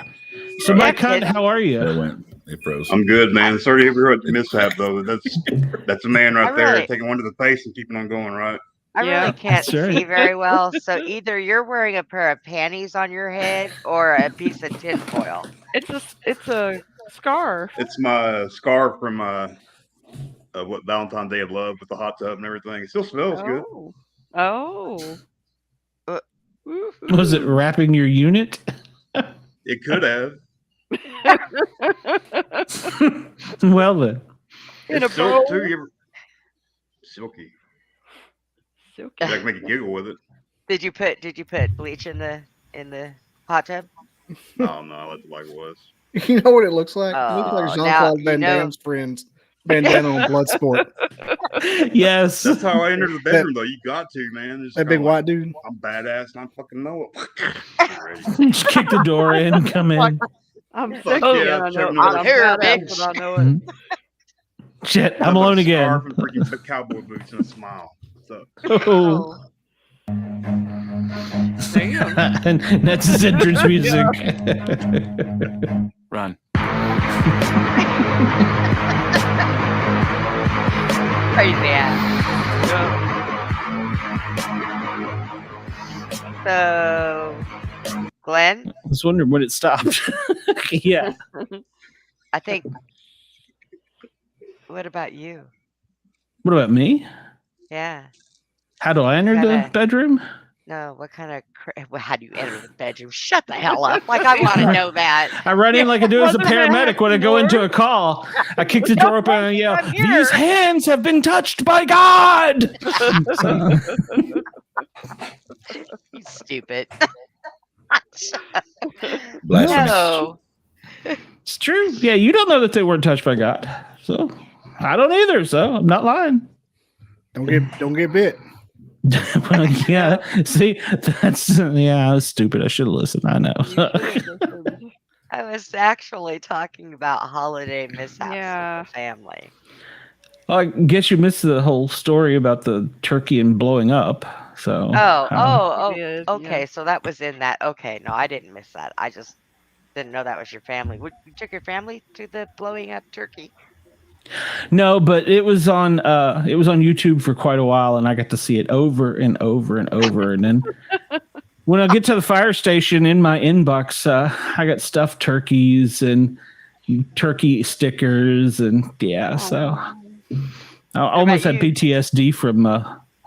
So, my cunt, how are It you? went. It froze. I'm good, man. Sorry to hear what mishap though. That's a man right I there really- taking one to the face and keeping on going, right? I Yeah, really can't that's right. see very well. So either you're wearing a pair of panties on your head or a piece of tinfoil. It's a scarf. It's my scarf from what Valentine's Day of Love with the hot tub and everything. It still smells good. Oh. Uh, Woohoo. Was it wrapping your unit? It could have. Well, then. In a It's silk bowl? too. Silky. Silky. I can make you giggle with it. Did you put bleach in the hot tub? Oh no, I let it like it was. You know what it looks like? It looks Oh, like now Jean-Claude you Van know. Damme's friends. Bandana on Bloodsport. Yes. That's how I entered the bedroom though. You got to, man. Just That big kinda white dude. I'm badass and I fucking know it. Just kick the door in, come in. I'm Fuck sexy yeah, and I know checking it. out. I'm Here, badass bitch. and I know it. Shit, I'm I've got alone a again. Scarf and freaking big cowboy boots and a smile. What's up? Oh. Damn. And that's his entrance music. Run. Crazy ass. So, Glenn, I was wondering when it stopped. Yeah. I think. What about you? What about me? Yeah. How do I enter the Kinda- bedroom? No, what kind of how do you enter the bedroom? Shut the hell up! Like I want to know that. I run in like I do as a Wasn't there a paramedic when I go door? into a call. I kick the door open and yell, I'm here. "These hands have been touched by God!" So, You stupid. Blasphemy. No. it's true. Yeah, you don't know that they weren't touched by God. So I don't either. So I'm not lying. Don't get bit. Well, yeah. See, I was stupid. I should have listened. I know. I was actually talking about holiday mishaps Yeah. with the family. Well, I guess you missed the whole story about the turkey and blowing up. So. did, Okay. yeah. So that was in that. Okay, no, I didn't miss that. I just didn't know that was your family. You took your family to the blowing up turkey? No, but it was on YouTube for quite a while, and I got to see it over and over and over. And then when I get to the fire station in my inbox, I got stuffed turkeys and turkey stickers, and yeah. So I almost had PTSD from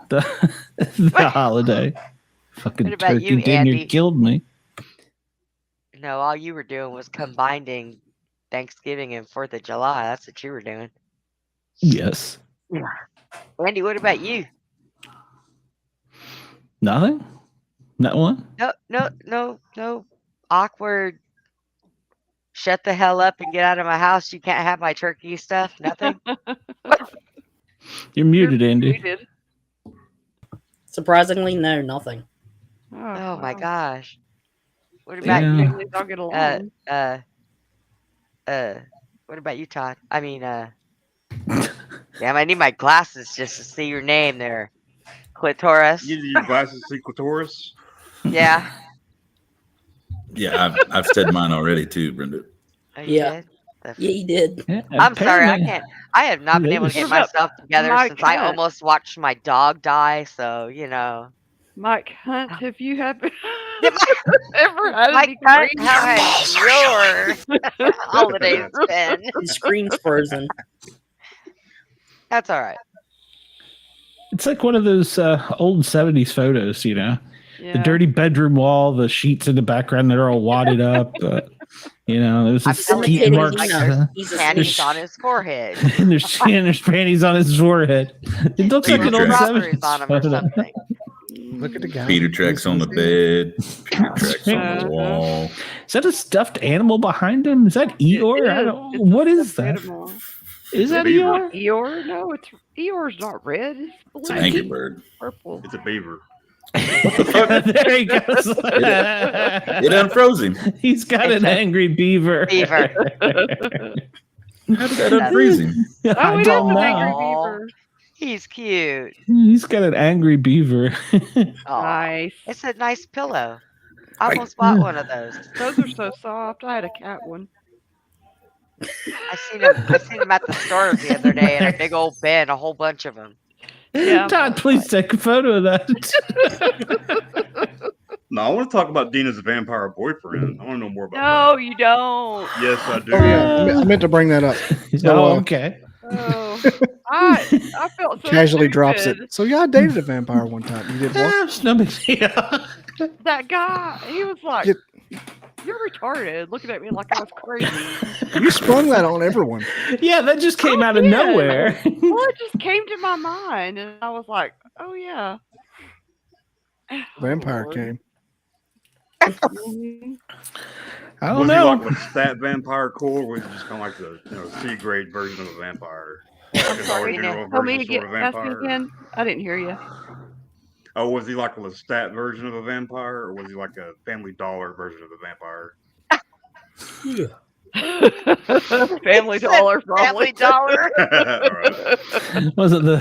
the holiday. Fucking What about turkey you, damn near Andy? killed me. No, all you were doing was combining Thanksgiving and 4th of July. That's what you were doing. Yes. Andy, what about you? Nothing. Not one. No. Awkward. Shut the hell up and get out of my house. You can't have my turkey stuff. Nothing. You're muted, Andy. Muted. Surprisingly, no, nothing. Oh my gosh. What Yeah. about you? Families all get along. What about you, Todd? I mean, damn, I need my glasses just to see your name there. Clitoris. You need your glasses to see clitoris? Yeah. Yeah, I've said mine already too, Brenda. Oh, you Yeah. did? Yeah, you did. Yeah, I'm sorry, I apparently- can't. I have not been able to get What about myself together Mike since I Hunt? almost watched my dog die. So you know, Mike Hunt, have you ever Mike had Hunt, any how has your holidays been? His screen's frozen. That's all right. It's like one of those old 70s photos, you know, the dirty bedroom wall, the sheets in the background that are all wadded up. You know, there's I'm this telling skeet you, marks. like He's a panties snitch. on his forehead. And there's panties on his forehead. It looks like an old Strawberries 70s on him or photo. something. Look at the guy. Peter tracks on the bed. Peter tracks on the wall. Is that a stuffed animal behind him? Is that Eeyore? I don't, what is that? Animal. Is that beaver. Eeyore? Eeyore? No, Eeyore's not red. It's blue. It's an angry bird. Purple. It's a beaver. There he goes. It unfroze him. He's got an angry beaver. Beaver. How did that unfreeze him? I Oh, it is don't an know. angry Aw. beaver. He's cute. He's got an angry beaver. Aw. Nice. It's a nice pillow. I almost bought one of those. Those are so soft. I had a cat one. I seen him at the store the other day in a big old bed, a whole bunch of them. Yeah. Todd, please take a photo of that. No, I want to talk about Dina's vampire boyfriend. I want to know more about No, you don't. that. Yes, I do. Oh yeah, I meant to bring that up. So, Okay. Oh, I felt so casually drops stupid. it. So yeah, I dated a vampire one time. You did what? It's no big deal. That guy, he was like, Get- "You're retarded," looking at me like I was crazy. You sprung that on everyone. Yeah, that just came out of did. nowhere. Well, it just came to my mind, and I was like, "Oh yeah." Vampire Lord. came. Mhm. I don't Was he know. like a stat vampire cool, or was he just kind of like the C grade version of a vampire? Like a Sorry, general tell me version again. sort of Ask me vampire? again. I didn't hear you. Oh, was he like a Lestat version of a vampire, or was he like a Family Dollar version of a vampire? Family Dollar, probably. Family Dollar. All right. Was it the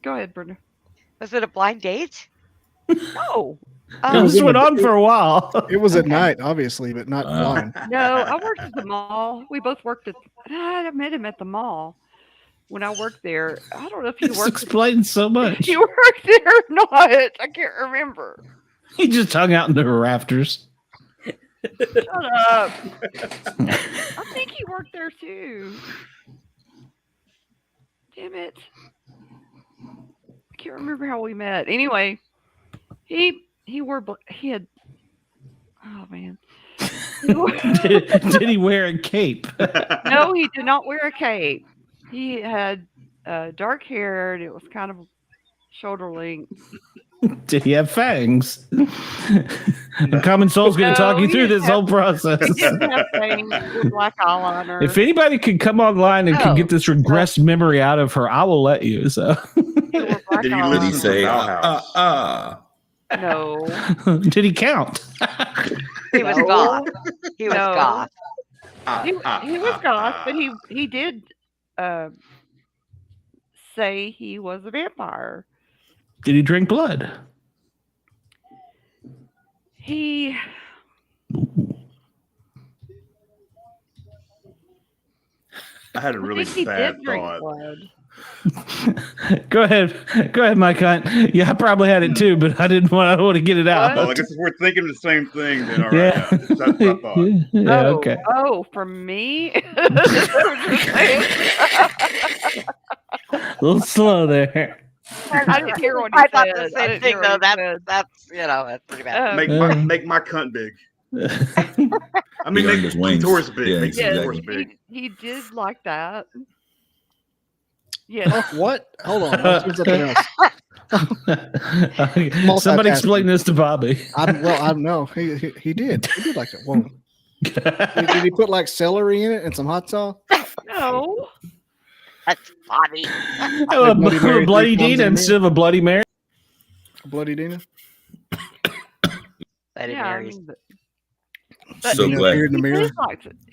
Go ahead, Brenda. Was it a blind date? No, It just went on for a while. It was at night, obviously, but not Wow. blind. no. I worked at the mall. We both worked at. I met him at the mall when I worked there. I don't know if you This worked. explains so much. You worked there or not? I can't remember. He just hung out in the rafters. Shut up. I think he worked there too. Damn it. I can't remember how we met. Anyway, he had. Oh man. Did he wear a cape? No, he did not wear a cape. He had dark hair and it was kind of shoulder length. Did he have fangs? Common Soul's going to talk you through this whole process. He didn't have fangs with black eyeliner. If anybody could come online and can get this regressed memory out of her, I will let you. So, Did he listen to say, No. Did he count? He was goth. He was goth. He was goth, but he did say he was a vampire. Did he drink blood? He I had a really he bad did drink thought. blood. Go ahead, Mike Hunt. Yeah, I probably had it too, but I didn't want to get it out. Well, I guess if we're thinking the same thing, then all right. Yeah. That's what I thought. Yeah, okay. Oh, from me? A little slow there. I didn't hear what he I said. thought the same thing though. That's that's pretty bad. Make my cunt big. I mean, make his clitoris big. Yeah, Make his clitoris exactly. big. He did like that. Yes. Oh, what? Hold on. Let's do something else. Somebody explain this to Bobby. I know he did. He did like that. Whoa. Did he put like celery in it and some hot sauce? No. That's funny. Oh, Bloody Mary, a Bloody 3 times Dina in instead of a Bloody Mary. Bloody Dina. Bloody Yeah, I Marys. mean, So Dina glad. appeared in the mirror.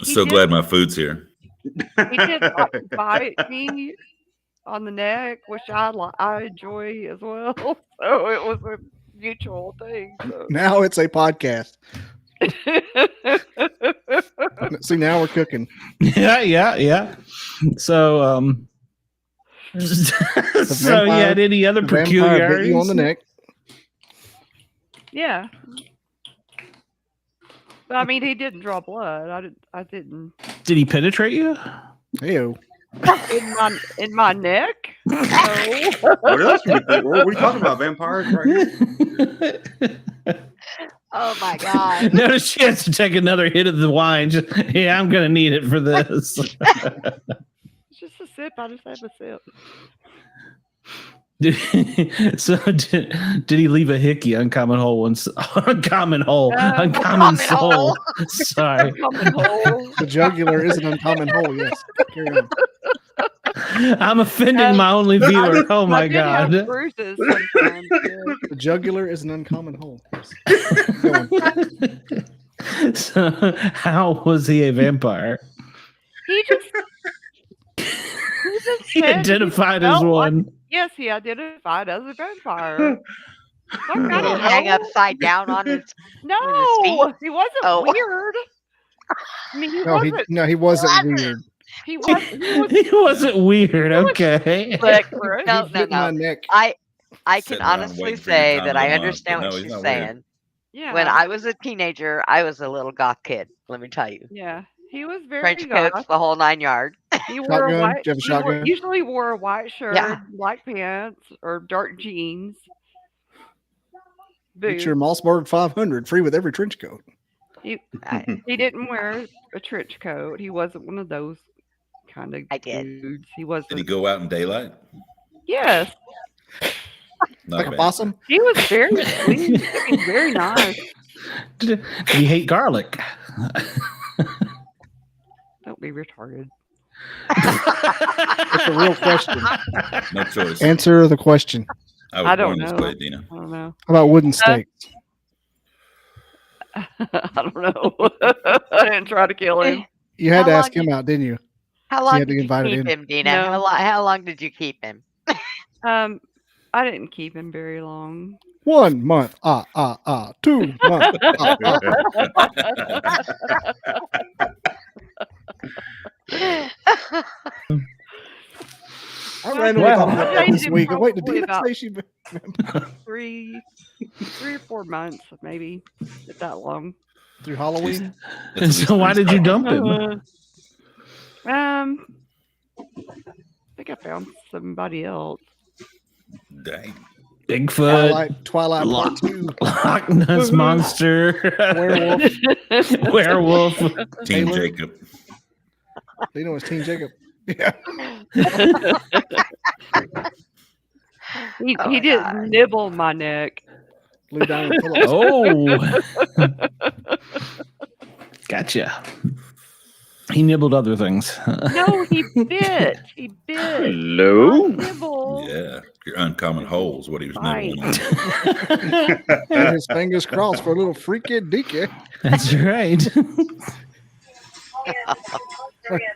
So glad my food's here. He did like bite me on the neck, which I enjoy as well. So it was a mutual thing. So. Now it's a podcast. See, now we're cooking. Yeah. So, so you had any other The vampire bit you on peculiarities? the neck. Yeah. But, I mean, he didn't draw blood. I didn't. Did he penetrate you? Ew. In my neck? No. What else would you think? What are we talking about? Vampires right here? Oh my god. Notice she has to take another hit of the wine. Yeah, I'm gonna need it for this. It's just a sip. I just have a sip. Did he leave a hickey? Uncommon hole once. Uncommon hole. Uncommon soul. hole. Sorry. The jugular is an uncommon hole. Yes. Carry on. I'm offending my only viewer. Oh my I did have god. bruises sometimes, yeah. The jugular is an uncommon hole. Yes. Go on. So, how was he a vampire? He He said identified as felt like- one. Yes, he identified as a vampire. I don't Hang know. upside down on his No, feet? he wasn't Oh. weird. I mean, he He wasn't What? weird. He was. He wasn't weird. Okay. Look, Gross. no, He no, bit my no. neck. I can Sitting around honestly waiting for say your time that to I come on, understand but what no, he's she's not weird. saying. Yeah. When I was a teenager, I was a little goth kid. Let me tell you, Yeah, he was very trench goth. coats, the whole 9 yards. He wore a Shotgun? white. Did you have a shotgun? Usually wore a white shirt, Yeah. black pants, or dark jeans. Get Boots. your Mossberg 500 free with every trench coat. He didn't wear a trench coat. He wasn't one of those kind of I did. dudes. He wasn't. Did he go out in daylight? Yes, Not Like a bad. possum? he was very sweet. He was very nice. Did he hate garlic? Don't be retarded. That's a real question. No choice. Answer the question. I was I don't born this know. way, Dina. I don't know. How about wooden stakes? I don't know. I didn't try to kill him. You had How to ask long him out, didn't you? How long had to did you invite it keep in. him, Dina? No. How long did you keep him? I didn't keep him very long. 1 month. 2 months. I randomly Wow. thought about that Changed this it week. Wait, did probably Dina about- say she? 3 or 4 months, maybe. Not that long. Through Halloween? So why did you dump him? I think I found somebody else. Dang. Bigfoot, Twilight Lock- Part 2. Loch Ness monster, Werewolf. werewolf. Team Taylor? Jacob. Dina was Teen Jacob. Yeah. He Oh my didn't God. nibble my neck. Lou Diamond Phillips. Oh, gotcha. He nibbled other things. No, he bit. He bit. Hello? Not nibble. Yeah, your uncommon holes. What he was Bite. nibbling on. Had his fingers crossed for a little freaky deaky. That's right.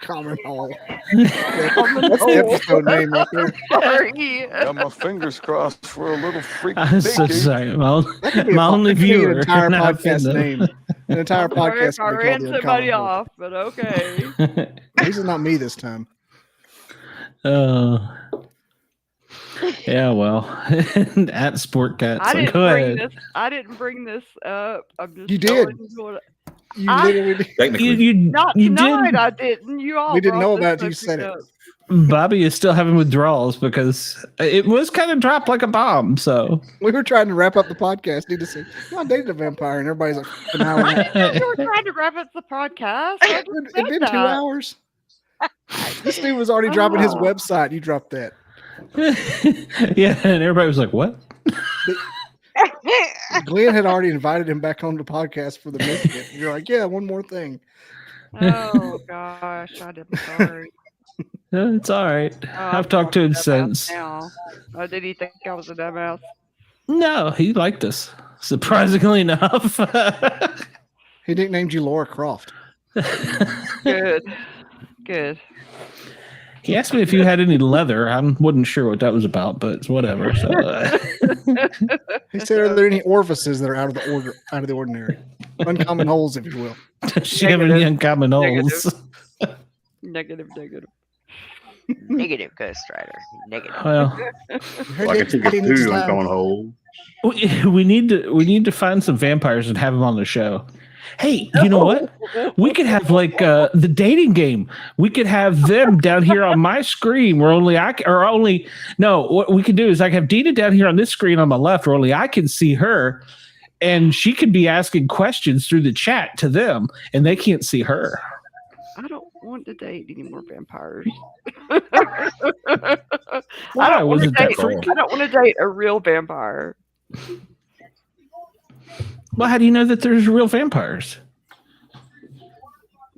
Common hole. Common That's the hole. episode name right there. Sorry. Got my fingers crossed for a little freaky I'm so dinky. sorry. That could be My only that could be viewer. an entire and I've podcast been name. An entire Sorry podcast. if I could be ran called the somebody Uncommon Hole. off, but okay. At least it's not me this time. Yeah, well, at Sportcat. I So didn't go bring ahead. this. I didn't bring this up. I'm just You did. telling you what- You I- literally did. Technically, You Not you tonight. did. I didn't. You all. We didn't know brought about it this till you said subject it. up. Bobby is still having withdrawals because it was kind of dropped like a bomb. So We were trying to wrap up the podcast. Need to say, I dated a vampire, and everybody's like, an hour. And a half. You were trying to wrap up the podcast. I just It'd said been that. 2 hours. This dude was already dropping his Oh. website. You dropped that. yeah, and everybody was like, "What?" Glenn had already invited him back on the podcast for the Misfits. You're like, yeah, one more thing. Oh gosh, I'm sorry. It's all right. Oh, I've talked to him I'm a dumbass since. Now. Oh, did he think I was a dumbass? No, he liked us. Surprisingly enough. He nicknamed you Laura Croft. Good. Good. He asked me if you had any leather. I wasn't sure what that was about, but it's whatever. So, He said, "Are there any orifices that are out of the ordinary, uncommon holes, if you will?" she have any uncommon holes? Negative. Negative Ghost Rider. Negative. Well, Like I took a two uncommon hole. we need to find some vampires and have them on the show. Hey, you know what? We could have like the dating game. We could have them down here on my screen where what we could do is I can have Dina down here on this screen on my left where only I can see her, and she could be asking questions through the chat to them and they can't see her. I don't want to date any more vampires. Why was it that date. freaky? I don't want to date a real vampire. Well, how do you know that there's real vampires?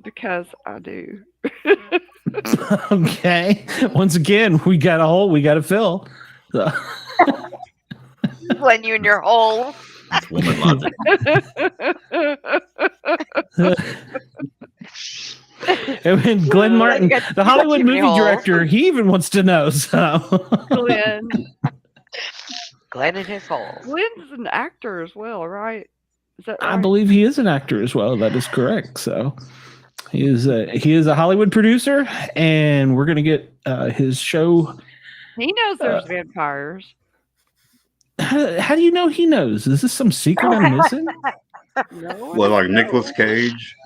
Because I do. Okay. Once again, we got a hole we got to fill. So. When you in your hole. That's woman logic. And then Glenn Martin, the Hollywood movie director, he even wants to know. So. Glenn. Glenn in his hole. Glenn's an actor as well, right? Is that right? I believe he is an actor as well. That is correct. So he is a Hollywood producer, and we're gonna get his show. He knows there's vampires. How do you know he knows? Is this some secret I'm missing? No, Well, like Nicolas Cage.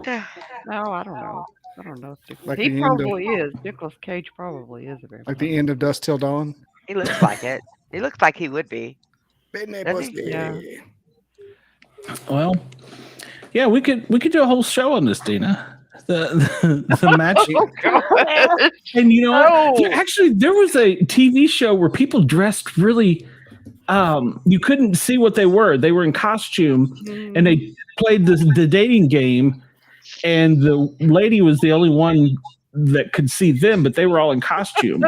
no, I don't know. I don't know. Like He the end of- probably is. Nicolas Cage probably is a vampire. Like the end of Dusk Till Dawn. He looks like it. He looks like he would be. Doesn't he? Yeah. Well, yeah, we could do a whole show on this, Dina. The matching. Oh, God. And you know what? No. Actually, there was a TV show where people dressed really. You couldn't see what they were. They were in costume, and they played the dating game. And the lady was the only one that could see them, but they were all in costume.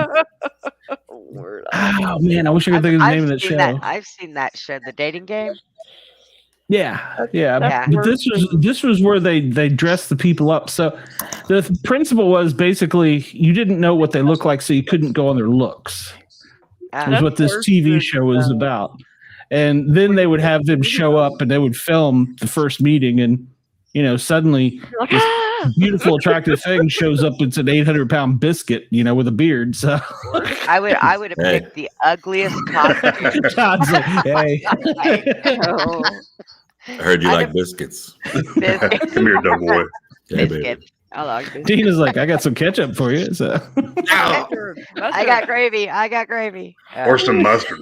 Lord. Oh man, I wish I could think of the name of that show. I've seen that show, The Dating Game. Yeah. Yeah. But this was where they dressed the people up. So the principle was basically you didn't know what they looked like, so you couldn't go on their looks. Was what this TV show was about. And then they would have them show up and they would film the first meeting, and suddenly this beautiful, attractive thing shows up. It's an 800-pound biscuit, with a beard. So I would have picked the ugliest costume. Todd's like, hey. Oh. I heard you like biscuits. Biscuit. Come here, Doug boy. Yeah, baby. Biscuit. I like this. Dina's like, I got some ketchup for you. So I got gravy. Or some mustard.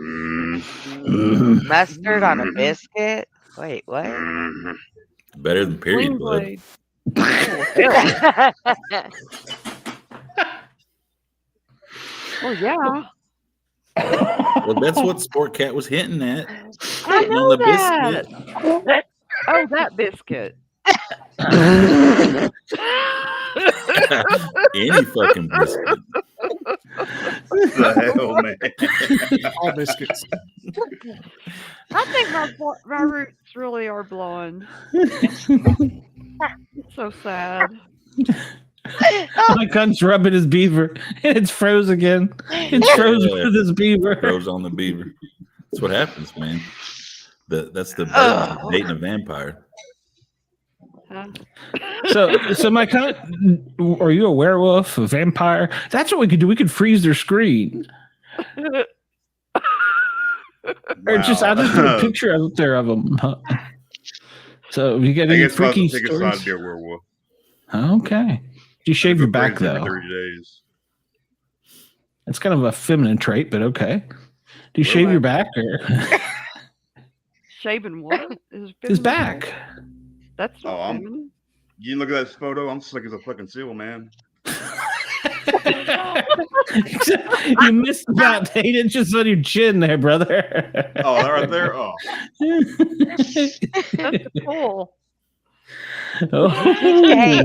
Mustard on a biscuit. Wait, what? Better than period blood. Well, yeah. Well, that's what Sportcat was hinting at. I Hitting know on the that. biscuit. Oh, that biscuit. Any fucking biscuit. What the hell, man? All biscuits. I think my roots really are blonde. It's so sad. My cunt's rubbing his beaver, and it's froze again. It's froze with his beaver. Froze on the beaver. That's what happens, man. That's the burden of dating a vampire. Huh? So my cunt, are you a werewolf, a vampire? That's what we could do. We could freeze their screen. Or just I'll just put a picture out there of them. So you get any freaky stories? Be a werewolf. Okay. Do you shave your back though? 30 days. It's kind of a feminine trait, but okay. Do you shave your back or Shaving what? his back? That's you didn't look at that photo. I'm slick as a fucking seal, man. You missed about 8 inches on your chin there, brother. Oh, that right there? Oh. That's cool. Hey,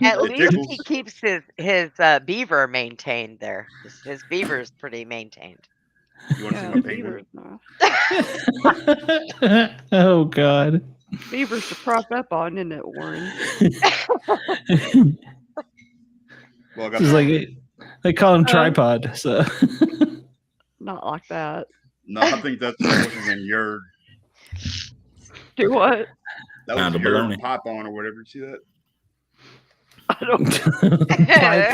at least he keeps his beaver maintained there. His beaver is pretty maintained. You want to see my penguin? Oh, God. Beavers to prop up on, isn't it, Warren? Well, I got It's like they call him tripod. So Not like that. No, I think that's what's his name, Yerd. Do what? That Pound was of Yerd bologna. Python or whatever. You see that? I don't.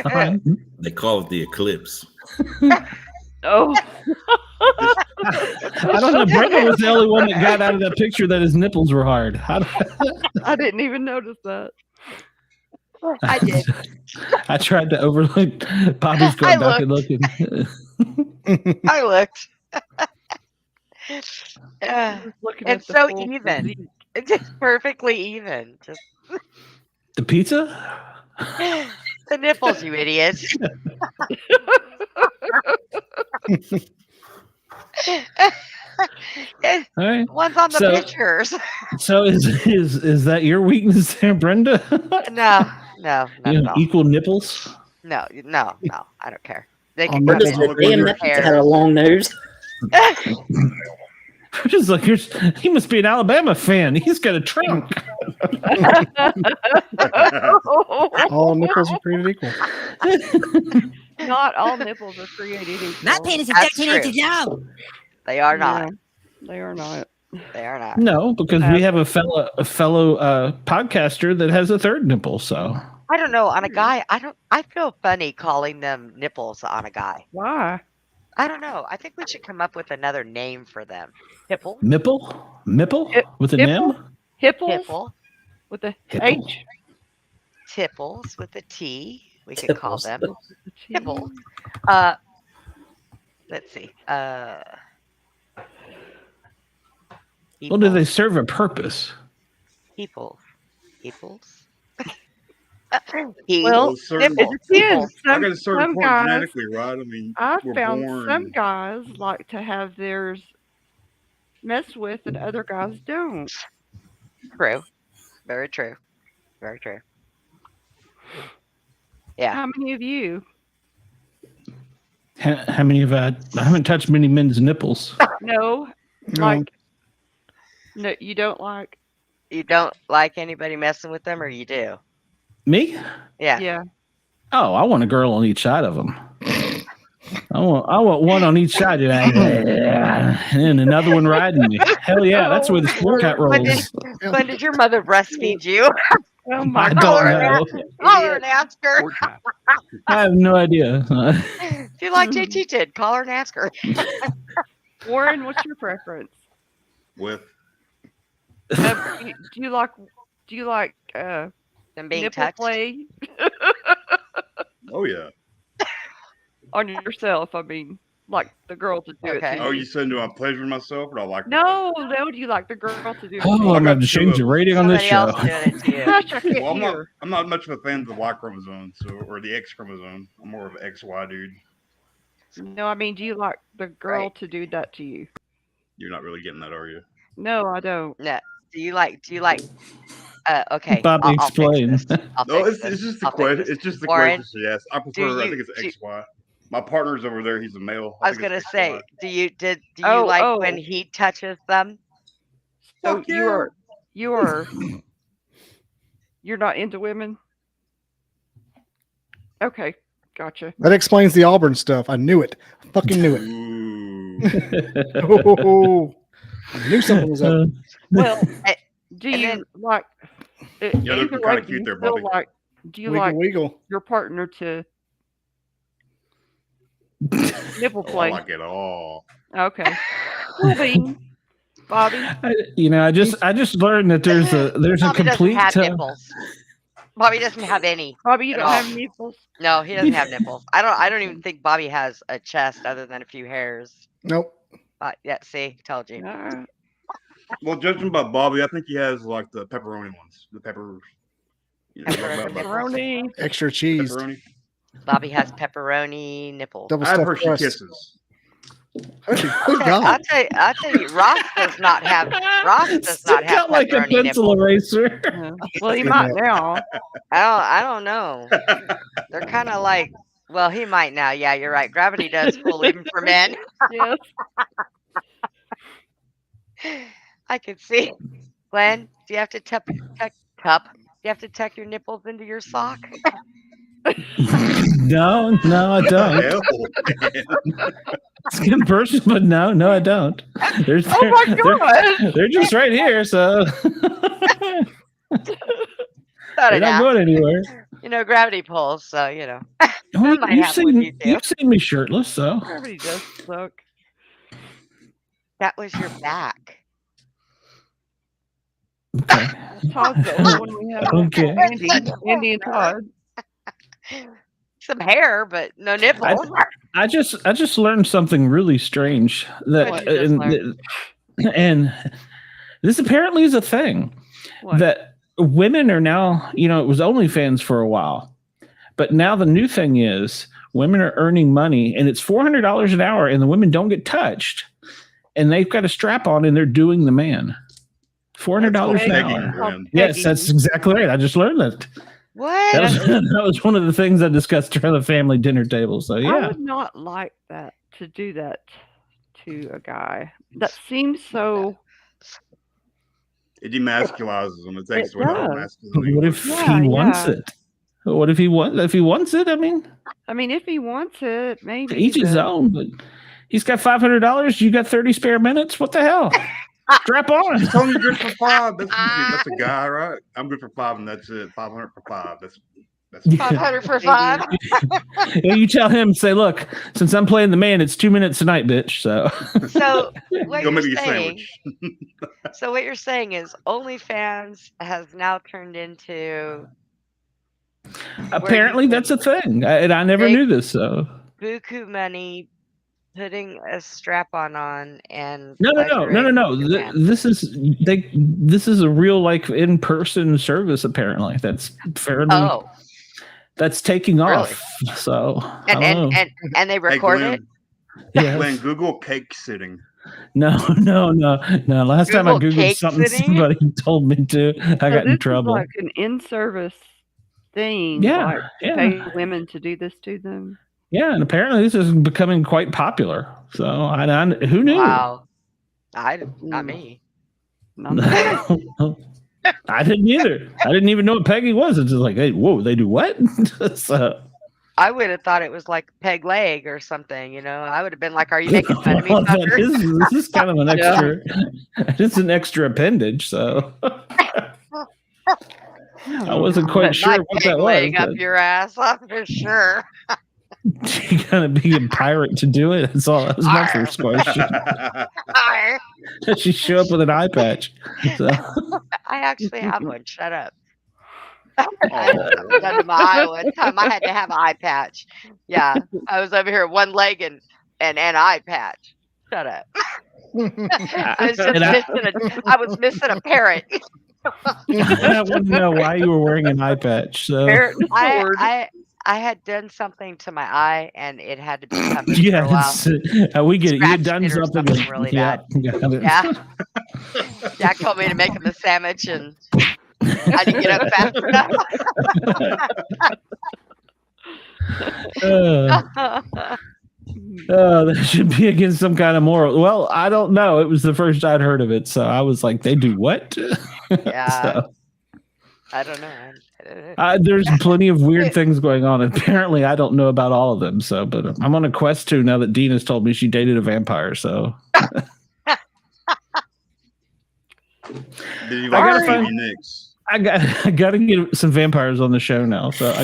Python. They call it the eclipse. Oh. I don't know. Brenda was the only one that got out of that picture that his nipples were hard. I didn't even notice that. I did. I tried to overlook. Bobby's going back and looking. I looked. Looking at It's the so full even. physique. It's just perfectly even. Just The pizza? the nipples, you idiot. All right. One's on the So- pictures. So is that your weakness there, Brenda? No, not You at know, all. equal nipples? No, I don't care. They Oh, can Brenda's come like, in damn, with that pizza hair. had a long nose. Just like he must be an Alabama fan. He's got a trunk. All nipples are created equal. Not all nipples are created equal. My penis is That's 13 true. inches long. They are not. Yeah, they are not. They are not. No, because we have a fellow podcaster that has a third nipple. So I don't know. On a guy, I feel funny calling them nipples on a guy. Why? I don't know. I think we should come up with another name for them. Hipple? Mipple with an Hipple? M. Hipples Hipple. with a Hipple. H. Tipples with a T. We could call Tipples. them Hipple. Let's see. Well, do they serve a purpose? People. Well, it depends. I got to serve Some pork guys, genetically, right? I mean, I we're found born. some guys like to have theirs messed with, and other guys don't. True. Very true. Very true. Yeah. How many of you? How many have I haven't touched many men's nipples. No, like no, you don't like. You don't like anybody messing with them, or you do? Me? Yeah. Yeah. Oh, I want a girl on each side of them. I want one on each side, and then another one riding me. Hell yeah, that's where the Sportcat rolls. When did your mother breastfeed you? Oh my I God. don't know. Call her and ask her. I have no idea. If you like JT did, call her and ask her. Warren, what's your preference? With Do you like Them being nipple touched. play oh yeah. on yourself? I mean, like the girl to do Okay. it. To Oh, you. you said do I pleasure myself or do I like? No, do you like the girl to do it? Oh, I'm going to change the rating on this Somebody show. else doing it to you. Gosh, I can't Well, hear. I'm not much of a fan of the Y chromosome, or the X chromosome. I'm more of an XY dude. No, I mean, do you like the girl Right. to do that to you? You're not really getting that, are you? No, I don't. No. Do you like? Okay. Bobby, I'll fix explain. this. No, Fix it's this. just the I'll fix question. this. It's just the Warren, question she asked. I do prefer. I think you? it's XY. My partner's over there. He's a male. I was think gonna it's say, XY. do you Oh, like when oh. he touches them? So Fuck you yeah. are you're not into women? Okay, gotcha. That explains the Auburn stuff. I knew it. I fucking knew it. Ooh. Oh, I knew something was up. Well, And- do and you then- like? Yeah, they're either kind way, of do you cute there, feel Bobby. like? Do you Wiggle, like wiggle. your partner to nipple Oh, I play? like it all. Okay. Cool bean, Bobby. I just learned that there's a Bobby complete doesn't have nipples. Bobby doesn't have any. Bobby, you At don't all. have nipples. No, he doesn't have nipples. I don't even think Bobby has a chest other than a few hairs. Nope. Yeah, see, told you. Alright. Well, judging by Bobby, I think he has like the pepperoni ones. The peppers. You know, Pepperoni. Extra cheese. Pepperoni. Bobby has pepperoni nipples. Double I have stuffed Hershey crust. Kisses. Hershey, I'll good God. tell you, Ross does not have Stick out like a pepperoni pencil nipples. eraser. Yeah. Well, he might now. I don't know. They're kind of like, well, he might now. Yeah, you're right. Gravity does pull even for men. Yes. I can see. Glenn, do you have to tuck? Do you have to tuck your nipples into your sock? No, I don't. Hell, It's getting personal, but no, I don't. Oh my God. They're just right here, so Thought they're I'd not ask. going anywhere. You know, gravity pulls, so you know. Well, might happen with you too. you've seen me shirtless, so Gravity does suck. That was your back. okay. Todd's the only one we have. Okay. Andy and Todd. Some hair, but no nipples. I just learned something really strange that What'd you just and this apparently is a thing What? that women are now, it was OnlyFans for a while, but now the new thing is women are earning money and it's $400 an hour and the women don't get touched and they've got a strap on and they're doing the man. $400 an hour. Yes, that's exactly right. I just learned that. What? That was one of the things I discussed around the family dinner table. So I yeah, would not like that to do that to a guy. That seems so. it demasculizes them. It takes It away the whole does. masculinity. what if Yeah, he wants yeah. it? What if he wants it? I mean, I mean, if he wants it, maybe. each his but- own. But he's got $500. You got 30 spare minutes. What the hell? Strap on. It's only good for 5. That's a guy, right? I'm good for 5, and that's it. 500 for 5. That's 500 for 5. You tell him, say, look, since I'm playing the man, it's 2 minutes tonight, bitch. So So what Go you're make me a saying? sandwich. So what you're saying is OnlyFans has now turned into apparently that's a thing, and I never knew this. So buku money, putting a strap on and no. pleasuring your man. This is a real like in person service. Apparently, that's fairly. Oh, That's taking off. So I don't know. and they record it. Yes. Glenn, Google cake sitting. No. Last time I Google googled cake something, sitting? somebody told me to. I got in this trouble. is like an in-service thing. Yeah, like yeah. pay women to do this to them. Yeah, and apparently this is becoming quite popular. So I who knew? Wow, not me. I didn't either. I didn't even know what Peggy was. It's just like, hey, whoa, they do what? So, I would have thought it was like peg leg or something. You know, I would have been like, "Are you making fun of me, well, fucker?" this is kind of an extra. It's an extra appendage. So I wasn't quite But sure my what peg that was. leg up but your ass, for sure. You gotta be a pirate to do it. That's all. That was my first question. Arr. Does she show up with an eye patch? So. I actually have one. Shut up. I haven't done to my eye one time. I had to have an eye patch. Yeah, I was over here one leg and an eye patch. Shut up. I was just And I was missing a parrot. I want to know why you were wearing an eye patch. So Parrot and sword. I had done something to my eye, and it had to be covered for a while. yes, we get it. You had Scratched done it or something really yeah, bad. got it. Yeah. Jack told me to make him a sandwich, and I didn't get up fast enough. That should be against some kind of moral. Well, I don't know. It was the first I'd heard of it, so I was like, "They do what?" Yeah. So, I don't know. there's plenty of weird things going on. Apparently, I don't know about all of them. So, but I'm on a quest to now that Dina's told me she dated a vampire. So, Did you I gotta like find- Stevie Nicks? I got to get some vampires on the show now. So I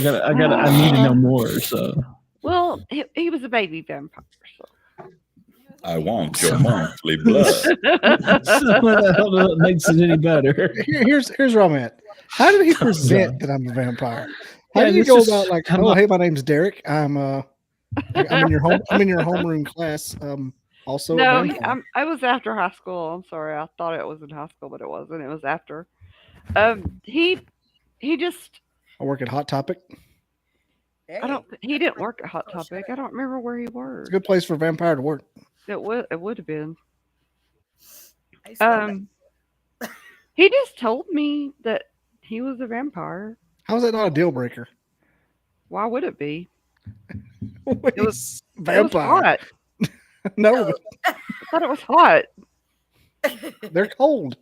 need to know more. So. Well, he was a baby vampire. So. I want your monthly blood. So that makes it any better. Here's where I'm at. How did he present that I'm a vampire? How Yeah, do you this go is- about like, I'm oh, not- hey, my name's Derek. I'm in your homeroom class. Also a No, vampire. I was after high school. I'm sorry. I thought it was in high school, but it wasn't. It was after. He just. I work at Hot Topic. He didn't work at Hot Topic. I don't remember where he It's a worked. good place for a vampire to work. It would have been. He just told me that he was a vampire. How is that not a deal breaker? Why would it be? It was vampire. hot. No, I thought it was hot. they're cold.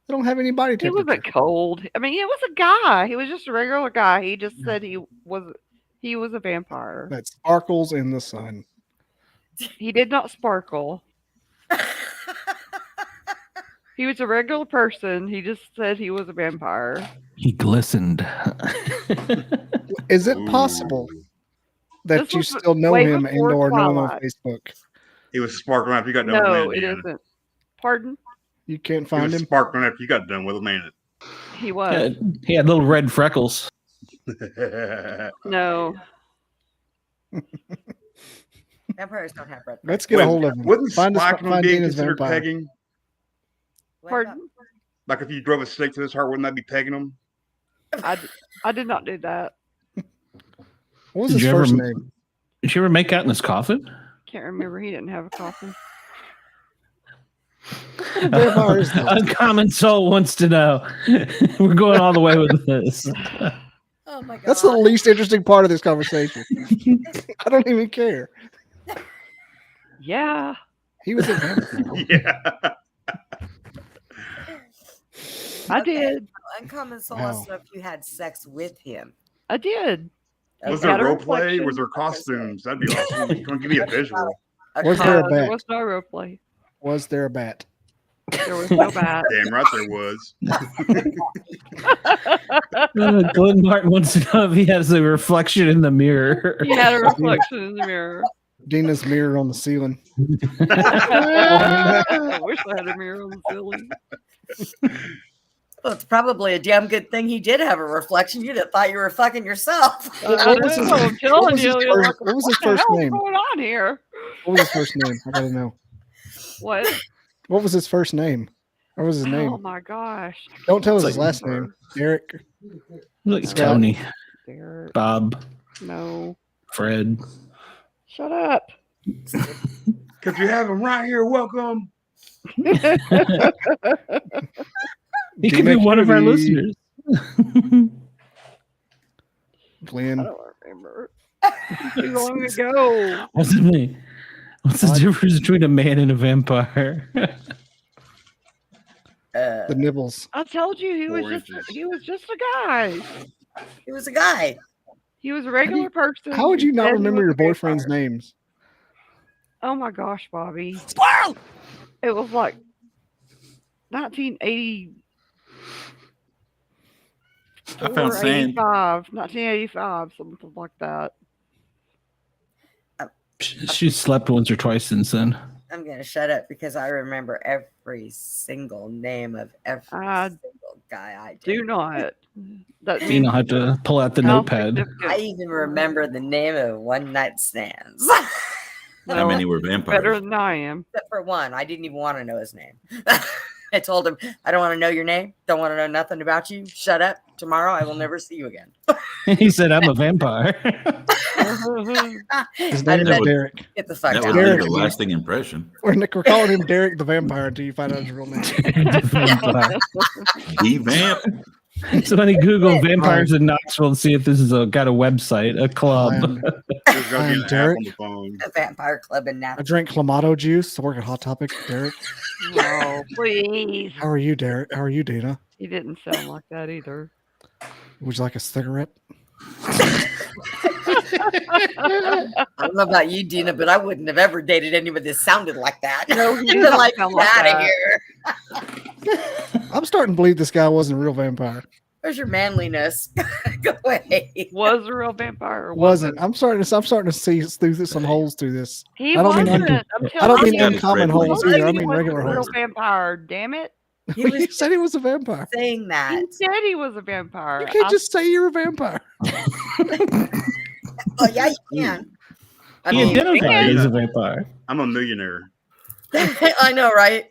They don't have any body He temperature. wasn't cold. I mean, it was a guy. He was just a regular guy. He just said he was a vampire. That sparkles in the sun. He did not sparkle. He was a regular person. He just said he was a vampire. He glistened. Is it possible that This you was still know way him before and or know him on Twilight. Facebook? He was sparkling after you got done No, with it man. isn't. Pardon? You can't He find was him. sparkling after you got done with him, man. He was. He had little red freckles. No. Vampires don't have red. Let's get a hold of him. Wouldn't Find sparkling be Dina's considered vampire. pegging? Pardon? Like if you drove a stake to his heart, wouldn't that be pegging him? I did not do that. What was Did his you ever- first name? Did you ever make out in his coffin? Can't remember. He didn't have a coffin. Vampire is that? Uncommon Soul wants to know. We're going all the way with this. Oh my god. That's the least interesting part of this conversation. I don't even care. Yeah. He was a vampire. Yeah. I did. Uncommon Soul Wow. wants to know if you had sex with him. I did. Was Got there a role play? reflection. Was there costumes? That'd be awesome. Come give me a visual. Was there a No, there bat? was no role play. Was there a bat? There was no bat. Damn right there was. Glenn Martin wants to know if he has a reflection in the mirror. He had a reflection in the mirror. Dina's mirror on the ceiling. I wish I had a mirror on the ceiling. Well, it's probably a damn good thing he did have a reflection. You'd have thought you were fucking yourself. I know, I'm telling you. What was his first What's name? going on here? What was his first name? I gotta know. What? What was his first name? What was his Oh name? my gosh. Don't tell us It's his like- last name. Derek. Like Tony, Derek. Bob, No. Fred. Shut up. Because you have him right here. Welcome. He could be one of our Kennedy. listeners. I Glenn. don't remember. Too long ago. What's the name? What's the difference between a man and a vampire? The nibbles. I told you he was 4 just inches. he was just a guy. He was a guy. He was a regular person. How would you who not said he remember was your a vampire. boyfriend's names? Oh my gosh, Bobby. Squirrel! It was like 1980. I found sand. 1985, something like that. She slept once or twice since then. I'm going to shut up because I remember every single name of every single guy I Do did. not. That You means don't have to pull out the how notepad. significant. I even remember the name of one night stands. How many were vampires? Better than I am. Except for one. I didn't even want to know his name. I told him, I don't want to know your name. Don't want to know nothing about you. Shut up. Tomorrow I will never see you again. He said, I'm a vampire. His name is Derek. Get the fuck That out. would Derek. leave a lasting impression. We're calling him Derek the Vampire until you find out his real name. The vamp. So when he Google vampires in Knoxville and see if this is got a website, a club. There's gonna be an app Derek. on the phone. A vampire club in I Napa. drink Clamato juice. I work at Hot Topic. Derek. Oh, please. How are you, Derek? How are you, Dana? He didn't sound like that either. Would you like a cigarette? I don't know about you, Dina, but I wouldn't have ever dated anyone that sounded like that. No, he You'd doesn't like, sound get like out of that. here. I'm starting to believe this guy wasn't a real vampire. Where's your manliness? Go away. Was a real vampire or Wasn't. I'm starting to see through this some holes through this. He I don't mean wasn't. un- I'm I don't telling mean you. uncommon I holes He either. I mean wasn't regular a real holes. vampire, damn it. He You was said he was a vampire. saying that. He said he was a vampire. You can't just say you're a vampire. Oh, yeah, you can. I He mean, identified as a vampire. I'm a millionaire. I know, right?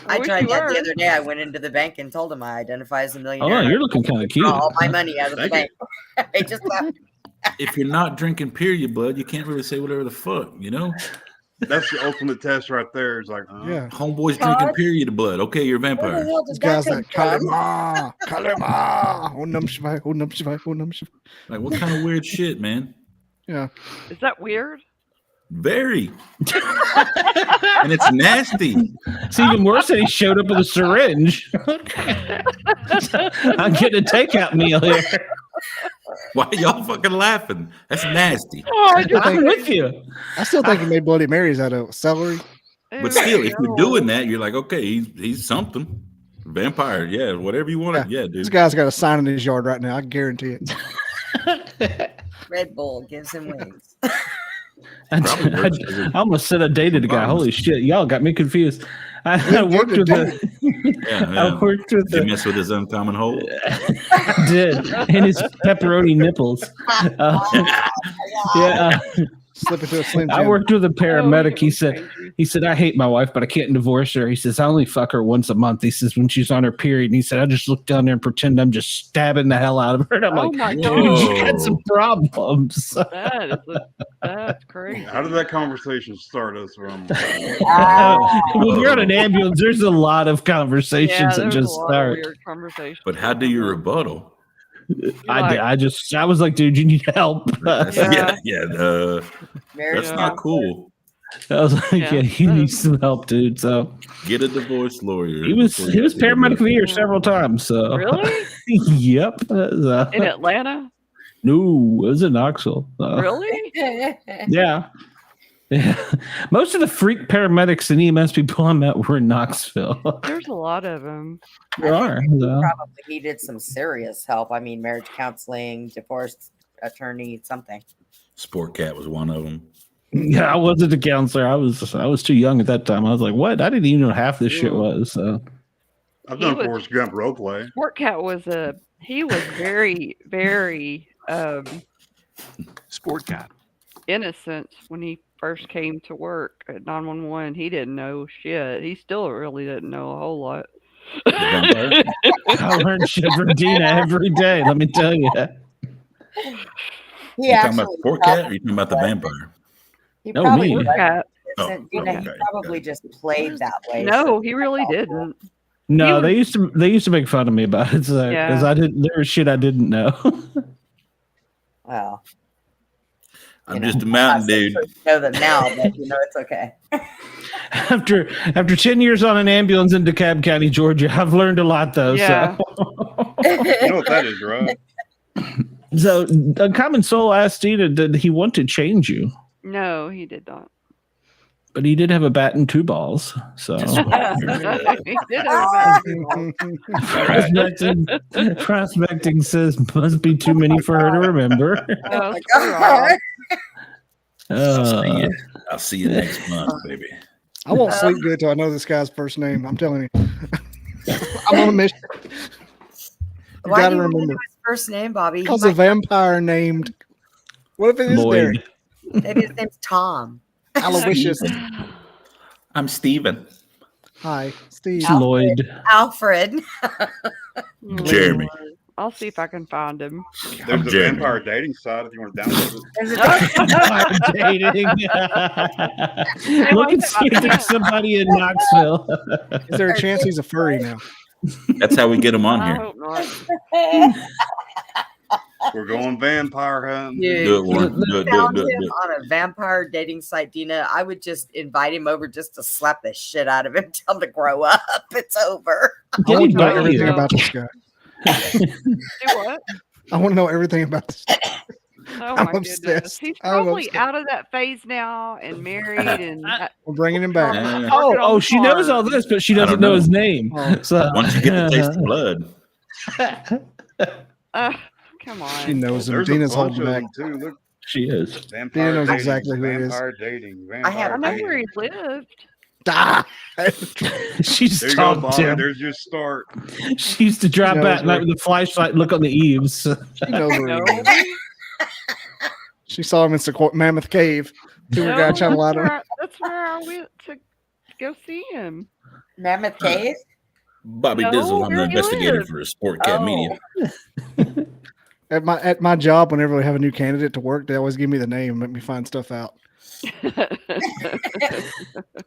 I wish tried you that were. the other day. I went into the bank and told him I identify as a Oh, millionaire. you're looking kind of cute. Draw all my money out of the Thank bank. They just laughed. If you're not drinking period blood, you can't really say whatever the fuck, you know? That's the ultimate test right there. It's like, Yeah. Homeboy's drinking period blood. Okay, you're a Where the vampire. hell This did that guy's come like from? Kalima, Kalima. Oh num shivai, oh num shivai, oh num shivai. Like, what kind of weird shit, man? Yeah. Is that weird? Very. And it's nasty. It's even worse that he showed up with a syringe. I'm getting a takeout meal here. Why y'all fucking laughing? That's nasty. Oh, I just I'm with you. I still think he made Bloody Marys out of celery. But still, if you're doing that, you're like, okay, he's something. Vampire, yeah, whatever you want. Yeah, This dude. guy's got a sign in his yard right now. I guarantee it. Red Bull gives him wings. I almost said I dated a guy. Holy shit, y'all got me confused. I worked with I worked with You mess with his uncommon hole. I did, and his pepperoni nipples. Slip into a Slim I Jim. worked with a paramedic. He said, I hate my wife, but I can't divorce her. He says, I only fuck her once a month. He says, when she's on her period. And he said, I just look down there and pretend I'm just stabbing the hell out of her. And I'm like, dude, you got some problems. That's crazy. how did that conversation start us from? When you're on an ambulance, there's a lot of conversations that just start. Weird conversations. But how do you rebuttal? I was like, dude, you need help. That's not cool. I was like, yeah, you need some help, dude. So get a divorce lawyer. He was paramedic of the year several times. So Really? Yep. In Atlanta? No, it was in Knoxville. Really? Yeah. Yeah. Most of the freak paramedics and EMS people I met were in Knoxville. There's a lot of them. There are. So. Probably needed some serious help. I mean, marriage counseling, divorce attorney, something. Sportcat was one of them. Yeah, I wasn't a counselor. I was too young at that time. I was like, what? I didn't even know half this shit was. So. I've done Forrest Gump role play. Sportcat was very, very Sportcat innocent when he first came to work at 911. He didn't know shit. He still really didn't know a whole lot. I learn shit from Dina every day. Let me tell you. You talking about Sportcat or you talking about the vampire? He No, probably me. wasn't. Oh, He okay. probably just played that way. No, he really didn't. No, He they used to make fun of me about it because Yeah. there was shit I didn't know. Well, I'm just a mountain dude. You know them now, but it's okay. After 10 years on an ambulance in DeKalb County, Georgia, I've learned a lot though. Yeah. You know what that is, right? So Uncommon Soul asked Dina, did he want to change you? No, he did not. But he did have a bat and two balls. So He did have a prospecting says must be too many for her to remember. Oh, I'll see you next month, baby. I won't sleep good till I know this guy's first name. I'm telling you. I'm on a mission. You Why gotta do you remember. remember his first name, Bobby? Because a vampire named. What if it is Lloyd. Maybe his name's Tom. Aloysius? I'm Steven. Hi, Steve. Lloyd. Alfred. Jeremy. I'll see if I can find him. There's the Jeremy. vampire dating site if you want to download it. Is it Dating. Look and see if there's somebody in Knoxville. Is there a chance he's a furry now? That's how we get them on I here. hope not. We're going vampire hunting. Dude, Do it, Warren. if you Do it, do it, found do it, him do it. on a vampire dating site, Dina, I would just invite him over just to slap the shit out of him, tell him to grow up. It's over. I want to know Anybody everything is. about this guy. Do what? I want to know everything about this guy. Oh I'm my goodness. obsessed. He's I'm probably obsessed. out of that phase now and married and We're bringing him back. Yeah. Oh, she knows all this, but she I doesn't don't know know. his name. Oh. So Once you get the taste of blood, come She on. knows him. There's Dina's a bunch holding of back. them too. Look, she is. vampire knows dating, exactly who it is. vampire dating. I Vampire I know dating. where he lived. Ah! She's There you go, talked Bobby. to him. There's your start. She used to drop knows out at night where- with a flashlight, look on the eaves. She knows where No, he is. She saw him in Mammoth Cave. Two guy trying to lie to her. that's where I went to go see him. Mammoth Cave? Bobby No, Dizzle, I'm where the he investigator lives. for Sportcat Media. At my job, whenever we have a new candidate to work, they always give me the name and make me find stuff out.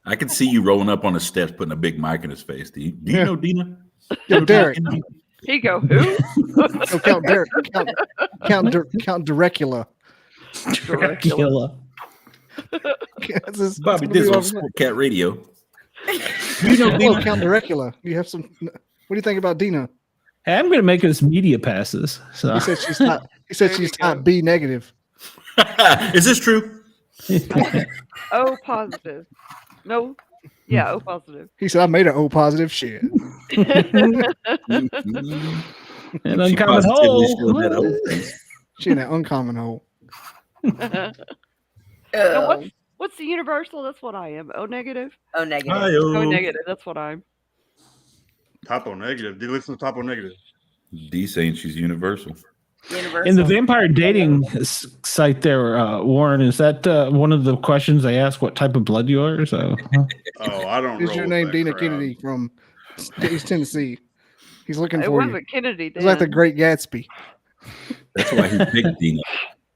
I can see you rolling up on the steps, putting a big mic in his face. Do you Yeah. know Dina? Yo, Derek. He go, who? Oh, Count Derek. Count Dracula. Dracula. Bobby Dizzle on Sportcat Radio. You know Dina. Count Dracula. You have some. What do you think about Dina? Hey, I'm going to make us media passes. So He said she's not. He said There you she's not B negative. Is this true? O positive. No. Yeah, O positive. He said I made an O positive shit. an She uncommon positively hole. showed that old face. She in that uncommon hole. No, what's the universal? That's what I am. O negative. Oh, negative. Hi-yo. O negative. That's what I'm. Topo negative. Do you listen to Topo negative? D saying she's universal. Universal. In the vampire dating site there, Warren, is that one of the questions they ask what type of blood you are? So Oh, I don't. Is roll your with name that Dina crowd. Kennedy from East Tennessee? He's looking It for you. wasn't Kennedy. It's like the then. Great Gatsby. That's why he picked Dina.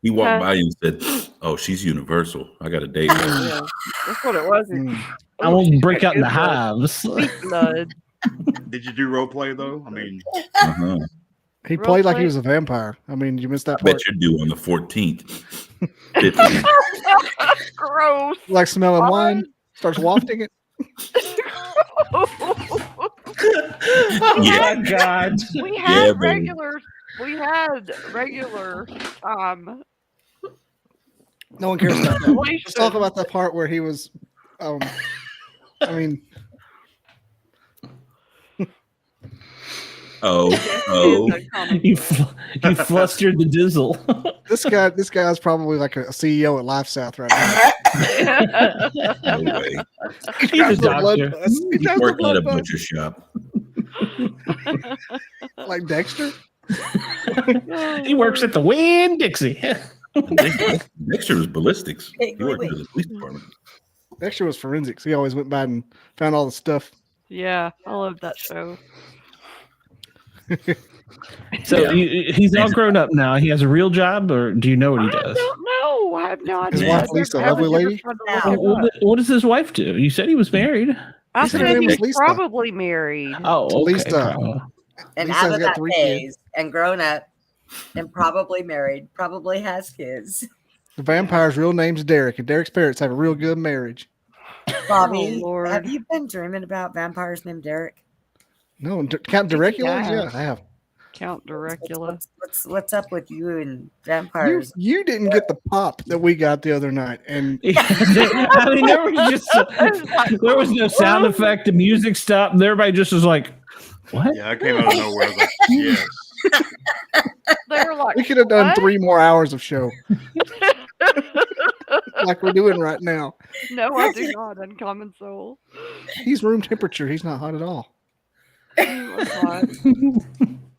He walked by you and said, "Oh, she's universal. I got a date." with her." Yeah, that's what it was. Mm. I won't she's break got out in the good blood. hives. Sweet blood. Did you do role play though? I mean, Uh-huh. He Real played like he quick. was a vampire. I mean, you missed that I bet part. you're due on the 14th. 15th. Gross. Like smelling Wine? wine, starts wafting it. Yeah. Oh, God. We had baby. regular No one cares about that. relation. Let's talk about that part where he was. I mean, Oh. You flustered the dizzle. this guy's probably like a CEO at Life South right now. No way. He's a doctor. He He's does the working at a blood bus. butcher shop. Like Dexter. He works at the Winn Dixie. Dexter was ballistics. He worked for the police department. Dexter was forensics. He always went by and found all the stuff. Yeah, I love that show. So he's all grown up now. He has a real job, or do you know what he I does? don't know. I have no His idea. wife, I've Lisa, never- I lovely was never lady? trying to look it What, up. what does his wife do? You said he was married. I Lisa, her said name was he's Lisa. probably married. Oh, okay. Lisa. and Lisa's out of got that 3 phase and grown up and probably married, probably has kids. The vampire's real name's Derek, and Derek's parents have a real good marriage. Bobby, Oh, Lord. have you been dreaming about vampires named Derek? No, Count Dracula? have. Yeah, I have. Count Dracula. What's up with you and vampires? You didn't get the pop that we got the other night, and I mean, there was no sound effect. The music stopped, and everybody just was like, "What?" yeah, I came out of nowhere. I was like, yes. They were like, we could have done "What?" 3 more hours of show, like we're doing right now. No, I do not. Uncommon soul. He's room temperature. He's not hot at all. He was hot.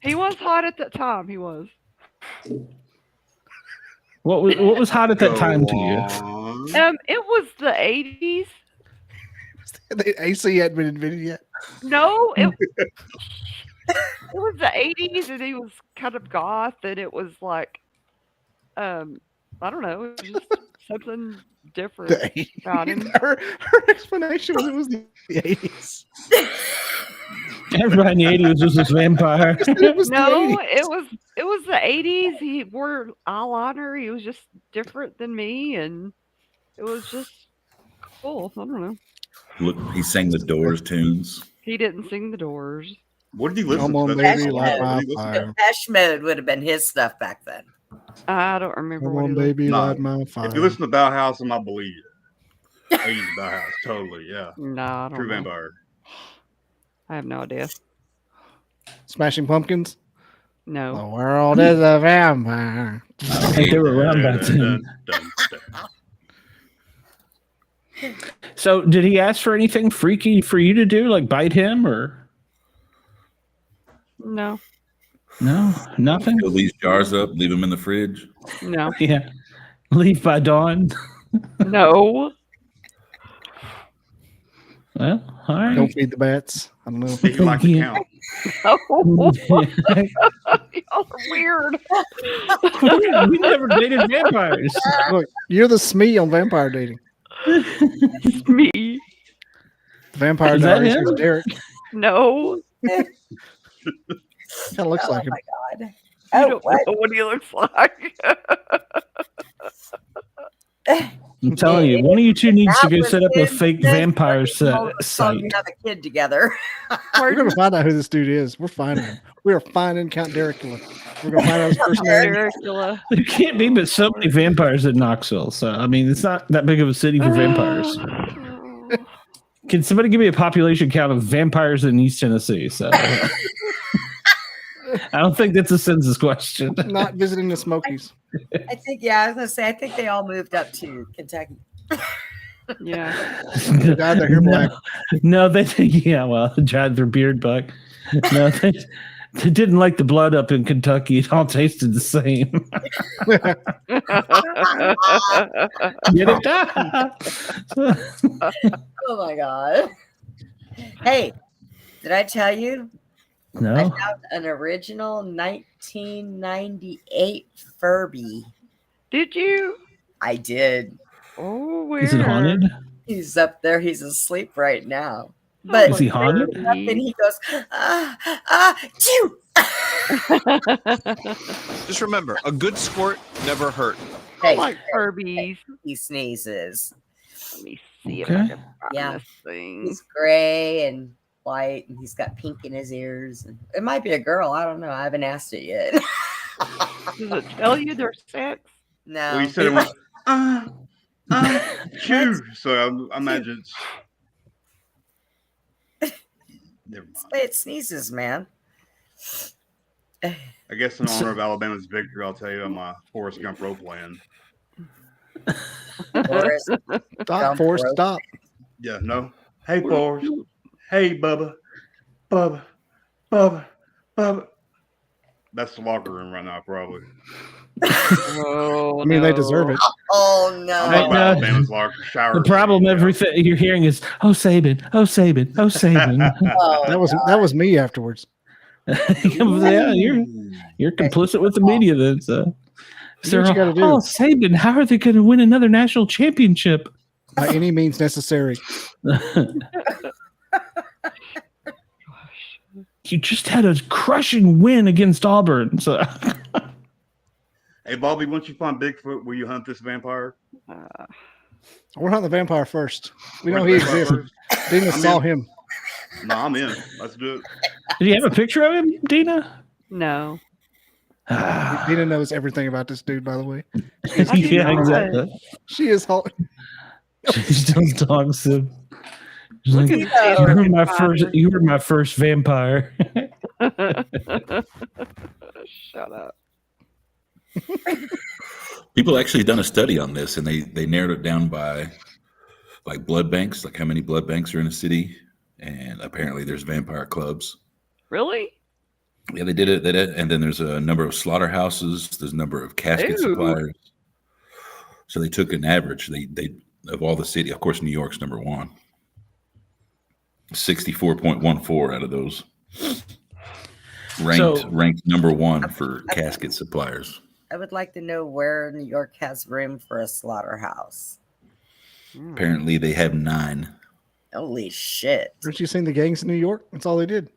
He was hot at that time. He was. What was hot at that Go time to you? on. It was the 80s. The AC hadn't been invented yet. No, it was the 80s, and he was kind of goth, and it was like, I don't know, it was just something different about him. Her explanation was it was the 80s. Everybody in the 80s was just this vampire. It was No, the 80s. it was the 80s. He wore eyeliner. He was just different than me, and it was just cool. I don't know. Look, he sang the Doors tunes. He didn't sing the Doors. What did you listen Come on, to? baby, Depeche light Mode. my What fire. Depeche Mode would have been his stuff back then. I don't remember Come what on, he was. baby, No. light my fire. If you listen to Bauhaus, I might believe you. 80s Bauhaus, totally, yeah. No, I don't True know. vampire. I have no idea. Smashing Pumpkins. No. The world is a vampire. I think they were around back then. So, did he ask for anything freaky for you to do, like bite him, or No. no, nothing? Fill these jars up, leave them in the fridge. No. Yeah, leave by dawn. No. Well, all right. Don't feed the bats. I don't know. He can like to Yeah. count. Oh, y'all are weird. We never dated vampires. Look, you're the Smee on vampire dating. It's me. The Vampire Is that Diaries him? was Derek. No. Kind of looks like him. God. You Oh, don't what? know what he looks like. I'm telling you, one of you two needs to That go was set up a him. fake That's vampire what we site. have a kid together. We're going to find out who this dude is. We're finding him. We are finding Count Dericula. We're going to find out his first name. Dracula. There can't be but so many vampires in Knoxville. So, I mean, it's not that big of a city for vampires. Can somebody give me a population count of vampires in East Tennessee? So, I don't think that's a census question. Not visiting the Smokies. I think, I was going to say, I think they all moved up to Kentucky. Yeah. They dyed their hair black. No, they yeah, well, dried their beard back. No, they didn't like the blood up in Kentucky. It all tasted the same. Get it? Oh my God. Hey, did I tell you? I No. found an original 1998 Furby. Did you? I did. Oh, where? Is it haunted? He's up there. He's asleep right now. But Is he haunted? and he goes, chew. Just remember, a good squirt never hurt. Hey, Like Furbies. he sneezes. Let me see if Okay. I can find Yeah. this thing. He's gray and white, and he's got pink in his ears. And it might be a girl. I don't know. I haven't asked it yet. Does it tell you their sex? No. Well, you said it was, chew. So I imagine it's. Never mind. It sneezes, man. I guess in honor of Alabama's victory, I'll tell you on my Forrest Gump role playing. Forrest. Stop, Forrest, stop. Yeah, no. Hey, Forrest. Hey, Bubba. Bubba. That's the locker room right now, probably. Oh, I mean, they deserve it. Oh no. I'm Right talking now, about Alabama's locker shower. The problem scene, everything you're hearing is, oh Saban, oh Saban, oh Saban. Oh, That was me afterwards. Yeah, you're complicit with the media then. So, Do what you gotta do. oh Saban, how are they going to win another national championship? By any means necessary. You just had a crushing win against Auburn. So, Hey, Bobby, once you find Bigfoot, will you hunt this vampire? We're hunting the vampire first. We know Hunt he the vampire exists. first? Dina I'm saw in. him. No, I'm in. Let's do it. did you have a picture of him, Dina? No. Dina knows everything about this dude, by the way. Yeah, exactly. She is hot. She still talks to him. She's Look like, at you were my first vampire. Shut up. People actually done a study on this, and they narrowed it down by like blood banks, like how many blood banks are in a city, and apparently there's vampire clubs. Really? Yeah, they did it. And then there's a number of slaughterhouses. There's a number of casket Ew. suppliers. So they took an average. They of all the city, of course, New York's number one. 64.14 out of those. Ranked number 1 for casket suppliers. I would like to know where New York has room for a slaughterhouse. Apparently, they have 9. Holy shit! Haven't you seen the gangs in New York? That's all they did.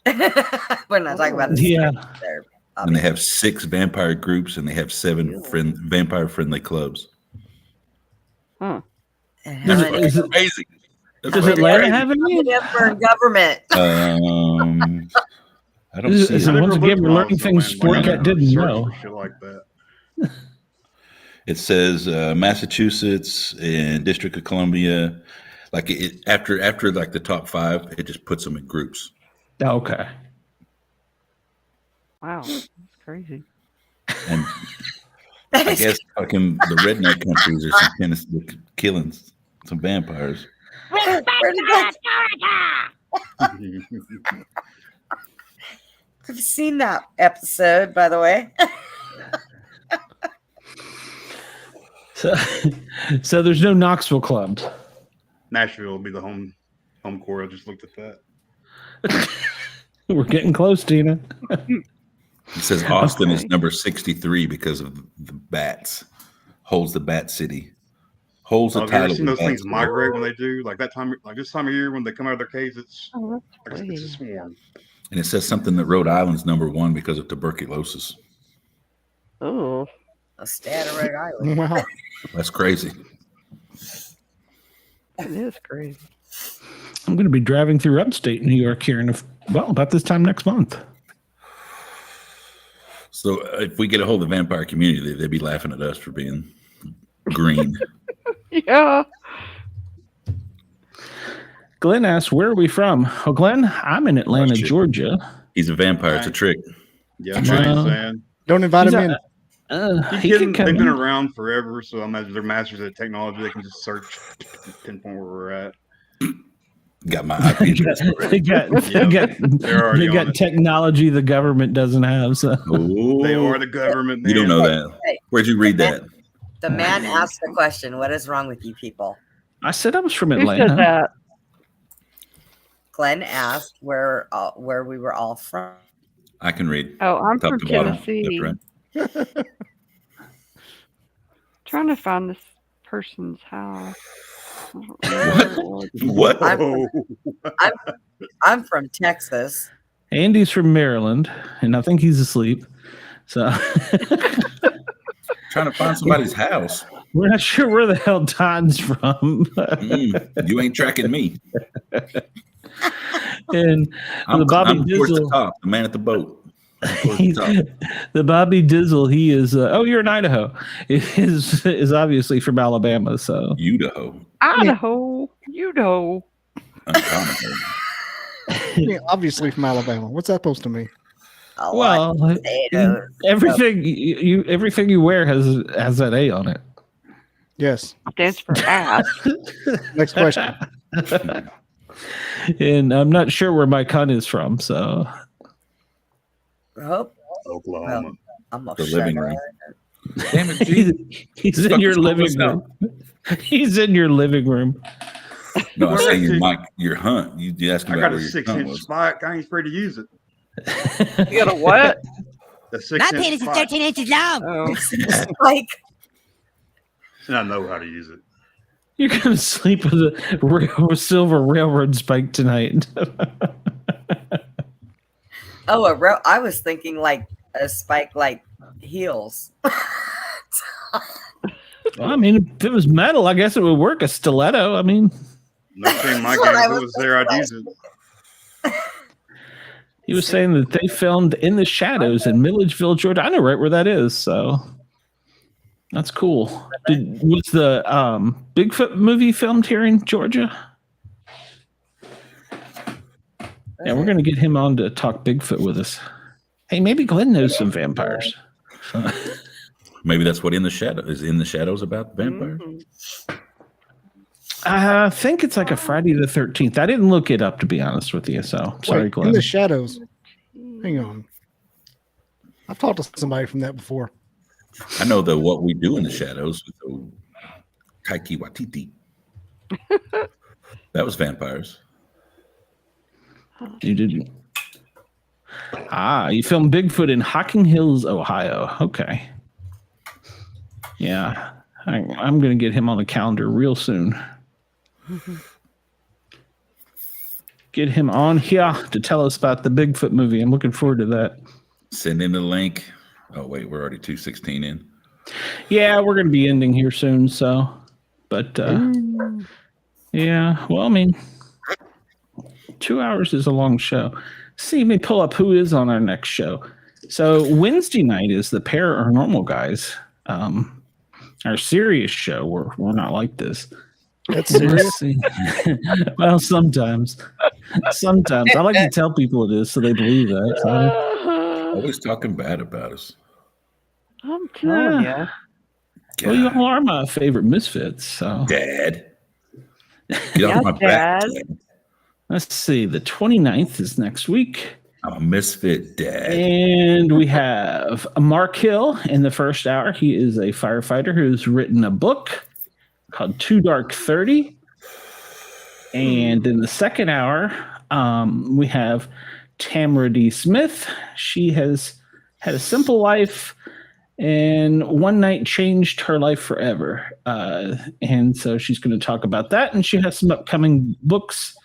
We're not talking about the there. And they have 6 vampire groups, and they have 7 vampire-friendly clubs. Huh. That's amazing. Does Atlanta have any? For government. I don't see it. Once again, we're learning things Sportcat didn't know. Shit like that. It says Massachusetts and District of Columbia. Like after like the top 5, it just puts them in groups. Okay. Wow, that's crazy. And I guess like in the redneck countries, there's some Tennessee killing some vampires. I've seen that episode, by the way. So there's no Knoxville clubs. Nashville will be the home core. I just looked at that. We're getting close, Tina. It says Austin is number 63 because of the bats. Holds the Bat City. Holds the title. Have you seen those things migrate when they do? Like that time, like this time of year when they come out of their caves, it's a swarm. And it says something that Rhode Island's number 1 because of tuberculosis. Oh. A stat of Rhode Island. Wow. That's crazy. It is crazy. I'm going to be driving through upstate New York here in about this time next month. So if we get a hold of the vampire community, they'd be laughing at us for being green. Yeah. Glenn asks, where are we from? Oh, Glenn, I'm in Atlanta, Georgia. He's a vampire. It's a trick. Yeah, I'm saying. Don't invite him in. They've been around forever, so I imagine they're masters at technology. They can just search, pinpoint where we're at. Got my IP address. They got technology the government doesn't have. So they are the government. You don't know that. Where'd you read that? The man asked the question, "What is wrong with you people?" I said I was from Who Atlanta. said that? Glenn asked where we were all from. I can read. Oh, I'm Top from to bottom, Tennessee. left, right. Trying to find this person's house. What? I'm from Texas. Andy's from Maryland, and I think he's asleep. So trying to find somebody's house. We're not sure where the hell Todd's from. You ain't tracking me. And I'm the Bobby towards the Dizzle, top, the man at the boat. the Bobby Dizzle, he is. You're in Idaho. Is obviously from Alabama. So Idaho. Idaho, you know. Yeah, obviously from Alabama. What's that supposed to mean? Well, everything you wear has that A on it. Yes. Stands for ass. Next question. And I'm not sure where my cunt is from, so. Oklahoma. I'm The living room. Damn it, he's in your living room. He's in your living room. No, I'm saying your hunt. You asked me I about got a where your 6-inch hunt was. spike. I ain't afraid to use it. You got a what? The My 6-inch penis is spike. 13 inches long. Oh. Like, And I know how to use it. You're going to sleep with a silver railroad spike tonight. I was thinking like a spike, like heels. Well, I mean, if it was metal, I guess it would work. A stiletto. I mean, No shame, my game. If it was there, I'd use it. he was saying that they filmed in the shadows in Milledgeville, Georgia. I know right where that is. So that's cool. Was the Bigfoot movie filmed here in Georgia? Yeah, we're going to get him on to talk Bigfoot with us. Hey, maybe Glenn knows some vampires. Maybe that's what In the Shadows about vampires. I think it's like a Friday the 13th. I didn't look it up, to be honest with you. So sorry, Wait, Glenn. In the Shadows. Hang on. I've talked to somebody from that before. I know the What We Do in the Shadows with the Taiki Watiti. That was vampires. You didn't. You filmed Bigfoot in Hocking Hills, Ohio. Okay. Yeah. I'm going to get him on the calendar real soon. Get him on here to tell us about the Bigfoot movie. I'm looking forward to that. Send in the link. Oh, wait, we're already 2:16 in. Yeah, we're going to be ending here soon. So, but yeah, well, I mean, 2 hours is a long show. See, let me pull up who is on our next show. So Wednesday night is the Paranormal Guys. Our serious show. We're not like this. That's serious. Well, sometimes I like to tell people it is so they believe that. So. Always talking bad about us. I'm telling you. Well, you all are my favorite Misfits. So. Dad. Get off my back. Dad. Let's see. The 29th is next week. I'm a misfit, Dad. And we have Mark Hill in the first hour. He is a firefighter who's written a book called Too Dark 30. And in the second hour, we have Tamara D. Smith. She has had a simple life, and one night changed her life forever. And so she's going to talk about that. And she has some upcoming books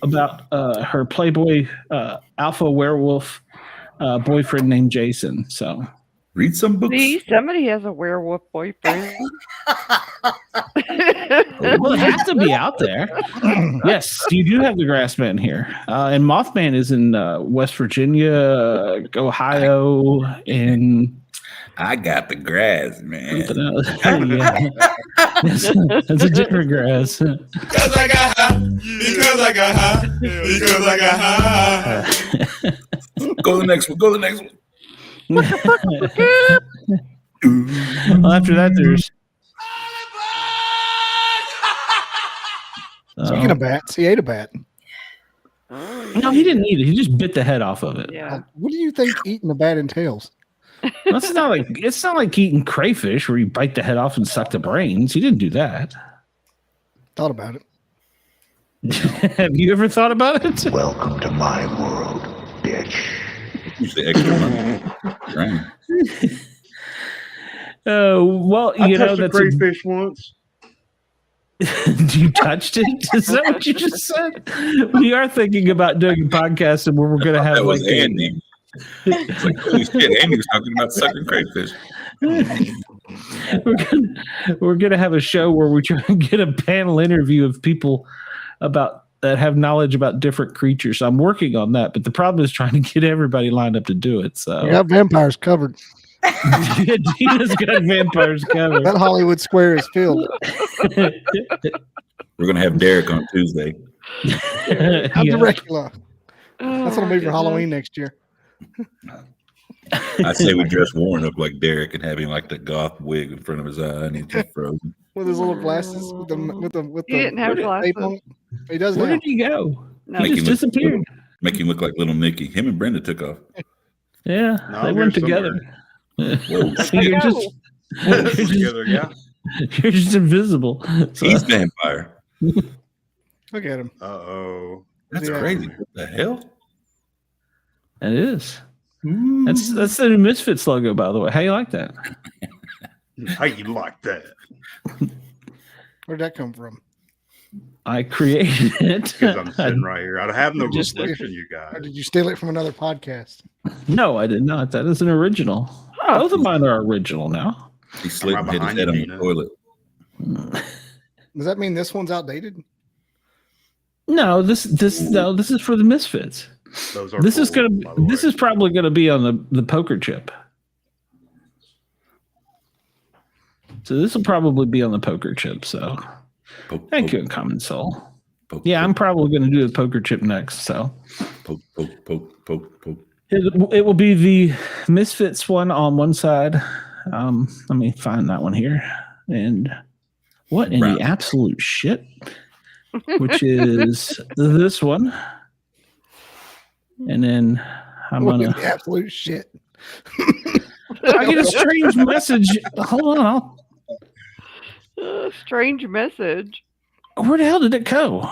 about her Playboy alpha werewolf boyfriend named Jason. So read some books. See, somebody has a werewolf boyfriend. Well, it has to be out there. Yes, you do have the Grassman here. And Mothman is in West Virginia, Ohio, and I got the grass, man. That's a different grass. Because I got high. Because I got high. Because I got high. Go to the next one. Go to the next one. Well, after that, there's. Speaking of bats, he ate a bat. No, he didn't eat it. He just bit the head off of it. Yeah. What do you think eating a bat entails? It's not like eating crayfish where you bite the head off and suck the brains. He didn't do that. Thought about it. Have you ever thought about it? Welcome to my world, bitch. Usually extra money. Right. Well, I you know touched a that's crayfish once. You touched it? Is that what you just said? We are thinking about doing a podcast and where we're going to have that was Andy. It's like, holy shit, Andy was talking about sucking crayfish. We're gonna have a show where we try and get a panel interview of people that have knowledge about different creatures. So I'm working on that, but the problem is trying to get everybody lined up to do it. So You got vampires covered. Gina's got vampires covered. That Hollywood Square is filled. We're gonna have Derek on Tuesday. I'm Dracula. That's what I'll be for Halloween next year. I say we dress Warren up like Derek and have him like the goth wig in front of his eye and he's just frozen. With his little glasses, with the He didn't have glasses. tape on it. He does Where now. did he go? No. He just disappeared. Make him look like little Nicky. Him and Brenda took off. Yeah, No, they I'm went here together. Whoa. So you're just Together, yeah. you're just invisible. So, He's vampire. Look at him. Uh-oh. That's Yeah. crazy. What the hell? it is. That's the new Misfits logo, by the way. How you like that? How you like that? Where'd that come from? I created it. Because I'm sitting right here. I have no Just- reflection, you guys. Or did you steal it from another podcast? No, I did not. That is an original. Both of mine are original now. He slipped and hit his behind head on you, the Dina. toilet. Does that mean this one's outdated? No, this is for the Misfits. Those are This is cool, gonna by the this way. is probably gonna be on the poker chip. So this will probably be on the poker chip. So Poke, thank poke, you, Common Soul. poke, Yeah, I'm poke, probably gonna do the poker chip next. So poke, poke, poke, poke, poke. it will be the Misfits one on one side. Let me find that one here. And what in Right. the absolute shit? Which is this one. And then I'm What gonna the absolute shit. I get a strange message. Hold on. Strange message. Where the hell did it go?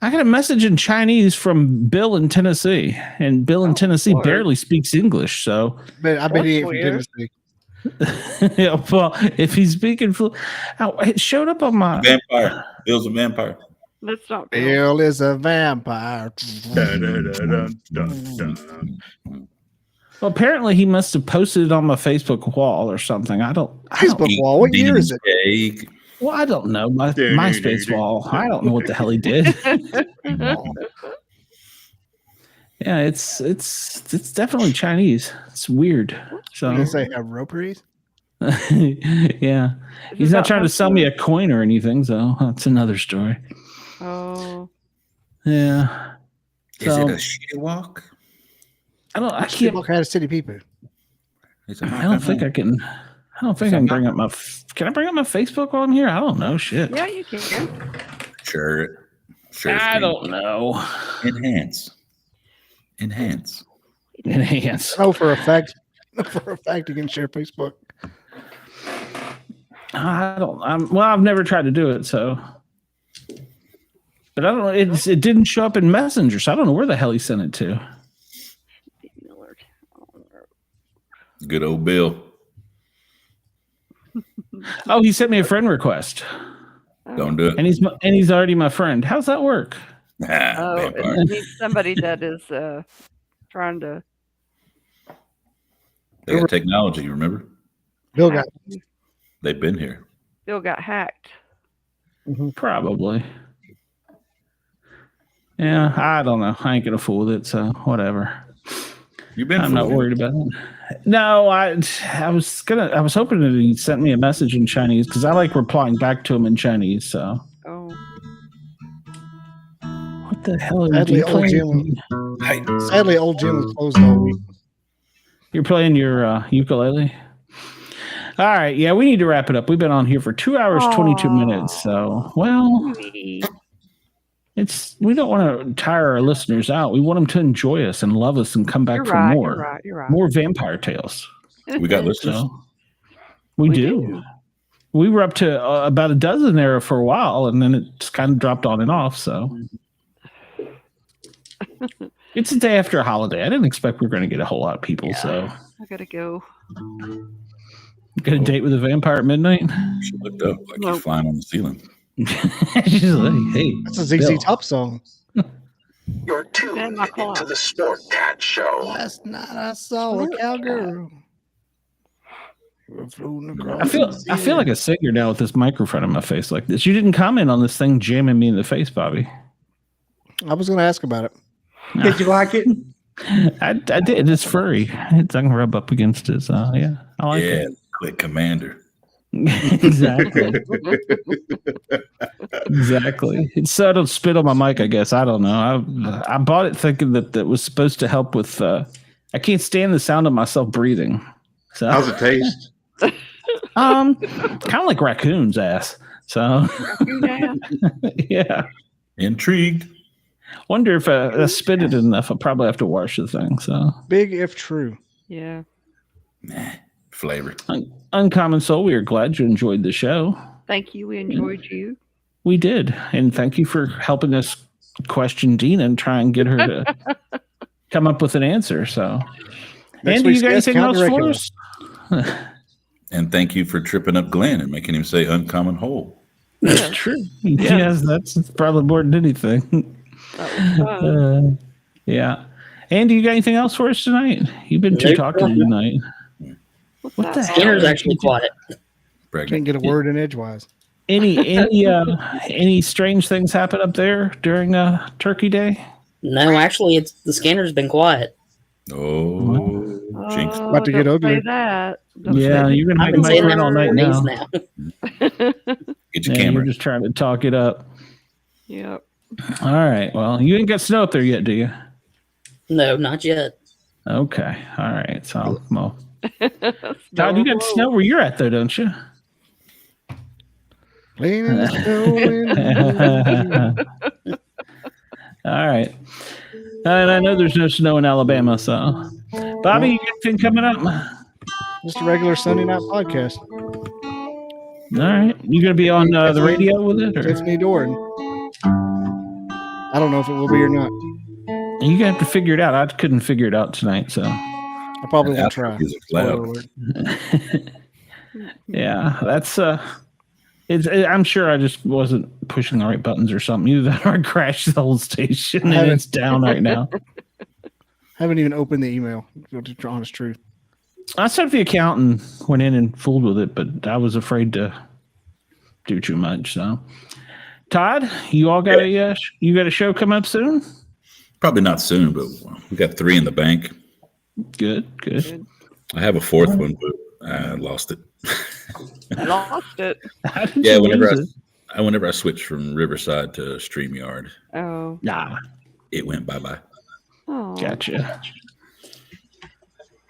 I got a message in Chinese from Bill in Tennessee, and Bill in Tennessee Lord. barely speaks English. So, But I bet he ain't from Weird. Tennessee. yeah, well, if he's speaking, it showed up on my Vampire. Bill's a vampire. That's not Bill. Bill is a vampire. Well, apparently he must have posted it on my Facebook wall or something. I don't Facebook wall. What year is it? DJ. Well, I don't know. My MySpace wall. I don't know what the hell he did. Yeah, it's definitely Chinese. It's weird. So Did they say roperies? yeah. He's not trying to sell me a coin or anything, so that's another story. Oh. Yeah. Is it a shitty walk? I can't. Look at city people. I don't think I can. I don't think I can bring up my. Can I bring up my Facebook while I'm here? I don't know. Shit. Yeah, you can. Sure. I don't know. Enhance. Oh, for a fact. For a fact, you can share Facebook. I don't. Well, I've never tried to do it, so. But I don't know. It didn't show up in Messenger, so I don't know where the hell he sent it to. Good old Bill. Oh, he sent me a friend request. Don't do it. And he's already my friend. How's that work? It needs somebody that is trying to. They got technology, remember? Bill got. They've been here. Bill got hacked. Probably. Yeah, I don't know. I ain't gonna fool with it, so whatever. I'm not worried about it. No, I was hoping that he sent me a message in Chinese because I like replying back to him in Chinese. So. Oh. What the hell are you playing? Sadly, old Jim was closed all week. You're playing your ukulele. All right, yeah, we need to wrap it up. We've been on here for 2 hours 22 minutes. So, well. We don't want to tire our listeners out. We want them to enjoy us and love us and come back for more. You're right. More vampire tales. We got listeners. So, we do. We were up to about a dozen there for a while, and then it just kind of dropped on and off. So it's the day after a holiday. I didn't expect we were going to get a whole lot of people. So I gotta go. Got a date with a vampire at midnight. She looked up like he's flying on the ceiling. She's like, "Hey, that's a ZZ Top song." You're tuned into the Sportcat show. Last night I saw a cowgirl. I feel like a singer now with this microphone in my face like this. You didn't comment on this thing jamming me in the face, Bobby. I was going to ask about it. Did you like it? I did. It's furry. I can rub up against it. So yeah, I like it. Yeah, quick commander. Exactly. So I don't spit on my mic, I guess. I don't know. I bought it thinking that was supposed to help with I can't stand the sound of myself breathing. So how's it taste? Kind of like raccoon's ass. So yeah. Intrigued. Wonder if I spit it enough. I'll probably have to wash the thing. So big if true. Yeah. Nah. Flavor. Uncommon Soul, we are glad you enjoyed the show. Thank you. We enjoyed you. We did. And thank you for helping us question Dina and try and get her to come up with an answer. So, Andy, you got anything else for us? And thank you for tripping up Glenn and making him say uncommon whole. That's true. Yes, that's probably more than anything. Yeah. Andy, you got anything else for us tonight? You've been too talkative tonight. What the hell? Skinner's actually quiet. Can't get a word in edgewise. Any strange things happen up there during Turkey Day? No, actually, the scanner's been quiet. Oh, jinx! About to get ugly. Yeah, you're gonna make a mic all night now. Get your camera. You're just trying to talk it up. Yep. All right. Well, you ain't got snow up there yet, do you? No, not yet. Okay. All right. So, well, Todd, you got snow where you're at, though, don't you? Playing in the snow. All right. And I know there's no snow in Alabama, so. Bobby, you got anything coming up? Just a regular Sunday night podcast. All right. You going to be on the radio with it? Or? Tiffany Doran. I don't know if it will be or not. You have to figure it out. I couldn't figure it out tonight, so I probably won't try. Yeah, that's I'm sure I just wasn't pushing the right buttons or something. Either that or I crashed the whole station and it's down right now. Haven't even opened the email. To be honest truth. I set up the account and went in and fooled with it, but I was afraid to do too much. So, Todd, you all got you got a show coming up soon? Probably not soon, but we got 3 in the bank. Good. I have a 4th one, but I lost it. Lost it. Yeah, whenever I switched from Riverside to StreamYard. Oh. Nah. It went bye-bye. Oh. Gotcha.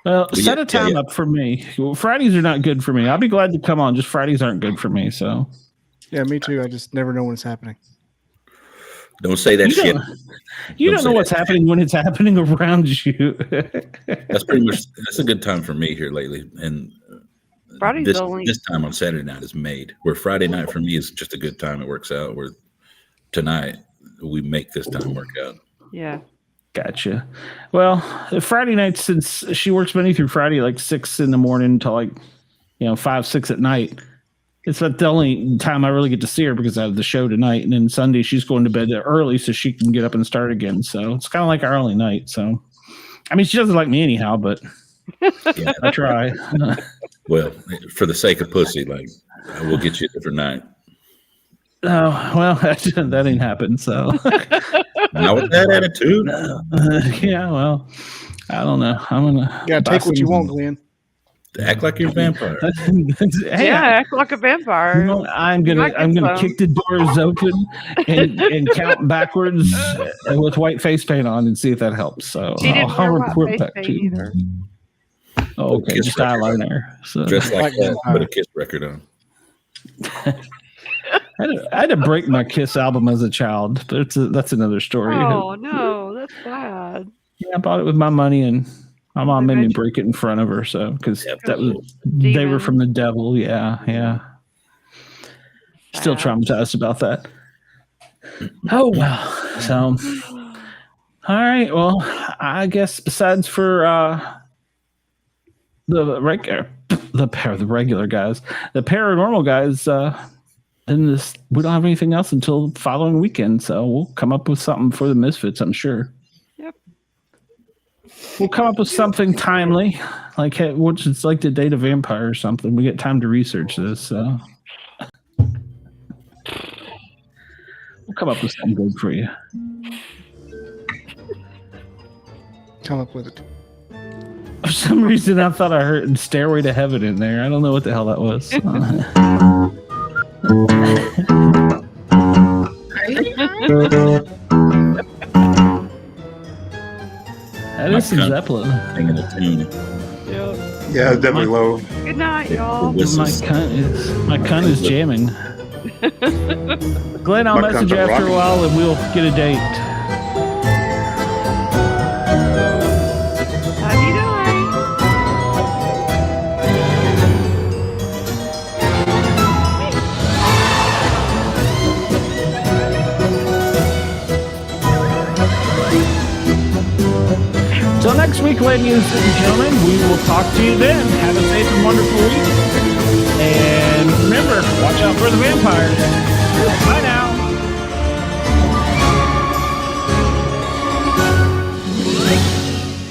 Well, set a time up for me. Well, Fridays are not good for me. I'll be glad to come on. Just Fridays aren't good for me. So. Yeah, me too. I just never know when it's happening. Don't say that shit. You don't know what's happening when it's happening around you. That's a good time for me here lately. And this time on Saturday night is made. Where Friday night for me is just a good time. It works out. Where tonight we make this time work out. Yeah. Gotcha. Well, Friday night, since she works Monday through Friday, like 6 in the morning till like 5, 6 at night. It's not the only time I really get to see her because I have the show tonight. And then Sunday she's going to bed early so she can get up and start again. So it's kind of like our only night. So, I mean, she doesn't like me anyhow, but I try. Well, for the sake of pussy, like, we'll get you a different night. Oh, well, that ain't happened. So, not with that attitude. Yeah, well, I don't know. I'm going to. You got to take what you want, Glenn. Act like you're a vampire. Hey, act like a vampire. I'm gonna kick the doors open and count backwards with white face paint on and see if that helps. So I'll report back to you. Oh, okay, just eyeliner. So just like that, put a Kiss record on. I had to break my Kiss album as a child, but that's another story. Oh no, that's bad. Yeah, I bought it with my money and. My mom made me break it in front of her, so because they were from the devil. Yeah. Still traumatized about that. Oh well. So, all right. Well, I guess besides for the regular guys, the paranormal guys, then we don't have anything else until the following weekend. So we'll come up with something for the Misfits, I'm sure. We'll come up with something timely, like which is like to date a vampire or something. We get time to research this, so we'll come up with something good for you. Come up with it. For some reason, I thought I heard "Stairway to Heaven" in there. I don't know what the hell that was. That is some Zeppelin. Singing a tune. Yeah, definitely low. Good night, y'all. My cunt is jamming. Glenn, I'll message you after a while and we'll get a date. Till next week, ladies and gentlemen, we will talk to you then. Have a safe and wonderful week. And remember, watch out for the vampires.